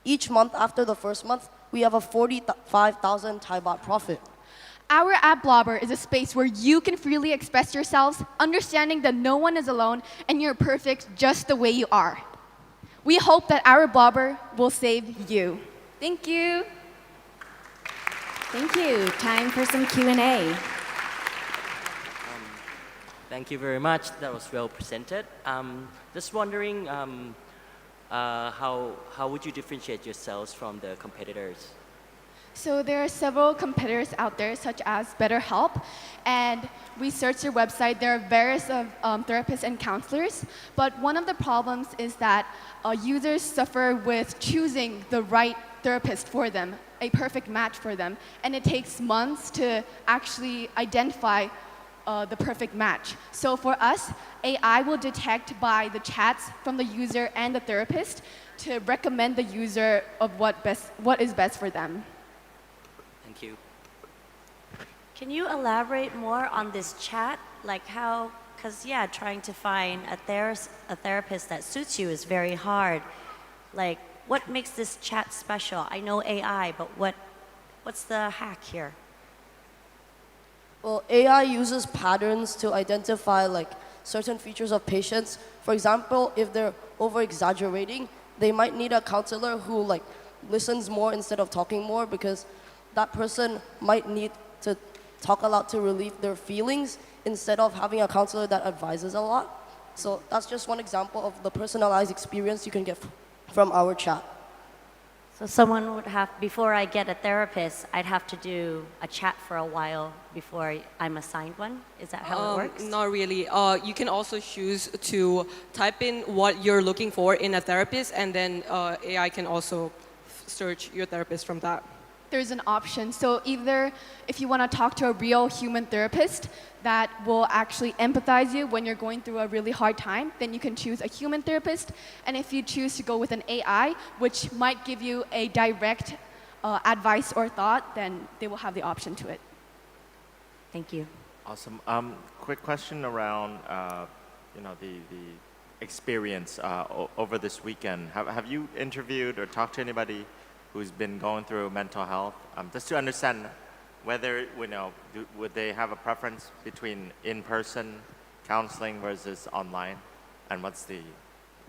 each month after the first month, we have a 45,000 Thai baht profit. Our app Blobber is a space where you can freely express yourselves, understanding that no one is alone and you're perfect just the way you are. We hope that our Blobber will save you. Thank you. Thank you. Time for some Q&A. Thank you very much. That was well presented. Just wondering, how would you differentiate yourselves from the competitors? So there are several competitors out there, such as BetterHelp, and we searched their website. There are various therapists and counselors, but one of the problems is that users suffer with choosing the right therapist for them, a perfect match for them, and it takes months to actually identify the perfect match. So for us, AI will detect by the chats from the user and the therapist to recommend the user of what is best for them. Thank you. Can you elaborate more on this chat? Like how, because yeah, trying to find a therapist that suits you is very hard. Like what makes this chat special? I know AI, but what's the hack here? Well, AI uses patterns to identify like certain features of patients. For example, if they're over-exaggerating, they might need a counselor who like listens more instead of talking more because that person might need to talk a lot to relieve their feelings instead of having a counselor that advises a lot. So that's just one example of the personalized experience you can get from our chat. So someone would have, before I get a therapist, I'd have to do a chat for a while before I'm assigned one? Is that how it works? Not really. You can also choose to type in what you're looking for in a therapist, and then AI can also search your therapist from that. There's an option. So either if you want to talk to a real human therapist that will actually empathize you when you're going through a really hard time, then you can choose a human therapist. And if you choose to go with an AI, which might give you a direct advice or thought, then they will have the option to it. Thank you. Awesome. Quick question around the experience over this weekend. Have you interviewed or talked to anybody who's been going through mental health, just to understand whether, would they have a preference between in-person counseling versus online, and what's the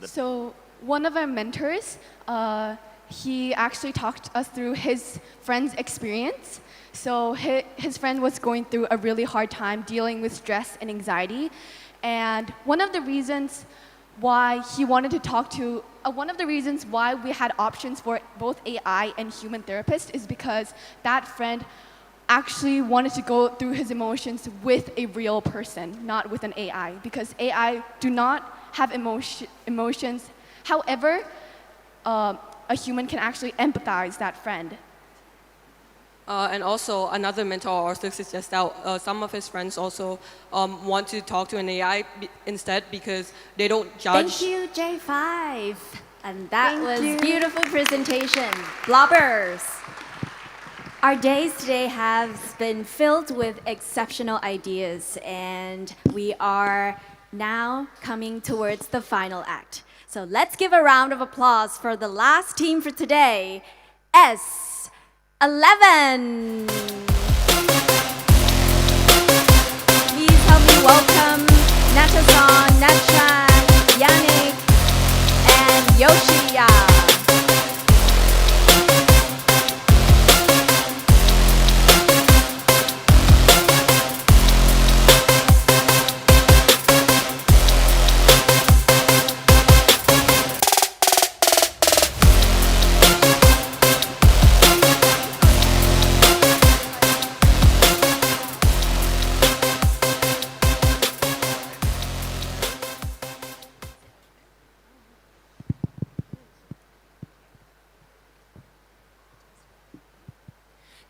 So one of our mentors, he actually talked us through his friend's experience. So his friend was going through a really hard time dealing with stress and anxiety, and one of the reasons why he wanted to talk to one of the reasons why we had options for both AI and human therapists is because that friend actually wanted to go through his emotions with a real person, not with an AI, because AI do not have emotions. However, a human can actually empathize that friend. And also, another mentor also suggests that some of his friends also want to talk to an AI instead because they don't judge. Thank you, J5. And that was beautiful presentation. Blobbers. Our days today have been filled with exceptional ideas, and we are now coming towards the final act. So let's give a round of applause for the last team for today, S11. welcome Natazon, Natchan, Yannick, and Yoshia.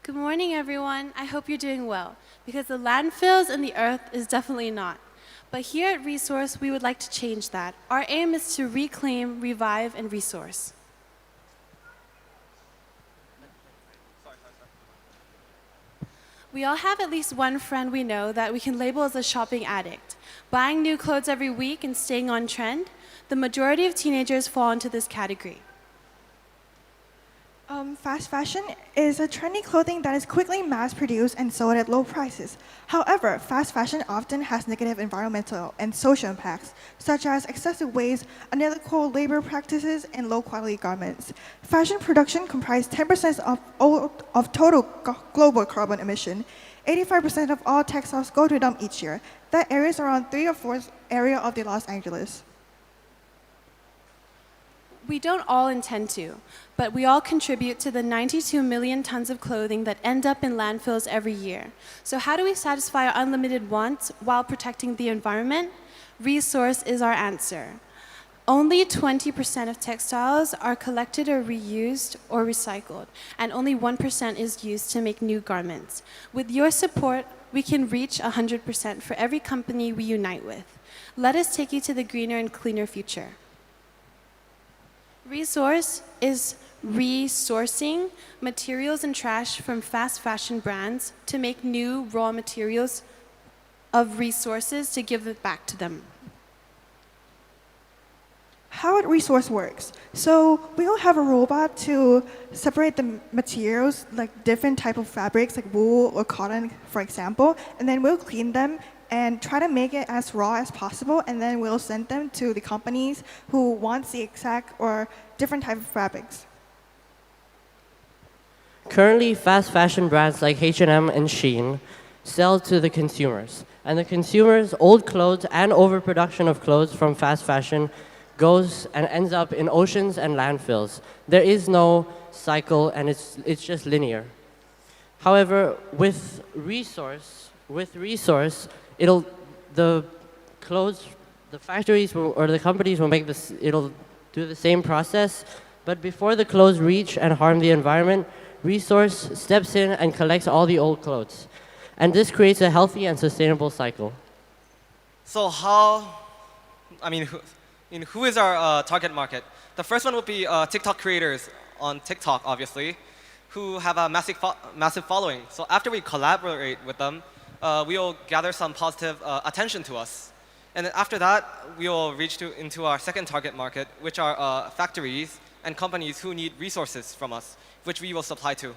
Good morning, everyone. I hope you're doing well, because the landfills and the earth is definitely not. But here at Resource, we would like to change that. Our aim is to reclaim, revive, and resource. We all have at least one friend we know that we can label as a shopping addict. Buying new clothes every week and staying on trend, the majority of teenagers fall into this category. Fast fashion is a trendy clothing that is quickly mass-produced and sold at low prices. However, fast fashion often has negative environmental and social impacts, such as excessive waste, unethical labor practices, and low-quality garments. Fashion production comprises 10% of total global carbon emission. 85% of all textiles go to dump each year. That area is around 3 or 4 area of the Los Angeles. We don't all intend to, but we all contribute to the 92 million tons of clothing that end up in landfills every year. So how do we satisfy our unlimited wants while protecting the environment? Resource is our answer. Only 20% of textiles are collected or reused or recycled, and only 1% is used to make new garments. With your support, we can reach 100% for every company we unite with. Let us take you to the greener and cleaner future. Resource is resourcing materials and trash from fast fashion brands to make new raw materials of resources to give it back to them. How a resource works. So we will have a robot to separate the materials, like different type of fabrics, like wool or cotton, for example, and then we'll clean them and try to make it as raw as possible, and then we'll send them to the companies who want the exact or different type of fabrics. Currently, fast fashion brands like H&M and Shein sell to the consumers. And the consumers' old clothes and overproduction of clothes from fast fashion goes and ends up in oceans and landfills. There is no cycle, and it's just linear. However, with resource, the clothes, the factories or the companies will make this, it'll do the same process, but before the clothes reach and harm the environment, Resource steps in and collects all the old clothes. And this creates a healthy and sustainable cycle. So who is our target market? The first one would be TikTok creators on TikTok, obviously, who have a massive following. So after we collaborate with them, we will gather some positive attention to us. And then after that, we will reach into our second target market, which are factories and companies who need resources from us, which we will supply to.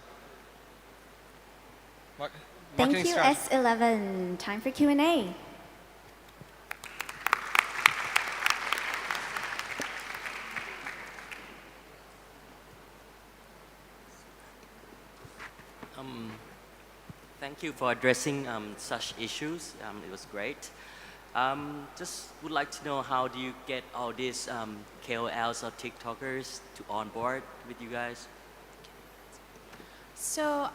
Thank you, S11. Time for Q&A. Thank you for addressing such issues. It was great. Just would like to know, how do you get all these KOLs or TikTokers to onboard with you guys? So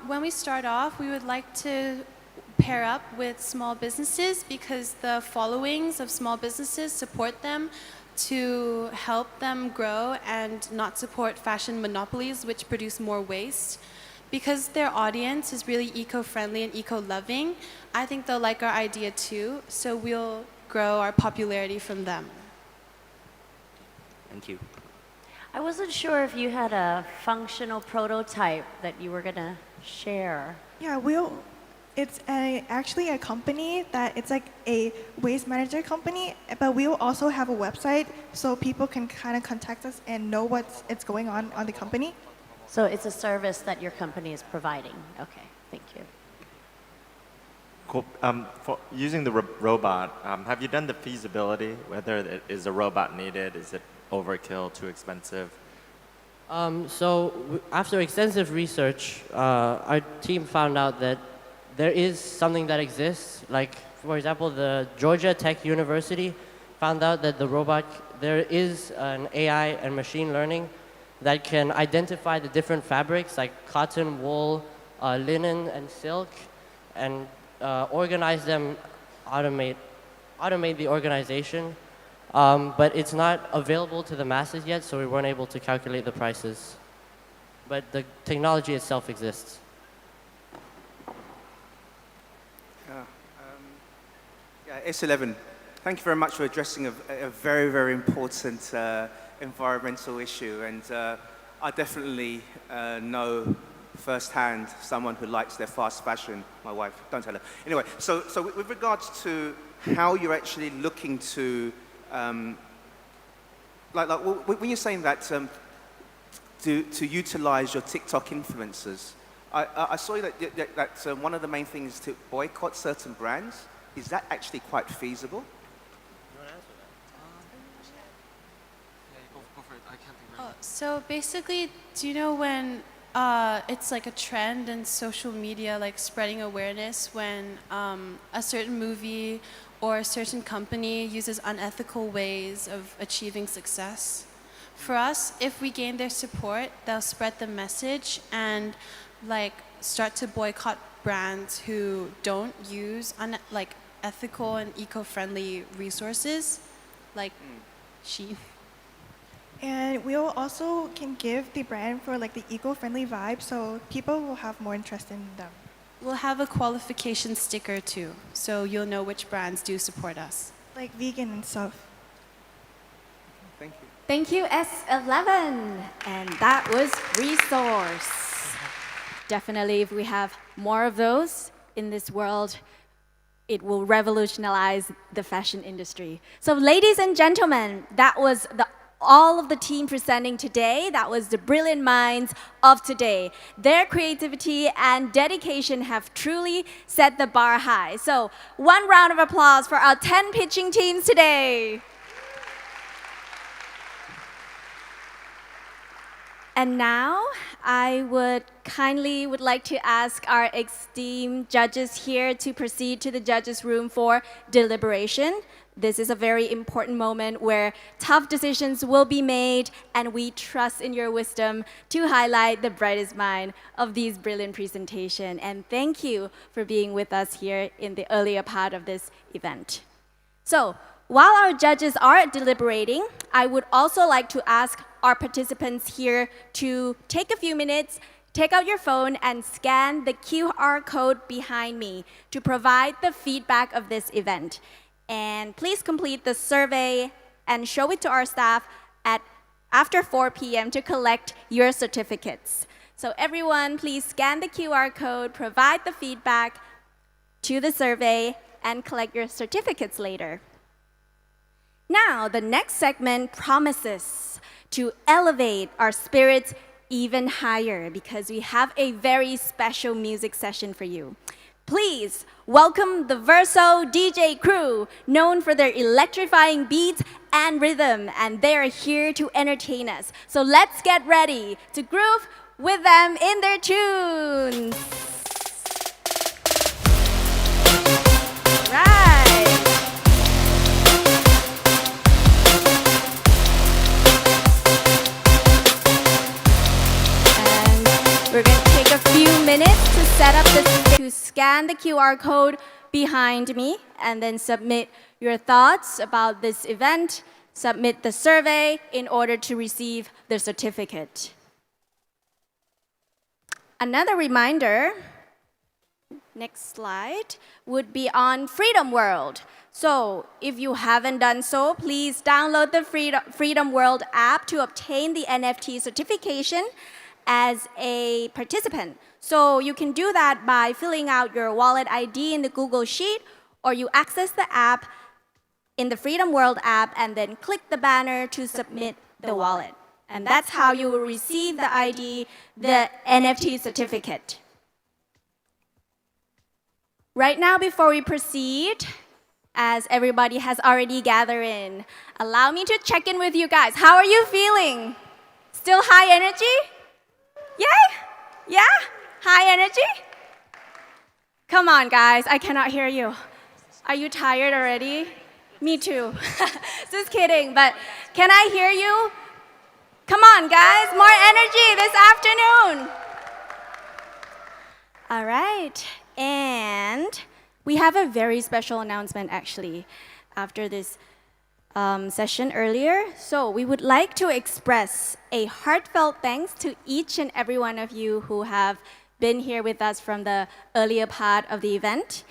when we start off, we would like to pair up with small businesses because the followings of small businesses support them to help them grow and not support fashion monopolies which produce more waste. Because their audience is really eco-friendly and eco-loving, I think they'll like our idea too, so we'll grow our popularity from them. Thank you. I wasn't sure if you had a functional prototype that you were going to share. Yeah, it's actually a company that it's like a waste manager company, but we will also have a website so people can kind of contact us and know what's going on the company. So it's a service that your company is providing. Okay, thank you. Cool. For using the robot, have you done the feasibility? Whether is a robot needed? Is it overkill? Too expensive? After extensive research, our team found out that there is something that exists. Like, for example, the Georgia Tech University found out that there is an AI and machine learning that can identify the different fabrics like cotton, wool, linen, and silk, and organize them, automate the organization. But it's not available to the masses yet, so we weren't able to calculate the prices. But the technology itself exists. S11, thank you very much for addressing a very, very important environmental issue. And I definitely know firsthand someone who likes their fast fashion. My wife, don't tell her. Anyway, so with regards to how you're actually looking to, when you're saying that to utilize your TikTok influencers, I saw that one of the main things is to boycott certain brands. Is that actually quite feasible? So basically, do you know when it's like a trend in social media, like spreading awareness when a certain movie or a certain company uses unethical ways of achieving success? For us, if we gain their support, they'll spread the message and like start to boycott brands who don't use ethical and eco-friendly resources, like Shein. And we will also can give the brand for like the eco-friendly vibe, so people will have more interest in them. We'll have a qualification sticker too, so you'll know which brands do support us. Like vegan and stuff. Thank you. Thank you, S11. And that was resource. Definitely, if we have more of those in this world, it will revolutionize the fashion industry. So ladies and gentlemen, that was all of the team presenting today. That was the brilliant minds of today. Their creativity and dedication have truly set the bar high. So one round of applause for our 10 pitching teams today. And now, I would like to ask our esteemed judges here to proceed to the judges' room for deliberation. This is a very important moment where tough decisions will be made, and we trust in your wisdom to highlight the brightest mind of these brilliant presentations. And thank you for being with us here in the earlier part of this event. So, while our judges are deliberating, I would also like to ask our participants here to take a few minutes, take out your phone and scan the QR code behind me to provide the feedback of this event. And please complete the survey and show it to our staff after 4 p.m. to collect your certificates. So everyone, please scan the QR code, provide the feedback to the survey, and collect your certificates later. Now, the next segment promises to elevate our spirits even higher because we have a very special music session for you. Please welcome the VERSO DJ crew, known for their electrifying beats and rhythm, and they are here to entertain us. So let's get ready to groove with them in their tunes. We're going to take a few minutes to set up to scan the QR code behind me and then submit your thoughts about this event, submit the survey in order to receive the certificate. Another reminder, next slide, would be on Freedom World. So if you haven't done so, please download the Freedom World app to obtain the NFT certification as a participant. So you can do that by filling out your wallet ID in the Google Sheet, or you access the app in the Freedom World app and then click the banner to submit the wallet. And that's how you will receive the ID, the NFT certificate. Right now, before we proceed, as everybody has already gathered in, allow me to check in with you guys. How are you feeling? Still high energy? Yay? Yeah? High energy? Come on, guys, I cannot hear you. Are you tired already? Me too. Just kidding, but can I hear you? Come on, guys, more energy this afternoon. All right, and we have a very special announcement actually after this session earlier. So we would like to express a heartfelt thanks to each and every one of you who have been here with us from the earlier part of the event.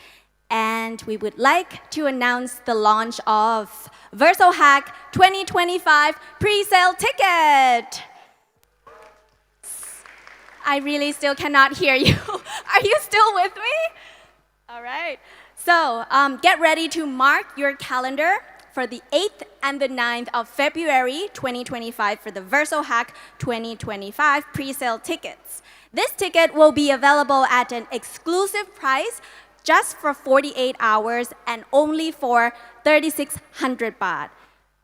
And we would like to announce the launch of VERSO HACK 2025 pre-sale ticket. I really still cannot hear you. Are you still with me? All right. So get ready to mark your calendar for the 8th and the 9th of February 2025 for the VERSO HACK 2025 pre-sale tickets. This ticket will be available at an exclusive price just for 48 hours and only for 3,600 baht.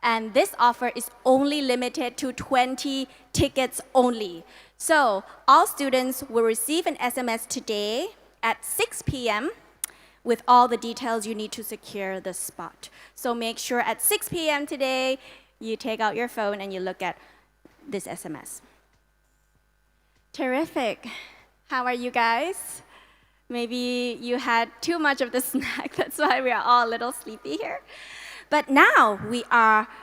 And this offer is only limited to 20 tickets only. So all students will receive an SMS today at 6 p.m. with all the details you need to secure the spot. So make sure at 6 p.m. today, you take out your phone and you look at this SMS. Terrific. How are you guys? Maybe you had too much of the snack, that's why we are all a little sleepy here. But now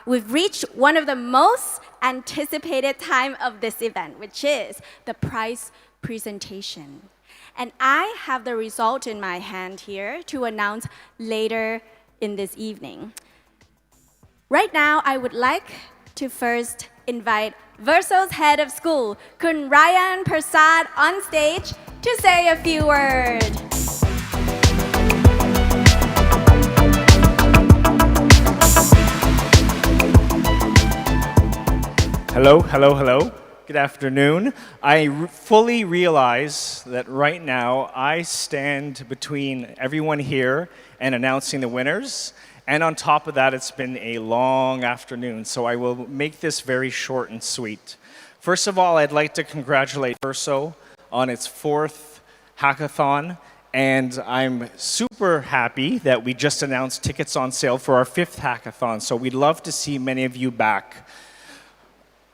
we've reached one of the most anticipated time of this event, which is the prize presentation. And I have the result in my hand here to announce later in this evening. Right now, I would like to first invite VERSO's head of school, Kun Ryan Persad, on stage to say a few words. Hello, hello, hello. Good afternoon. I fully realize that right now I stand between everyone here and announcing the winners. And on top of that, it's been a long afternoon, so I will make this very short and sweet. First of all, I'd like to congratulate VERSO on its 4th hackathon, and I'm super happy that we just announced tickets on sale for our 5th hackathon, so we'd love to see many of you back.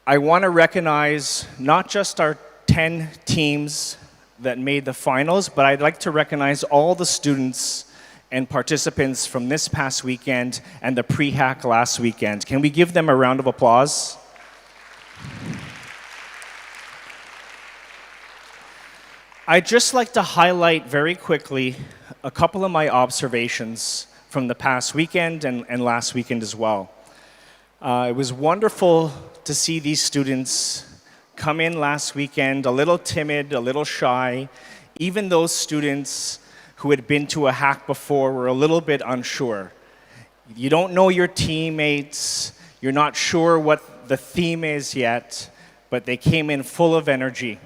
I want to recognize not just our 10 teams that made the finals, but I'd like to recognize all the students and participants from this past weekend and the pre-hack last weekend. Can we give them a round of applause? I'd just like to highlight very quickly a couple of my observations from the past weekend and last weekend as well. It was wonderful to see these students come in last weekend a little timid, a little shy. Even those students who had been to a hack before were a little bit unsure. You don't know your teammates, you're not sure what the theme is yet, but they came in full of energy.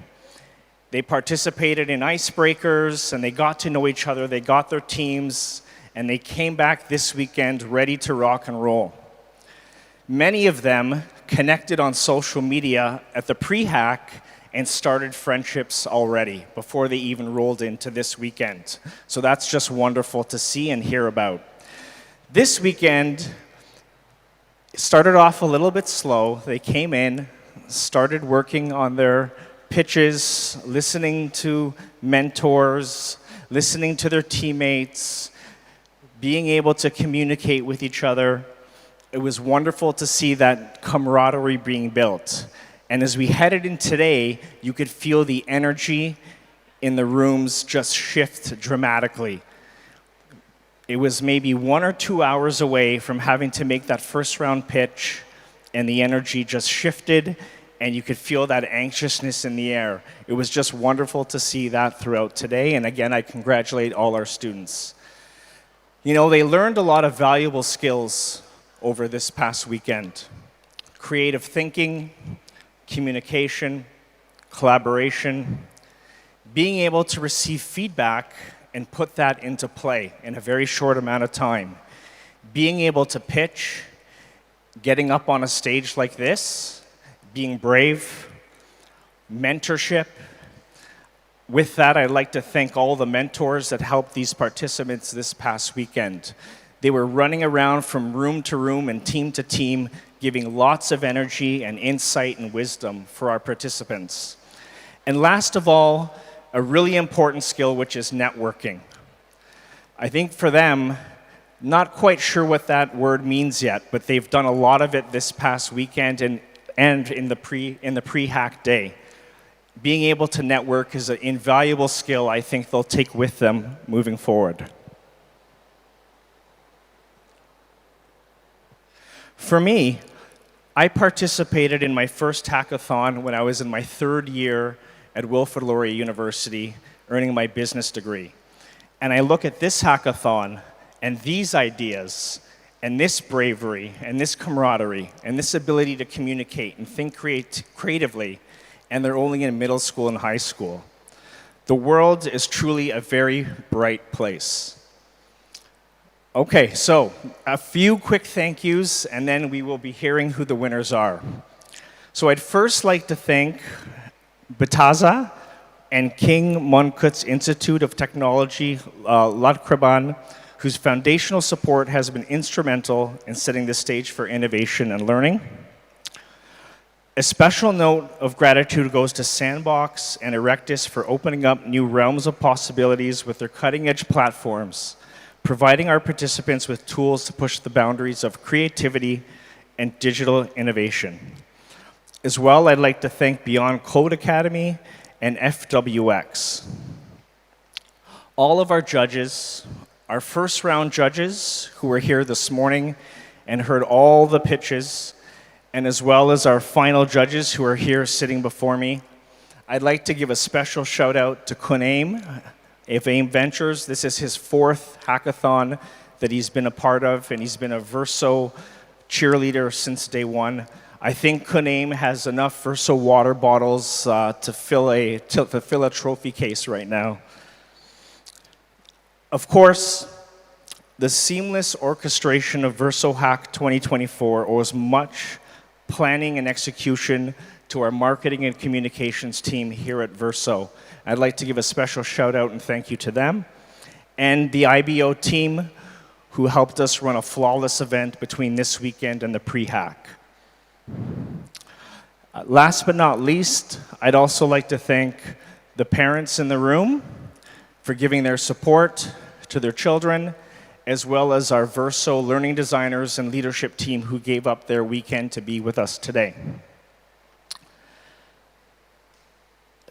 They participated in icebreakers and they got to know each other, they got their teams, and they came back this weekend ready to rock and roll. Many of them connected on social media at the pre-hack and started friendships already before they even rolled into this weekend. So that's just wonderful to see and hear about. This weekend started off a little bit slow. They came in, started working on their pitches, listening to mentors, listening to their teammates, being able to communicate with each other. It was wonderful to see that camaraderie being built. And as we headed in today, you could feel the energy in the rooms just shift dramatically. It was maybe 1 or 2 hours away from having to make that first round pitch, and the energy just shifted, and you could feel that anxiousness in the air. It was just wonderful to see that throughout today, and again, I congratulate all our students. You know, they learned a lot of valuable skills over this past weekend. Creative thinking, communication, collaboration, being able to receive feedback and put that into play in a very short amount of time. Being able to pitch, getting up on a stage like this, being brave, mentorship. With that, I'd like to thank all the mentors that helped these participants this past weekend. They were running around from room to room and team to team, giving lots of energy and insight and wisdom for our participants. And last of all, a really important skill, which is networking. I think for them, not quite sure what that word means yet, but they've done a lot of it this past weekend and in the pre-hack day. Being able to network is an invaluable skill I think they'll take with them moving forward. For me, I participated in my first hackathon when I was in my third year at Wilfrid Laurier University, earning my business degree. And I look at this hackathon and these ideas and this bravery and this camaraderie and this ability to communicate and think creatively, and they're only in middle school and high school. The world is truly a very bright place. Okay, so a few quick thank yous, and then we will be hearing who the winners are. So I'd first like to thank Bataza and King Monkut's Institute of Technology, Latkreban, whose foundational support has been instrumental in setting the stage for innovation and learning. A special note of gratitude goes to Sandbox and Erectus for opening up new realms of possibilities with their cutting-edge platforms, providing our participants with tools to push the boundaries of creativity and digital innovation. As well, I'd like to thank Beyond Code Academy and FWX. All of our judges, our first round judges who were here this morning and heard all the pitches, and as well as our final judges who are here sitting before me, I'd like to give a special shout out to Kun Aim of AIM Ventures. This is his fourth hackathon that he's been a part of, and he's been a VERSO cheerleader since day one. I think Kun Aim has enough VERSO water bottles to fill a trophy case right now. Of course, the seamless orchestration of VERSO Hack 2024 owes much planning and execution to our marketing and communications team here at VERSO. I'd like to give a special shout out and thank you to them, and the IBO team who helped us run a flawless event between this weekend and the pre-hack. Last but not least, I'd also like to thank the parents in the room for giving their support to their children, as well as our VERSO learning designers and leadership team who gave up their weekend to be with us today.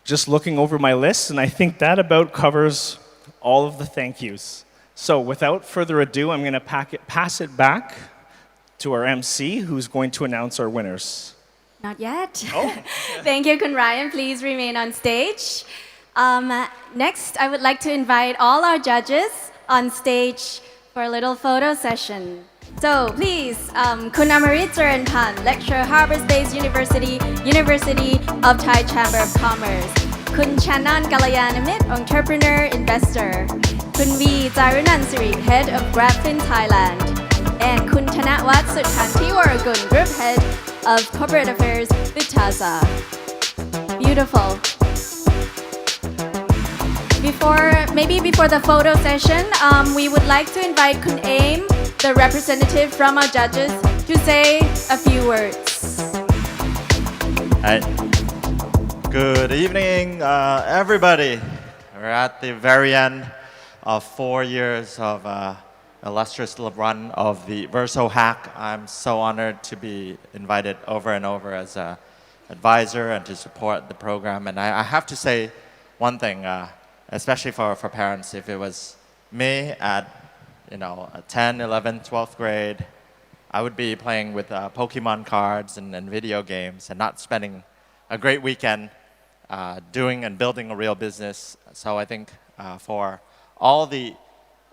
Just looking over my list, and I think that about covers all of the thank yous. So without further ado, I'm going to pass it back to our MC, who's going to announce our winners. Not yet. Oh. Thank you, Kun Ryan. Please remain on stage. Next, I would like to invite all our judges on stage for a little photo session. So please, Kun Amarit Saranpan, lecturer, Harbour Space University, University of Thai Chamber of Commerce. Kun Chanan Galayanamit, entrepreneur, investor. Kun V. Zarunansiri, head of GrabFin Thailand. And Kun Thanawat Suthanti Waragun, group head of corporate affairs, Bitaza. Beautiful. Before the photo session, we would like to invite Kun Aim, the representative from our judges, to say a few words. Hi. Good evening, everybody. We're at the very end of 4 years of illustrious run of the VERSO Hack. I'm so honored to be invited over and over as an advisor and to support the program. And I have to say one thing, especially for parents, if it was me at 10, 11, 12th grade, I would be playing with Pokemon cards and video games and not spending a great weekend doing and building a real business. So I think for all the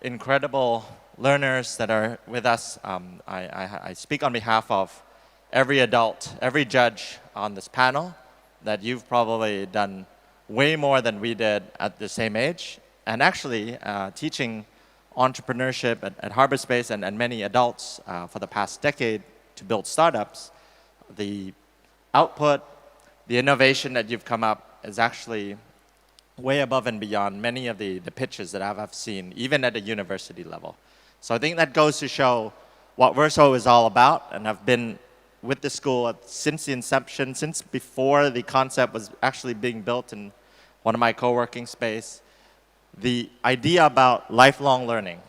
incredible learners that are with us, I speak on behalf of every adult, every judge on this panel, that you've probably done way more than we did at the same age, and actually teaching entrepreneurship at Harbor Space and many adults for the past decade to build startups, the output, the innovation that you've come up is actually way above and beyond many of the pitches that I've seen, even at a university level. So I think that goes to show what VERSO is all about, and I've been with the school since the inception, since before the concept was actually being built in one of my co-working space. The idea about lifelong learning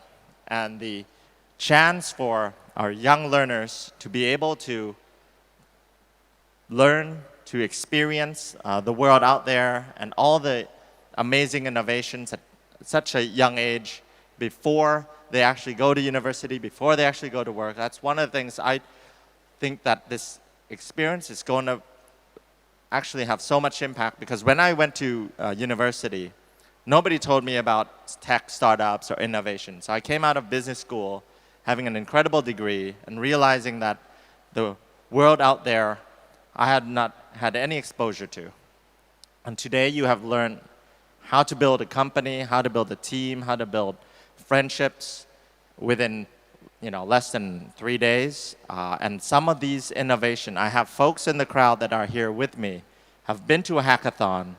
and the chance for our young learners to be able to learn, to experience the world out there and all the amazing innovations at such a young age before they actually go to university, before they actually go to work. That's one of the things I think that this experience is going to actually have so much impact, because when I went to university, nobody told me about tech startups or innovation. So I came out of business school having an incredible degree and realizing that the world out there I had not had any exposure to. And today you have learned how to build a company, how to build a team, how to build friendships within less than 3 days. And some of these innovation, I have folks in the crowd that are here with me, have been to a hackathon,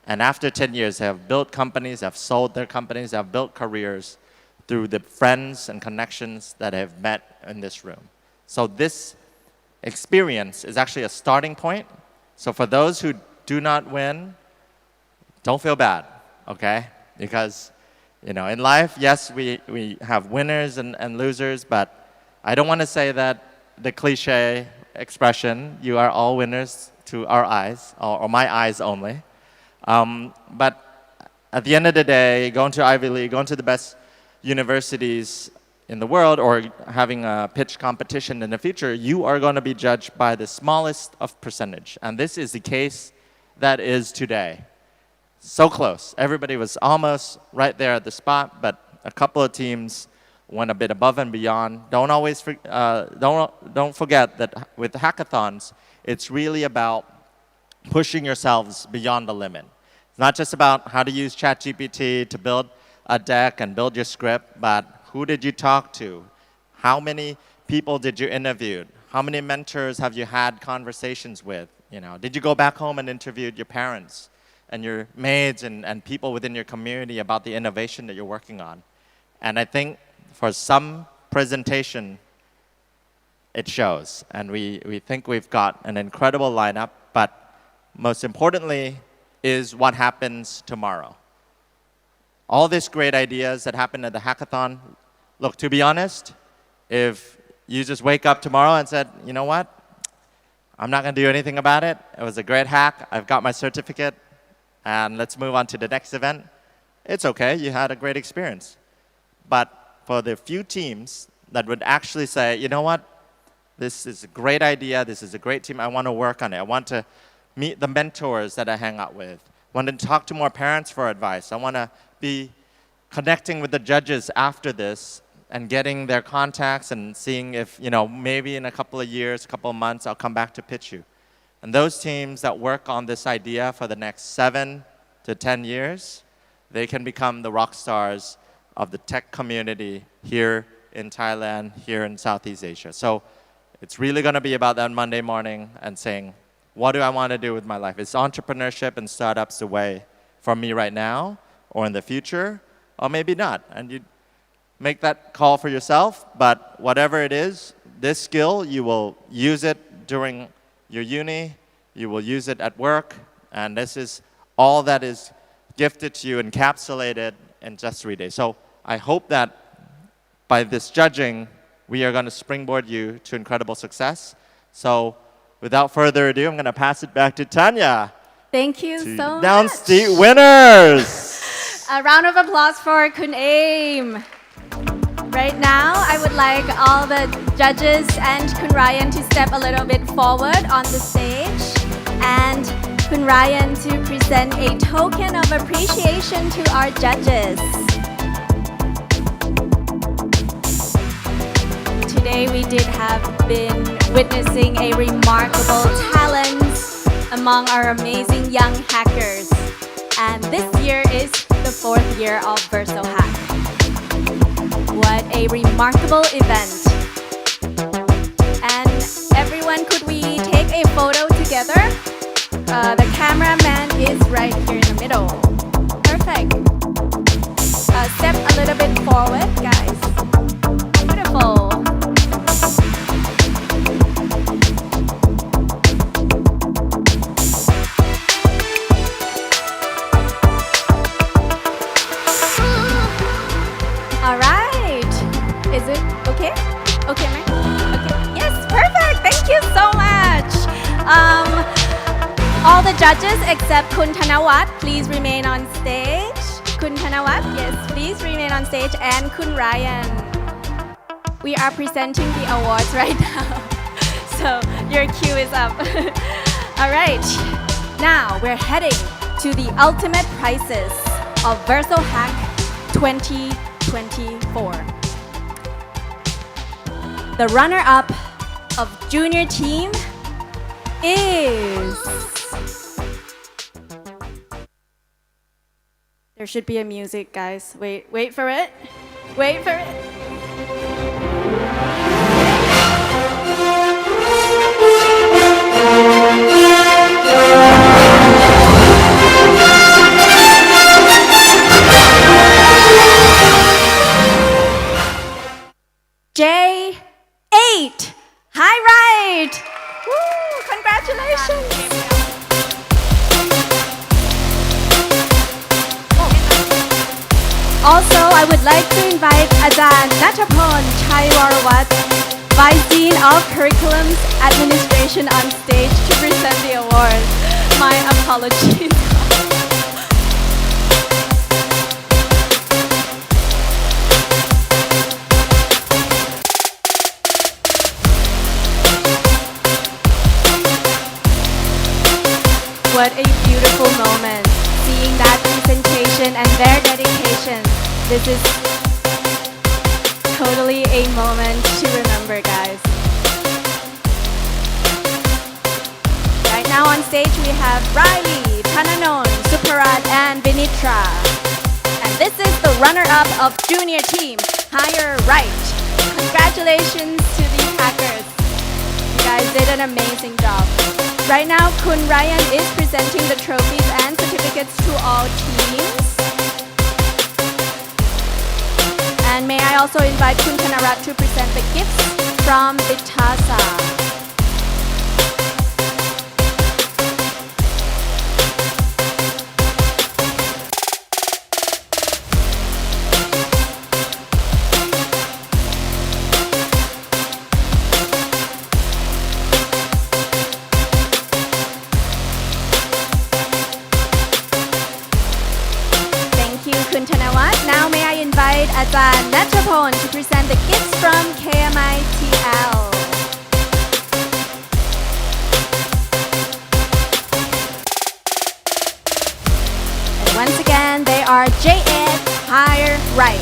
and after 10 years have built companies, have sold their companies, have built careers through the friends and connections that have met in this room. So this experience is actually a starting point. So for those who do not win, don't feel bad, okay? Because in life, yes, we have winners and losers, but I don't want to say that the cliche expression, you are all winners to our eyes, or my eyes only. But at the end of the day, going to Ivy League, going to the best universities in the world, or having a pitch competition in the future, you are going to be judged by the smallest of percentage. And this is the case that is today. So close. Everybody was almost right there at the spot, but a couple of teams went a bit above and beyond. Don't forget that with hackathons, it's really about pushing yourselves beyond the limit. It's not just about how to use ChatGPT to build a deck and build your script, but who did you talk to? How many people did you interview? How many mentors have you had conversations with? Did you go back home and interviewed your parents and your maids and people within your community about the innovation that you're working on? And I think for some presentation, it shows. And we think we've got an incredible lineup, but most importantly is what happens tomorrow. All these great ideas that happened at the hackathon, look, to be honest, if you just wake up tomorrow and said, you know what, I'm not going to do anything about it. It was a great hack. I've got my certificate, and let's move on to the next event. It's okay. You had a great experience. But for the few teams that would actually say, you know what, this is a great idea. This is a great team. I want to work on it. I want to meet the mentors that I hang out with. I want to talk to more parents for advice. I want to be connecting with the judges after this and getting their contacts and seeing if, maybe in a couple of years, a couple of months, I'll come back to pitch you. And those teams that work on this idea for the next 7 to 10 years, they can become the rock stars of the tech community here in Thailand, here in Southeast Asia. So it's really going to be about that Monday morning and saying, what do I want to do with my life? Is entrepreneurship and startups the way for me right now or in the future? Or maybe not. And you make that call for yourself, but whatever it is, this skill, you will use it during your uni, you will use it at work, and this is all that is gifted to you, encapsulated in just 3 days. So I hope that by this judging, we are going to springboard you to incredible success. So without further ado, I'm going to pass it back to Tanya. Thank you so much. Announce the winners. A round of applause for Kun Aim. Right now, I would like all the judges and Kun Ryan to step a little bit forward on the stage, and Kun Ryan to present a token of appreciation to our judges. Today, we did have been witnessing a remarkable talent among our amazing young hackers. And this year is the the 4th year of VERSO HACK. What a remarkable event. And everyone, could we take a photo together? The cameraman is right here in the middle. Perfect. Step a little bit forward, guys. Beautiful. All right. Is it okay? Okay, Mike? Okay. Yes, perfect. Thank you so much. All the judges except Kun Thanawat, please remain on stage. Kun Thanawat, yes, please remain on stage. And Kun Ryan. We are presenting the awards right now. So your cue is up. All right. Now we're heading to the ultimate prizes of VERSO HACK 2024. The runner-up of junior team is... There should be a music, guys. Wait for it. Wait for it. J8. Hi, right. Woo, congratulations. Also, I would like to invite Ajahn Natapon Chaiwarawat, Vice Dean of Curriculums Administration on stage to present the award. My apologies. What a beautiful moment, seeing that presentation and their dedication. This is totally a moment to remember, guys. Right now on stage we have Riley, Thananon, Suparat, and Vinitra. And this is the runner-up of junior team, Higher Right. Congratulations to these hackers. You guys did an amazing job. Right now, Kun Ryan is presenting the trophies and certificates to all teams. And may I also invite Kun Thanarat to present the gifts from Vitasa. Kun Thanawat. Now may I invite Ajahn Natapon to present the gifts from KMITL. And once again, they are J8 Higher Right.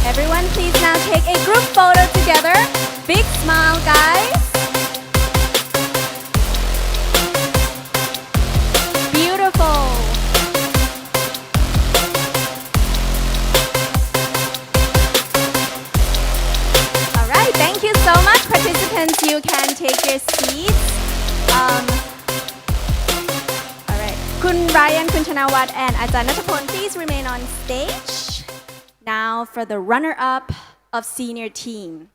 Everyone, please now take a group photo together. Big smile, guys. Beautiful. Thank you so much, participants. You can take your seats. All right. Kun Ryan, Kun Thanawat, and Ajahn Natapon, please remain on stage. Now for the runner-up of senior team.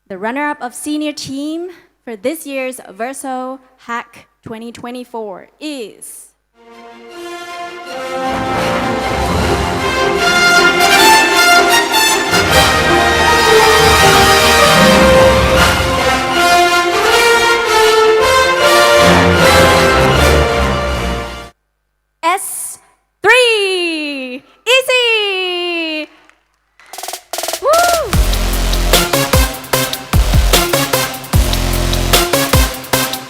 The runner-up of senior team for this year's VERSO HACK 2024 is... S3! Easy! Woo!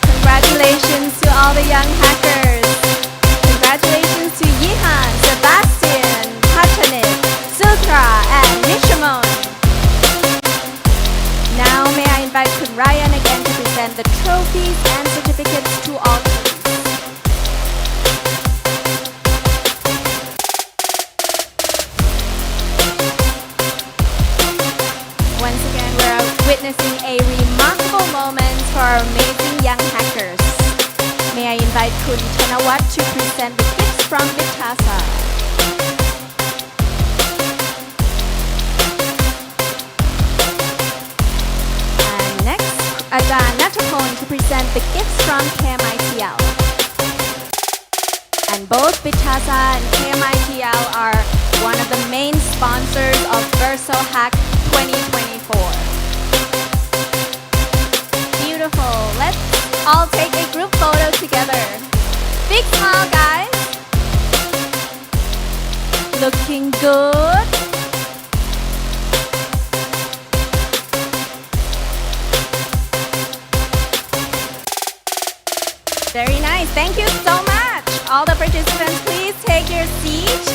Congratulations to all the young hackers. Congratulations to Yihan, Sebastian, Pachanik, Sutra, and Nishimon. Now may I invite Kun Ryan again to present the trophies and certificates to all teams. invite Kun Thanawat to present the gifts from Vitasa. And next, Ajahn Natapon to present the gifts from KMITL. And both Vitasa and KMITL are one of the main sponsors of VERSO HACK 2024. Beautiful. Let's all take a group photo together. Big smile, guys. Looking good. Very nice. Thank you so much. All the participants, please take your seat.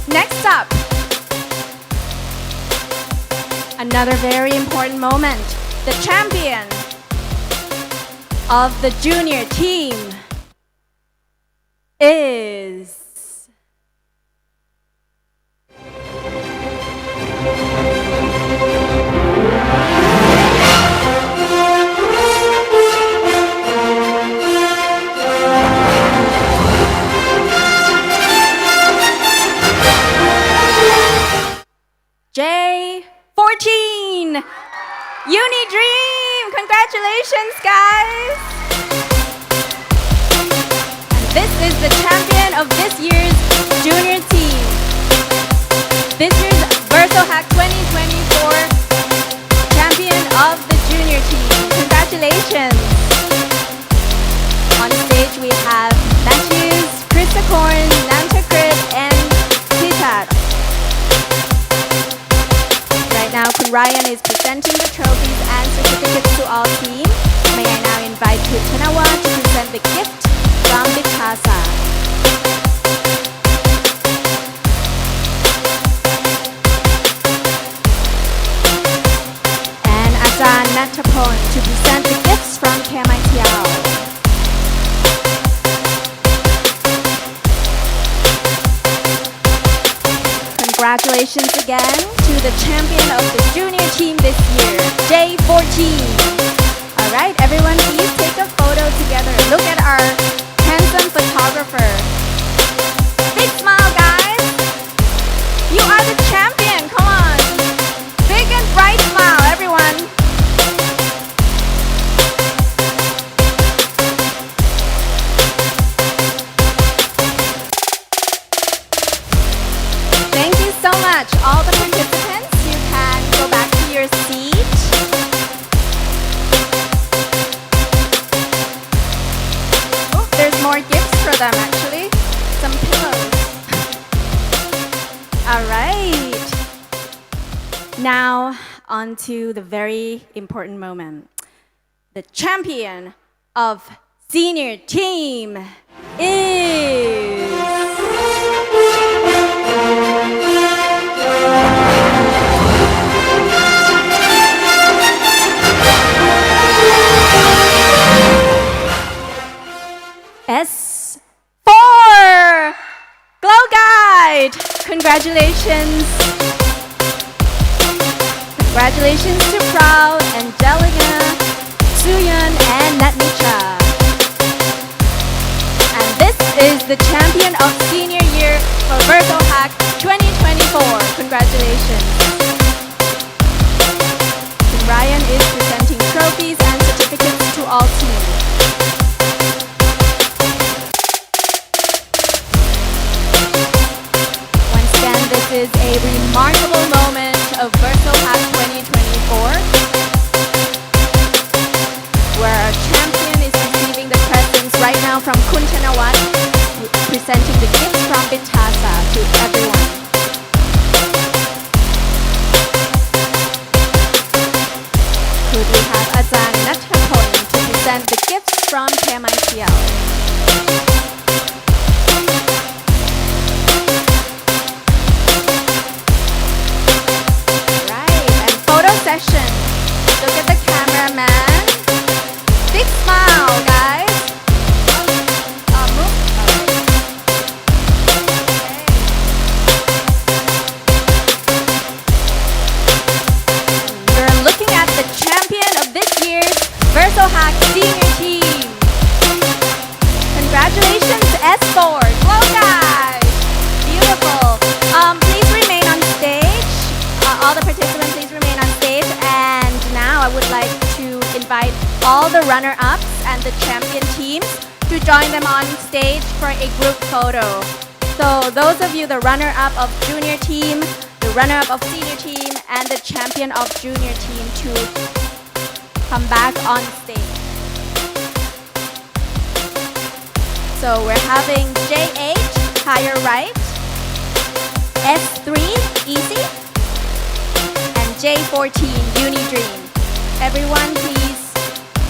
Next up, another very important moment. The champion of the junior team is J14 Uni Dream. Congratulations, guys. And this is the champion of this year's junior team. This year's VERSO HACK 2024 champion of the junior team. Congratulations. On stage we have Matthews, Krista Korn, Nantakrit, and Titat. Right now, Kun Ryan is presenting the trophies and certificates to all teams. May I now invite Kun Thanawat to present the gift from Vitasa. And Ajahn Natapon to present the gifts from KMITL. Congratulations again to the champion of the junior team this year, J14. All right, everyone, please take a photo together. Look at our handsome photographer. Big smile, guys. You are the champion. Come on. Big and bright smile, everyone. Thank you so much. All the participants, you can go back to your seat. Oh, there's more gifts for them actually. Some pillows. All right. Now on to the very important moment. The champion of senior team is S4 Glow Guide. Congratulations. Congratulations to Prao, Angelica, Suyun, and Natnicha. And this is the champion of senior year for VERSO HACK 2024. Congratulations. And Ryan is presenting trophies and certificates to all teams. Once again, this is a remarkable moment of VERSO HACK 2024, where our champion is receiving the presents right now from Kun Thanawat, presenting the gifts from Vitasa to everyone. Could we have Ajahn Natapon to present the gifts from KMITL? Right, and photo session. Look at the cameraman. Big smile, guys. Move. You're looking at the champion of this year's VERSO HACK runner-ups and the champion teams to join them on stage for a group photo. So those of you, the runner-up of junior team, the runner-up of senior team, and the champion of junior team to come back on stage. So we're having JH, higher right, S3, easy, and J14, uni dream. Everyone please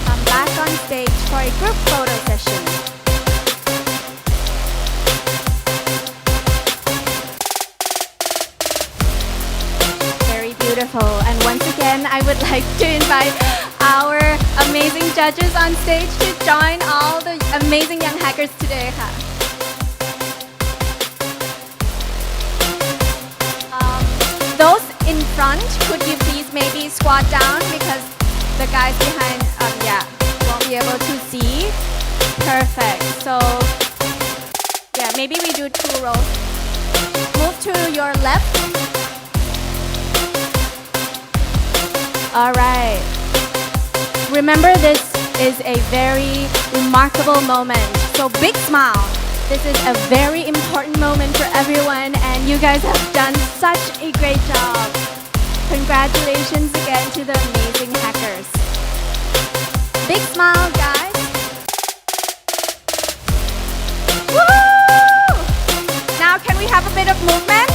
come back on stage for a group photo session. Very beautiful. And once again, I would like to invite our amazing judges on stage to join all the amazing young hackers today. Those in front, could you please maybe squat down because the guys behind, won't be able to see. Perfect. So, yeah, maybe we do 2 rows. Move to your left. All right. Remember, this is a very remarkable moment. So big smile. This is a very important moment for everyone, and you guys have done such a great job. Congratulations again to the amazing hackers. Big smile, guys. Woo! Now can we have a bit of movement?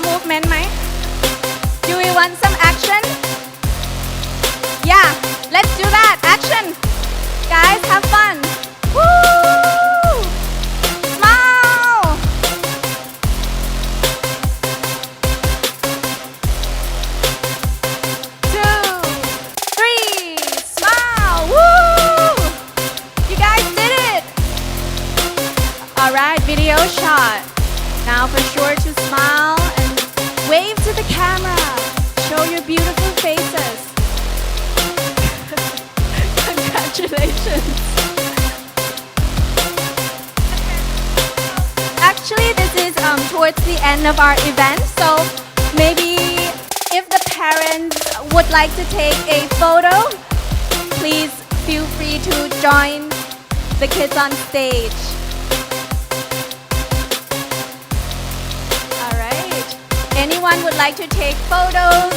Movement, Mike. Do we want some action? Yeah, let's do that. Action. Guys, have fun. Woo! Smile. 2, 3, smile. Woo! You guys did it. All right, video shot. Now for sure to smile and wave to the camera. Show your beautiful faces. Congratulations. Actually, this is towards the end of our event, so maybe if the parents would like to take a photo, please feel free to join the kids on stage. All right. Anyone would like to take photos,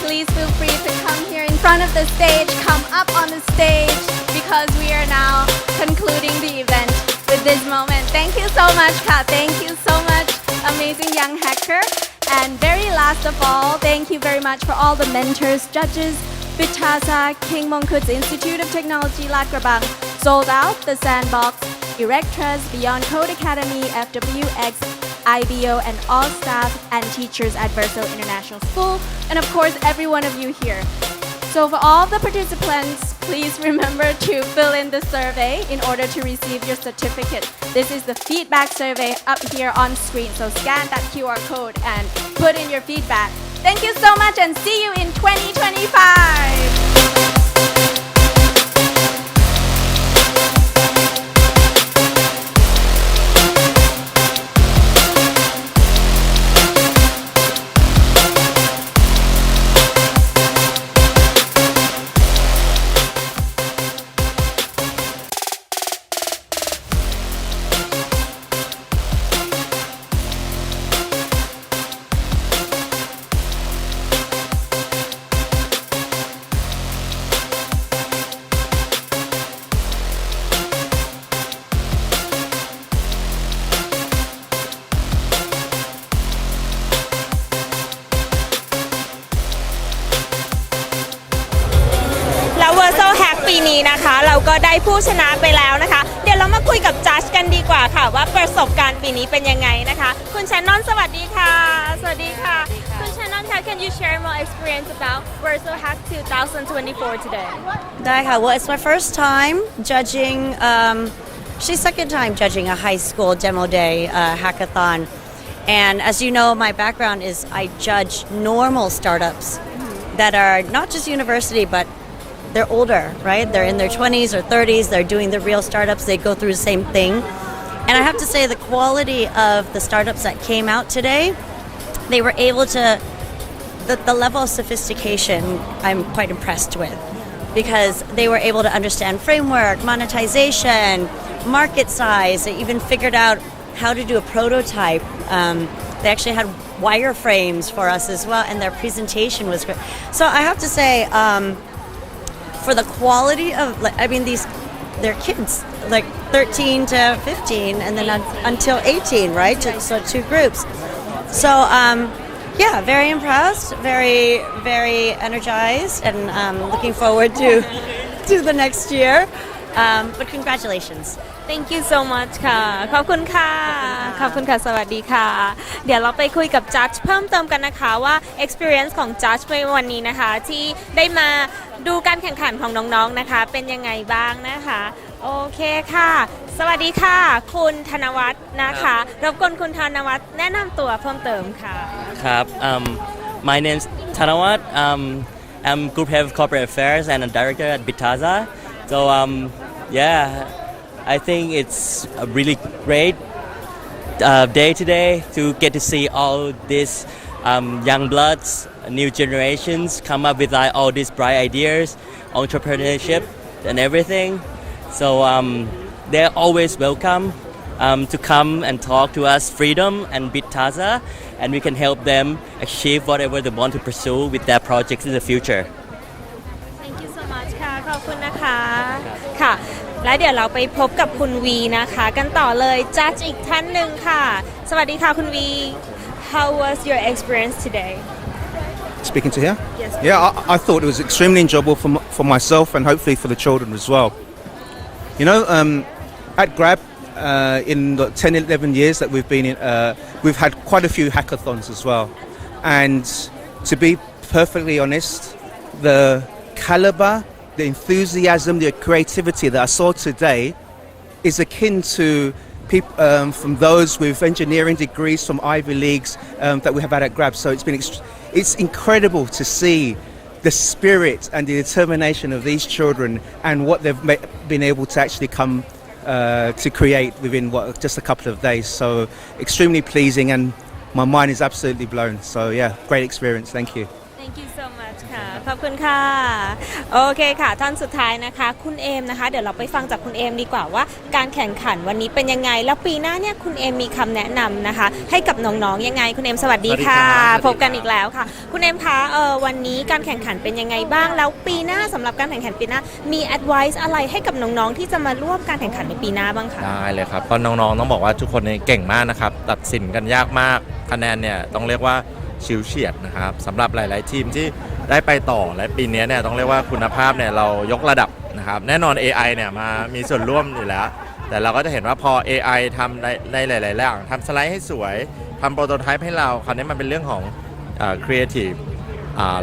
please feel free to come here in front of the stage, come up on the stage, because we are now concluding the event with this moment. Thank you so much, Ka. Thank you so much, amazing young hacker. And very last of all, thank you very much for all the mentors, judges, Vitasa, King Mongkut's Institute of Technology, Lat Krabang, Sold Out, The Sandbox, Erectras, Beyond Code Academy, FWX, IBO, and all staff and teachers at VERSO International School, and of course, every one of you here. So for all the participants, please remember to fill in the survey in order to receive your certificate. This is the feedback survey up here on screen. So scan that QR code and put in your feedback. Thank you so much and see you in 2025. VERSO HACK ปีนี้นะคะเราก็ได้ผู้ชนะไปแล้วนะคะเดี๋ยวเรามาคุยกับจัดกันดีกว่าค่ะว่าประสบการณ์ปีนี้เป็นยังไงนะคะคุณแชนนอนสวัสดีค่ะสวัสดีค่ะคุณแชนนอนค่ะ Can you share more experience about VERSO HACK 2024 today? ได้ค่ะ Well, it's my first time judging. She's second time judging a high school demo day hackathon, and as you know, my background is I judge normal startups that are not just university but they're older, right? They're in their 20s or 30s. They're doing the real startups. They go through the same thing. And I have to say the quality of the startups that came out today, they were able to, the level of sophistication I'm quite impressed with. because they were able to understand framework, monetization, market size. They even figured out how to do a prototype. They actually had wireframes for us as well, and their presentation was great. So I have to say, for the quality of, they're kids, like 13 to 15, and then until 18, right? So two groups. So yeah, very impressed, very, very energized, and looking forward to the next year. But congratulations. Thank you so much ค่ะขอบคุณค่ะขอบคุณค่ะสวัสดีค่ะเดี๋ยวเราไปคุยกับจัดเพิ่มเติมกันนะคะว่า experience ของจัดในวันนี้นะคะที่ได้มาดูการแข่งขันของน้องๆนะคะเป็นยังไงบ้างนะคะโอเคค่ะสวัสดีค่ะคุณธนวัฒน์นะคะรบกวนคุณธนวัฒน์แนะนำตัวเพิ่มเติมค่ะครับ my name's Thanawat I'm Group Head of Corporate Affairs and a Director at Bitaza so yeah I think it's a really great day today to get to see all these young bloods, new generations come up with all these bright ideas, entrepreneurship and everything. So they're always welcome to come and talk to us freedom and Bitaza, and we can help them achieve whatever they want to pursue with their projects in the future. Thank you so much ค่ะขอบคุณนะคะค่ะและเดี๋ยวเราไปพบกับคุณวีนะคะกันต่อเลยจัดอีกท่านหนึ่งค่ะสวัสดีค่ะคุณวี How was your experience today? Speaking to here? Yes. Yeah, I thought it was extremely enjoyable for myself and hopefully for the children as well. You know, at Grab, in the 10, 11 years that we've been in, we've had quite a few hackathons as well. And to be perfectly honest, the caliber, the enthusiasm, the creativity that I saw today is akin to people from those with engineering degrees from Ivy Leagues that we have had at Grab. So it's incredible to see the spirit and the determination of these children and what they've been able to actually come to create within just a couple of days. So extremely pleasing, and my mind is absolutely blown. So yeah, great experience. Thank you. Thank you so much ค่ะขอบคุณค่ะโอเคค่ะท่านสุดท้ายนะคะคุณเอมนะคะเดี๋ยวเราไปฟังจากคุณเอมดีกว่าว่าการแข่งขันวันนี้เป็นยังไงแล้วปีหน้าเนี่ยคุณเอมมีคำแนะนำนะคะให้กับน้องๆยังไงคุณเอมสวัสดีค่ะพบกันอีกแล้วค่ะคุณเอมคะวันนี้การแข่งขันเป็นยังไงบ้างแล้วปีหน้าสำหรับการแข่งขันปีหน้ามี advice อะไรให้กับน้องๆที่จะมาร่วมการแข่งขันในปีหน้าบ้างคะได้เลยครับก็น้องๆต้องบอกว่าทุกคนเนี่ยเก่งมากนะครับตัดสินกันยากมากคะแนนเนี่ยต้องเรียกว่าฉิวเฉียดนะครับสำหรับหลายๆทีมที่ได้ไปต่อและปีนี้เนี่ยต้องเรียกว่าคุณภาพเนี่ยเรายกระดับนะครับแน่นอน AI เนี่ยมามีส่วนร่วมอยู่แล้วแต่เราก็จะเห็นว่าพอ AI ทำในหลายๆอย่างทำสไลด์ให้สวยทำโปรโตไทป์ให้เราคราวนี้มันเป็นเรื่องของcreative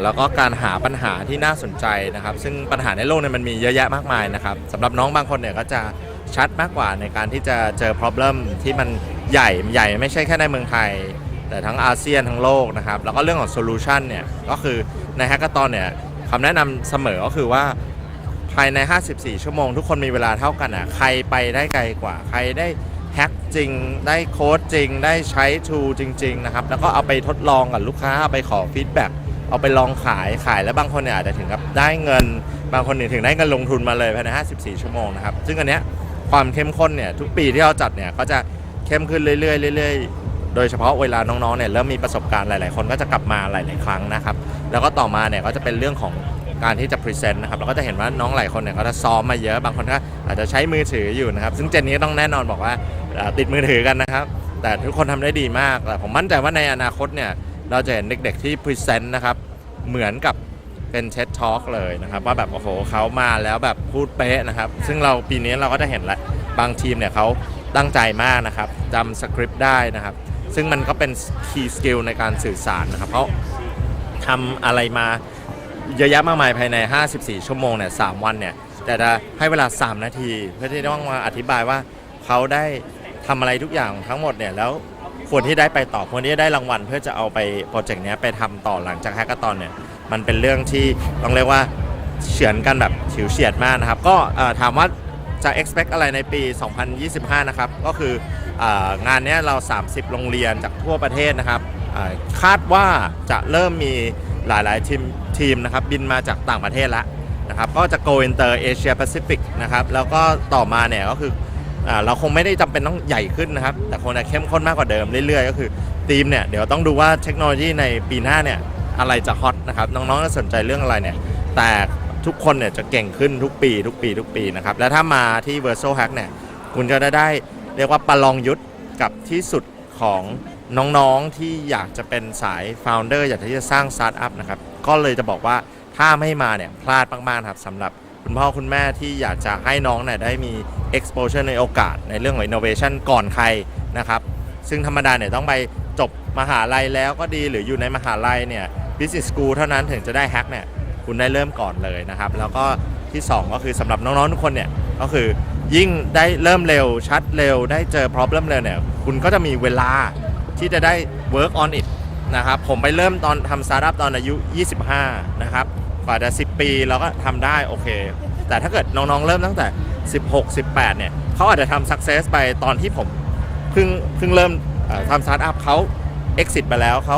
แล้วก็การหาปัญหาที่น่าสนใจนะครับซึ่งปัญหาในโลกเนี่ยมันมีเยอะแยะมากมายนะครับสำหรับน้องบางคนเนี่ยก็จะชัดมากกว่าในการที่จะเจอ problem ที่มันใหญ่ไม่ใช่แค่ในเมืองไทยแต่ทั้งอาเซียนทั้งโลกนะครับแล้วก็เรื่องของโซลูชันเนี่ยก็คือในแฮกเกอร์ตอนเนี่ยคำแนะนำเสมอก็คือว่าภายใน54ชั่วโมงทุกคนมีเวลาเท่ากันใครไปได้ไกลกว่าใครได้แฮกจริงได้โค้ดจริงได้ใช้ทูจริงๆนะครับแล้วก็เอาไปทดลองกับลูกค้าเอาไปขอฟีดแบ็กเอาไปลองขายแล้วบางคนเนี่ยอาจจะถึงกับได้เงินบางคนถึงได้เงินลงทุนมาเลยภายใน54ชั่วโมงนะครับซึ่งอันเนี้ยความเข้มข้นเนี่ยทุกปีที่เราจัดเนี่ยก็จะเข้มขึ้นเรื่อยโดยเฉพาะเวลาน้องๆเนี่ยเริ่มมีประสบการณ์หลายๆคนก็จะกลับมาหลายๆครั้งนะครับแล้วก็ต่อมาเนี่ยก็จะเป็นเรื่องของการที่จะพรีเซนต์นะครับเราก็จะเห็นว่าน้องหลายคนเนี่ยก็จะซ้อมมาเยอะบางคนก็อาจจะใช้มือถืออยู่นะครับซึ่งเจนนี้ต้องแน่นอนบอกว่าติดมือถือกันนะครับแต่ทุกคนทำได้ดีมากแต่ผมมั่นใจว่าในอนาคตเนี่ยเราจะเห็นเด็กๆที่พรีเซนต์นะครับเหมือนกับเป็น TED Talk เลยนะครับว่าแบบโอ้โหเขามาแล้วแบบพูดเป๊ะนะครับซึ่งเราปีนี้เราก็จะเห็นแล้วบางทีมเนี่ยเขาตั้งใจมากนะครับจำสคริปต์ได้นะครับซึ่งมันก็เป็น key skill ในการสื่อสารนะครับเพราะทำอะไรมาเยอะแยะมากมายภายใน54ชั่วโมงเนี่ย3วันเนี่ยแต่จะให้เวลา3นาทีเพื่อที่ต้องมาอธิบายว่าเขาได้ทำอะไรทุกอย่างทั้งหมดเนี่ยแล้วควรที่ได้ไปต่อควรที่ได้รางวัลเพื่อจะเอาไปโปรเจกต์นี้ไปทำต่อหลังจากแฮกเกอร์ตอนเนี่ยมันเป็นเรื่องที่ต้องเรียกว่าเฉือนกันแบบฉิวเฉียดมากนะครับก็ถามว่าจะ expect อะไรในปี 2025 นะครับก็คืองานนี้เรา 30 โรงเรียนจากทั่วประเทศนะครับคาดว่าจะเริ่มมีหลายๆทีมนะครับบินมาจากต่างประเทศแล้ว นะครับก็จะ Go Inter Asia Pacific นะครับแล้วก็ต่อมาเนี่ยก็คือเราคงไม่ได้จำเป็นต้องใหญ่ขึ้นนะครับแต่คงจะเข้มข้นมากกว่าเดิมเรื่อยๆก็คือทีมเนี่ยเดี๋ยวต้องดูว่าเทคโนโลยีในปีหน้าเนี่ยอะไรจะฮอตนะครับน้องๆจะสนใจเรื่องอะไรเนี่ยแต่ทุกคนเนี่ยจะเก่งขึ้นทุกปีนะครับและถ้ามาที่ VERSO HACK เนี่ยคุณจะได้เรียกว่าประลองยุทธกับที่สุดของน้องๆที่อยากจะเป็นสาย founder อยากที่จะสร้างสตาร์ทอัพนะครับก็เลยจะบอกว่าถ้าไม่มาเนี่ยพลาดมากๆครับสำหรับคุณพ่อคุณแม่ที่อยากจะให้น้องเนี่ยได้มี exposure ในโอกาสในเรื่องของ innovation ก่อนใครนะครับซึ่งธรรมดาเนี่ยต้องไปจบมหาลัยแล้วก็ดีหรืออยู่ในมหาลัยเนี่ย business school เท่านั้นถึงจะได้ hack เนี่ยคุณได้เริ่มก่อนเลยนะครับแล้วก็ที่2ก็คือสำหรับน้องๆทุกคนเนี่ยก็คือยิ่งได้เริ่มเร็วชัดเร็วได้เจอ problem เร็วเนี่ยคุณก็จะมีเวลาที่จะได้ work on it นะครับผมไปเริ่มตอนทำสตาร์ทอัพตอนอายุ25นะครับกว่าจะ10 ปีเราก็ทำได้โอเคแต่ถ้าเกิดน้องๆเริ่มตั้งแต่16 18เนี่ยเขาอาจจะทำ success ไปตอนที่ผมเพิ่งเริ่มทำสตาร์ทอัพเขา exit ไปแล้วเขา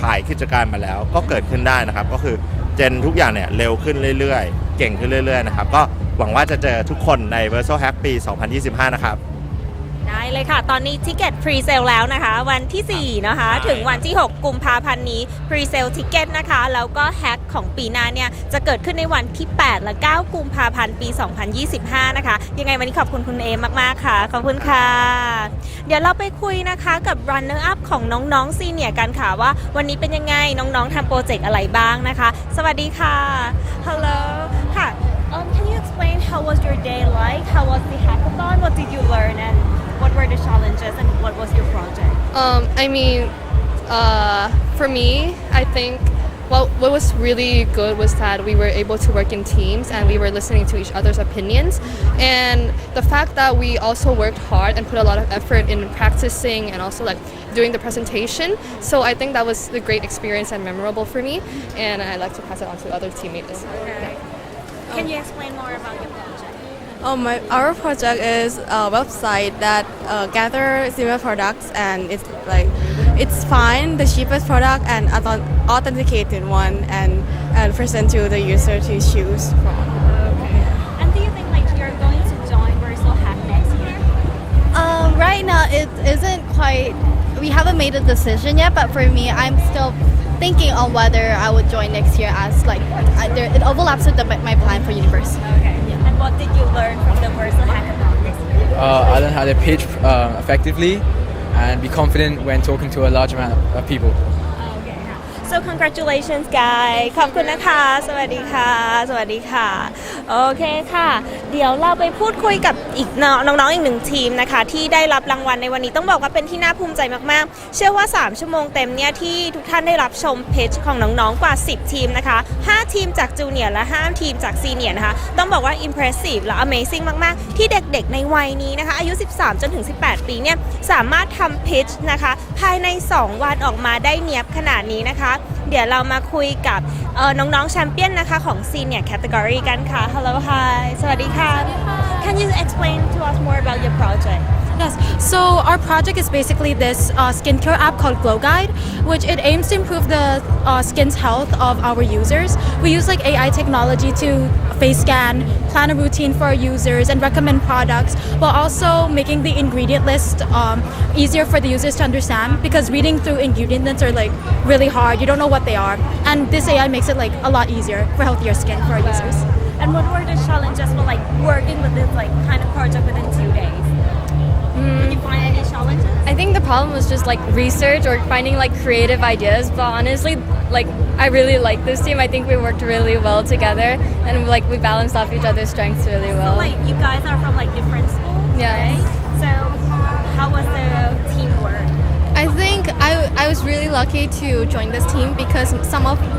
ขายกิจการมาแล้วก็เกิดขึ้นได้นะครับก็คือเจนทุกอย่างเนี่ยเร็วขึ้นเรื่อยๆเก่งขึ้นเรื่อยๆนะครับก็หวังว่าจะเจอทุกคนใน VERSO HACK ปี 2025 นะครับได้เลยค่ะตอนนี้ทิเก็ตพรีเซลแล้วนะคะวันที่4นะคะถึงวันที่6กุมภาพันธ์นี้พรีเซลทิเก็ตนะคะแล้วก็แฮกของปีหน้าเนี่ยจะเกิดขึ้นในวันที่8และ9กุมภาพันธ์ปี 2025 นะคะยังไงวันนี้ขอบคุณคุณเอมากๆค่ะขอบคุณค่ะเดี๋ยวเราไปคุยนะคะกับ runner up ของน้องๆซีเนียร์กันค่ะว่าวันนี้เป็นยังไงน้องๆทำโปรเจกต์อะไรบ้างนะคะสวัสดีค่ะ Hello ค่ะ Can you explain how was your day like? How was the hackathon? What did you learn and what were the challenges and what was your project? I mean, for me, I think what was really good was that we were able to work in teams and we were listening to each other's opinions. And the fact that we also worked hard and put a lot of effort in practicing and also like doing the presentation. So I think that was a great experience and memorable for me. And I'd like to pass it on to other teammates. Okay. Can you explain more about your project? Our project is a website that gathers similar products and it's find the cheapest product and authenticated one and present to the user to choose from. Okay. And do you think you're going to join VERSO HACK next year? Right now it isn't quite. We haven't made a decision yet, but for me, I'm still thinking on whether I would join next year as it overlaps with my plan for university. Okay. And what did you learn from the VERSO Hackathon this year? I learned how to pitch effectively and be confident when talking to a large amount of people. So congratulations guys ขอบคุณนะคะสวัสดีค่ะสวัสดีค่ะโอเคค่ะเดี๋ยวเราไปพูดคุยกับอีกน้องๆอีกหนึ่งทีมนะคะที่ได้รับรางวัลในวันนี้ต้องบอกว่าเป็นที่น่าภูมิใจมากๆเชื่อว่า3ชั่วโมงเต็มเนี่ยที่ทุกท่านได้รับชมเพจของน้องๆกว่า10ทีมนะคะ5ทีมจากจูเนียร์และ5ทีมจากซีเนียร์นะคะต้องบอกว่า impressive และ amazing มากๆที่เด็กๆในวัยนี้นะคะอายุ13จนถึง18ปีเนี่ยสามารถทำพิชนะคะภายใน2วันออกมาได้เนียบขนาดนี้นะคะเดี๋ยวเรามาคุยกับน้องๆแชมเปี้ยนนะคะของ Senior Category กันค่ะ Hello Hi สวัสดีค่ะ Can you explain to us more about your project? Yes, so our project is basically this skincare app called Glow Guide, which it aims to improve the skin's health of our users. We use AI technology to face scan, plan a routine for our users, and recommend products, while also making the ingredient list easier for the users to understand. Because reading through ingredients are really hard. You don't know what they are, and this AI makes it a lot easier for healthier skin for our users. And what were the challenges for working with this kind of project within 2 days? Did you find any challenges? I think the problem was just research or finding creative ideas, but honestly I really like this team. I think we worked really well together and we balanced off each other's strengths really well. So you guys are from different schools, yeah. Right? So how was the teamwork? I think I was really lucky to join this team because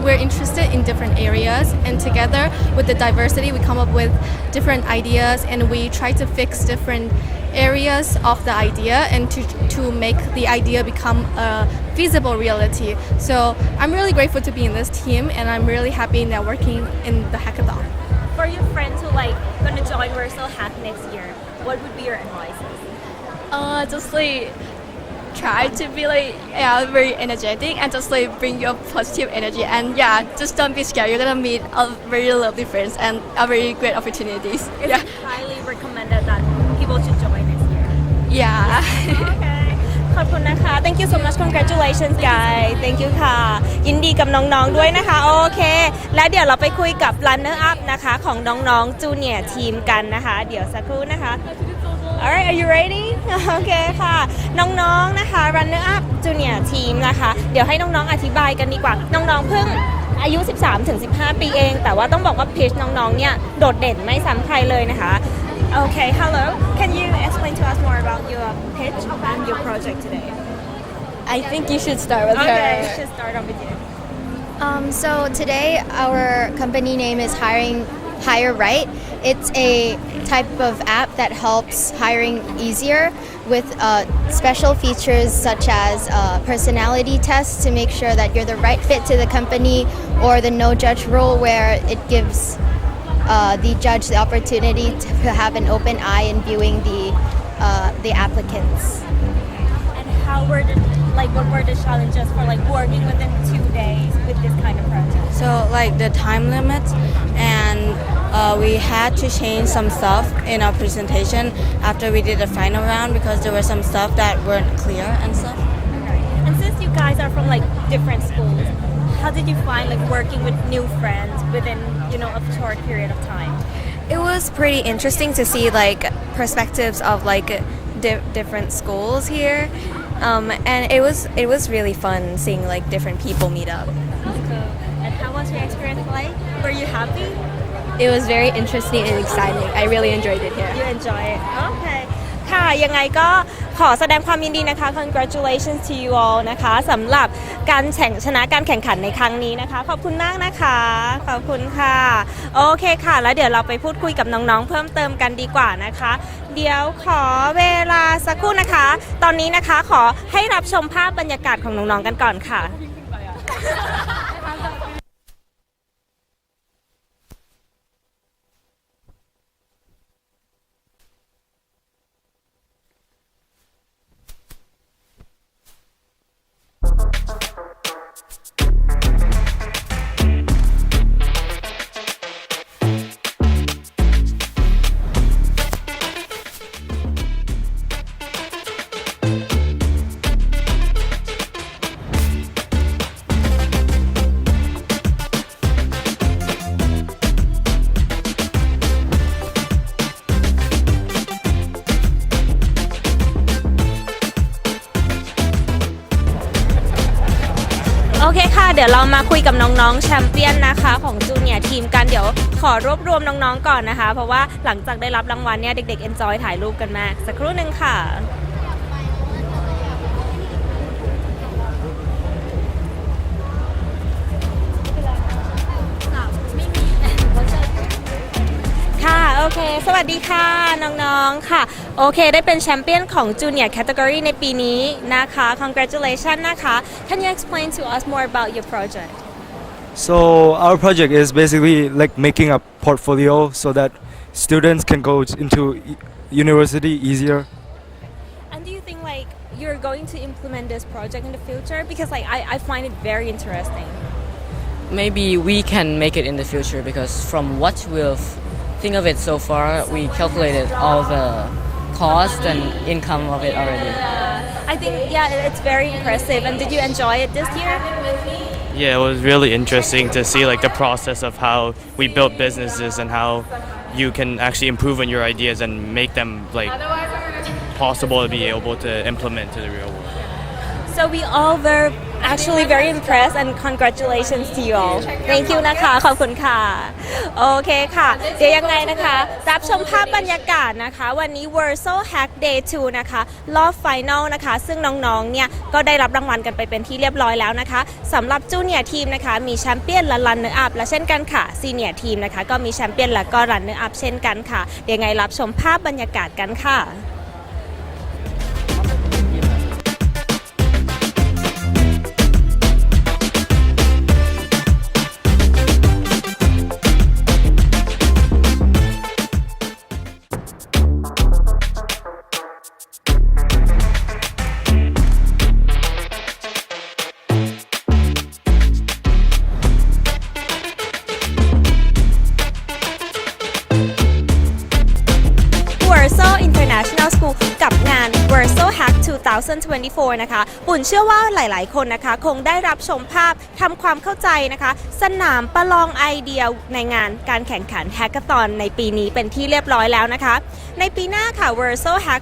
we're interested in different areas, and together with the diversity we come up with different ideas and we try to fix different areas of the idea and to make the idea become a feasible reality. So I'm really grateful to be in this team and I'm really happy networking in the hackathon. For your friends who going to join VERSO HACK next year, what would be your advice? Just try to be like very energetic and just like bring your positive energy and just don't be scared. You're gonna meet a very lovely friends and a very great opportunities. Is it highly recommended that people should join next year? Yeah. Okay. ขอบคุณนะคะ Thank you so much Congratulations guys Thank you ค่ะ ยินดีกับน้องๆด้วยนะคะโอเคและเดี๋ยวเราไปคุยกับ runner up นะคะของน้องๆ Junior Team กันนะคะเดี๋ยวสักครู่นะคะ Alright are you ready โอเคค่ะน้องๆนะคะ runner up Junior Team นะคะเดี๋ยวให้น้องๆอธิบายกันดีกว่าน้องๆเพิ่งอายุ 13-15 ปีเองแต่ว่าต้องบอกว่า pitch น้องๆเนี่ยโดดเด่นไม่ซ้ำใครเลยนะคะ Okay, hello. Can you explain to us more about your pitch and your project today? I think you should start with her. Okay, we should start off with you. So today our company name is Hire Right. It's a type of app that helps hiring easier with special features such as personality tests to make sure that you're the right fit to the company, or the no judge rule where it gives the judge the opportunity to have an open eye in viewing the applicants. And what were the challenges for working within 2 days with this kind of project? So the time limit, and we had to change some stuff in our presentation after we did the final round because there were some stuff that weren't clear and stuff. Okay. And since you guys are from different schools, how did you find working with new friends within a short period of time? It was pretty interesting to see perspectives of different schools here, and it was really fun seeing different people meet up. That's cool. And how was your experience like? Were you happy? It was very interesting and exciting. I really enjoyed it here. You enjoy it? Okay. ค่ะยังไงก็ขอแสดงความยินดีนะคะ Congratulations to you all นะคะสำหรับการชนะการแข่งขันในครั้งนี้นะคะขอบคุณมากนะคะขอบคุณค่ะโอเคค่ะแล้วเดี๋ยวเราไปพูดคุยกับน้องๆเพิ่มเติมกันดีกว่านะคะเดี๋ยวขอเวลาสักครู่นะคะตอนนี้นะคะขอให้รับชมภาพบรรยากาศของน้องๆกันก่อนค่ะ โอเคค่ะเดี๋ยวเรามาคุยกับน้องๆแชมเปี้ยนนะคะของจูเนียร์ทีมกันเดี๋ยวขอรวบรวมน้องๆก่อนนะคะเพราะว่าหลังจากได้รับรางวัลเนี่ยเด็กๆเอนจอยถ่ายรูปกันมากสักครู่หนึ่งค่ะค่ะโอเคสวัสดีค่ะน้องๆค่ะโอเคได้เป็นแชมเปี้ยนของ Junior Category ในปีนี้นะคะ Congratulations นะคะ Can you explain to us more about your project? So our project is basically making a portfolio so that students can go into university easier. And do you think you're going to implement this project in the future? Because I find it very interesting. Maybe we can make it in the future because from what we've think of it so far, we calculated all the cost and income of it already. I think, it's very impressive. And did you enjoy it this year? Yeah, it was really interesting to see the process of how we build businesses and how you can actually improve on your ideas and make them possible to be able to implement to the real world. So we all were actually very impressed and congratulations to you all. Thank you นะคะขอบคุณค่ะโอเคค่ะเดี๋ยวยังไงนะคะรับชมภาพบรรยากาศนะคะวันนี้ VERSO HACK Day 2 นะคะรอบ Final นะคะซึ่งน้องๆเนี่ยก็ได้รับรางวัลกันไปเป็นที่เรียบร้อยแล้วนะคะสำหรับ Junior Team นะคะมีแชมเปี้ยนและ Runner Up และเช่นกันค่ะ Senior Team นะคะก็มีแชมเปี้ยนและก็ Runner Up เช่นกันค่ะเดี๋ยวยังไงรับชมภาพบรรยากาศกันค่ะ School กับงาน VERSO HACK 2024 นะคะปุ่นเชื่อว่าหลายๆคนนะคะคงได้รับชมภาพทำความเข้าใจนะคะสนามประลองไอเดียในงานการแข่งขัน Hackathon ในปีนี้เป็นที่เรียบร้อยแล้วนะคะในปีหน้าค่ะ VERSO HACK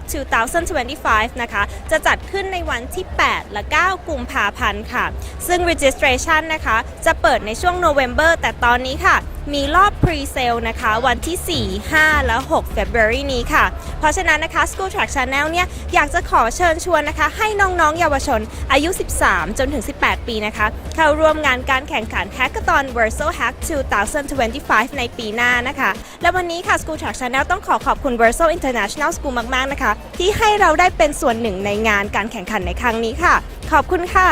2025 นะคะจะจัดขึ้นในวันที่ 8 และ 9 กุมภาพันธ์ค่ะซึ่ง registration นะคะจะเปิดในช่วง November แต่ตอนนี้ค่ะมีรอบ pre-sale นะคะวันที่ 4 5 และ 6 February นี้ค่ะเพราะฉะนั้นนะคะ School Track Channel เนี่ยอยากจะขอเชิญชวนนะคะให้น้องๆเยาวชนอายุ 13 จนถึง 18 ปีนะคะเข้าร่วมงานการแข่งขัน Hackathon VERSO HACK 2025 ในปีหน้านะคะและวันนี้ค่ะ School Track Channel ต้องขอบคุณ VERSO International School มากๆนะคะที่ให้เราได้เป็นส่วนหนึ่งในงานการแข่งขันในครั้งนี้ค่ะขอบคุณค่ะ